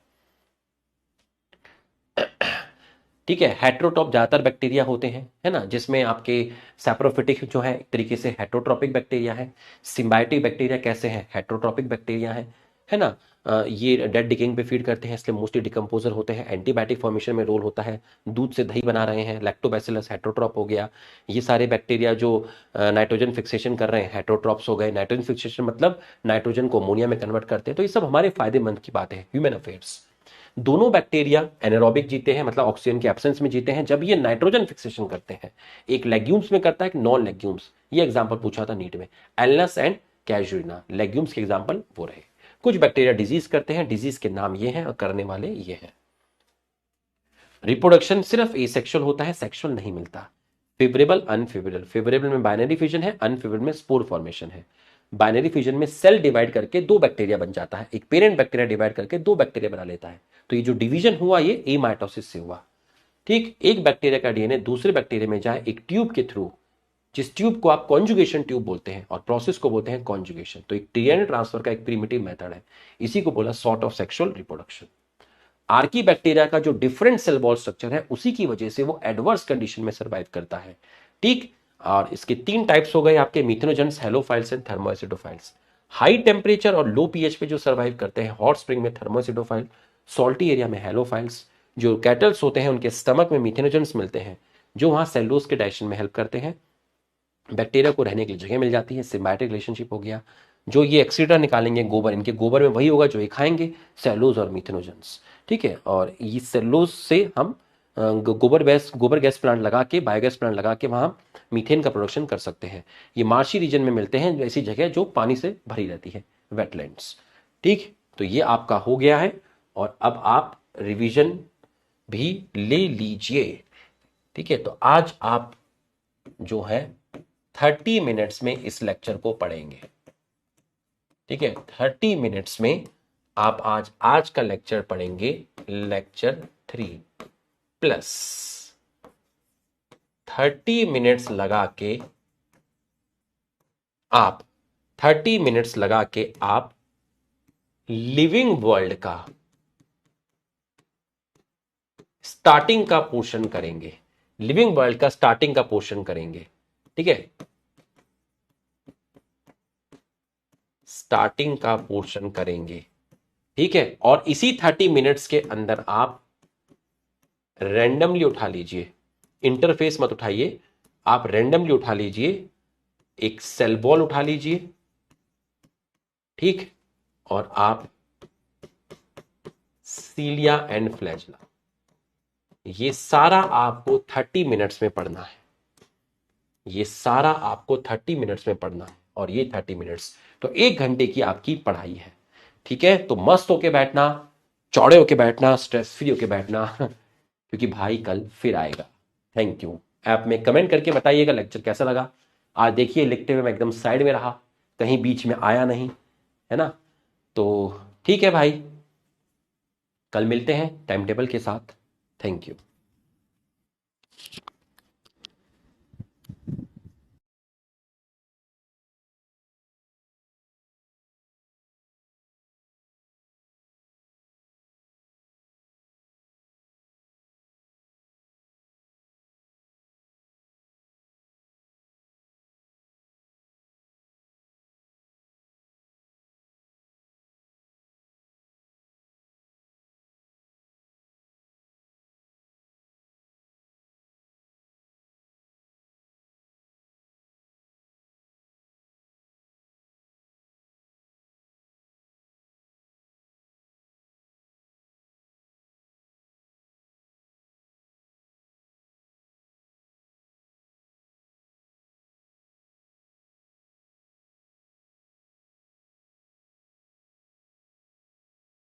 ठीक है, हेट्रोटॉप ज्यादातर बैक्टीरिया होते हैं, है ना, जिसमें आपके सैप्रोफिटिक जो है एक तरीके से हेट्रोट्रॉपिक बैक्टीरिया है। सिम्बायोटिक बैक्टीरिया कैसे हैं, हेट्रोट्रॉपिक बैक्टीरिया है ना। ये डेड डिकेइंग पे फीड करते हैं इसलिए मोस्टली डिकम्पोजर होते हैं। एंटीबायोटिक फॉर्मेशन में रोल होता है, दूध से दही बना रहे हैं, लैक्टोबैसिलस हेट्रोट्रॉप हो गया। ये सारे बैक्टीरिया जो नाइट्रोजन फिक्सेशन कर रहे हैं हेट्रोट्रॉप्स हो गए। नाइट्रोजन फिक्सेशन मतलब नाइट्रोजन को अमोनिया में कन्वर्ट करते हैं। तो ये सब हमारे फायदेमंद की बात है, ह्यूमन अफेयर्स। दोनों बैक्टीरिया एनारोबिक जीते हैं, मतलब ऑक्सीजन के एब्सेंस में जीते हैं, जब ये नाइट्रोजन फिक्सेशन करते हैं। एक लेग्यूम्स में करता है, एक नॉन लेग्यूम्स। ये एग्जांपल पूछा था नीट में, एलनस एंड कैजुरिना, लेग्यूम्स के एग्जांपल वो रहे। कुछ बैक्टीरिया डिजीज करते हैं, डिजीज के नाम ये हैं और करने वाले ये हैं। रिप्रोडक्शन सिर्फ एसेक्सुअल होता है, सेक्सुअल नहीं मिलता। फेवरेबल, अनफेवरेबल, फेवरेबल में बाइनरी फिजन है, अनफेवरेबल में स्पोर फॉर्मेशन है। बाइनरी फिजन में सेल डिवाइड करके दो बैक्टीरिया बन जाता है, एक पेरेंट बैक्टीरिया डिवाइड करके दो बैक्टीरिया बना लेता है। तो ये जो डिवीजन हुआ ये एमाइटोसिस से हुआ। ठीक, एक बैक्टीरिया का डीएनए दूसरे बैक्टीरिया में जाए एक ट्यूब के थ्रू, जिस ट्यूब को आप कॉन्जुगेशन ट्यूब बोलते हैं और प्रोसेस को बोलते हैं कॉन्जुगेशन। तो एक डीएनए ट्रांसफर का एक प्रीमिटिव मेथड है, इसी को बोला sort of sexual reproduction. Archie bacteria का जो डिफरेंट सेल वॉल स्ट्रक्चर है उसी की वजह से वो एडवर्स कंडीशन में सर्वाइव करता है। ठीक, और इसके तीन टाइप्स हो गए आपके, methanogens, halophiles and thermoacidophiles. High temperature और लो पीएच पे जो सर्वाइव करते हैं, हॉट स्प्रिंग में थर्मोएसिडोफाइल, सॉल्टी एरिया में हेलोफाइल्स। जो कैटल्स होते हैं उनके स्टमक में मिथेनोजेंस मिलते हैं जो वहां सेलुलोज के डाइजेशन में हेल्प करते हैं। बैक्टीरिया को रहने के लिए जगह मिल जाती है, सिम्बायोटिक रिलेशनशिप हो गया। जो ये एक्सीडा निकालेंगे गोबर, इनके गोबर में वही होगा जो ये खाएंगे, सेलुलोज और मिथेनोजेंस। ठीक है, और ये सेलुलोज से हम गोबर गैस प्लांट लगा के, बायोगैस प्लांट लगा के वहां मीथेन का प्रोडक्शन कर सकते हैं। ये मार्शी रीजन में मिलते हैं, ऐसी जगह जो पानी से भरी रहती है, वेटलैंड्स। ठीक, तो ये आपका हो गया है और अब आप रिवीजन भी ले लीजिए। ठीक है, तो आज आप जो है 30 मिनट्स में इस लेक्चर को पढ़ेंगे। ठीक है, 30 मिनट्स में आप आज का लेक्चर पढ़ेंगे, लेक्चर 3 प्लस 30 मिनट्स लगा के आप 30 मिनट्स लगा के आप लिविंग वर्ल्ड का स्टार्टिंग का पोर्शन करेंगे, लिविंग वर्ल्ड का स्टार्टिंग का पोर्शन करेंगे। ठीक है, स्टार्टिंग का पोर्शन करेंगे। ठीक है, और इसी 30 मिनट्स के अंदर आप रैंडमली उठा लीजिए, इंटरफेस मत उठाइए, आप रैंडमली उठा लीजिए, एक सेल बॉल उठा लीजिए। ठीक, और आप सीलिया एंड फ्लैजला, ये सारा आपको 30 मिनट्स में पढ़ना है। ये सारा आपको 30 मिनट्स में पढ़ना है और ये 30 मिनट्स तो 1 घंटे की आपकी पढ़ाई है। ठीक है, तो मस्त होके बैठना, चौड़े होके बैठना, स्ट्रेस फ्री होके बैठना क्योंकि भाई कल फिर आएगा। Thank you. ऐप में कमेंट करके बताइएगा लेक्चर कैसा लगा। आज देखिए लिखते हुए मैं एकदम साइड में रहा, कहीं बीच में आया नहीं, है ना। तो ठीक है भाई, कल मिलते हैं टाइम टेबल के साथ। Thank you.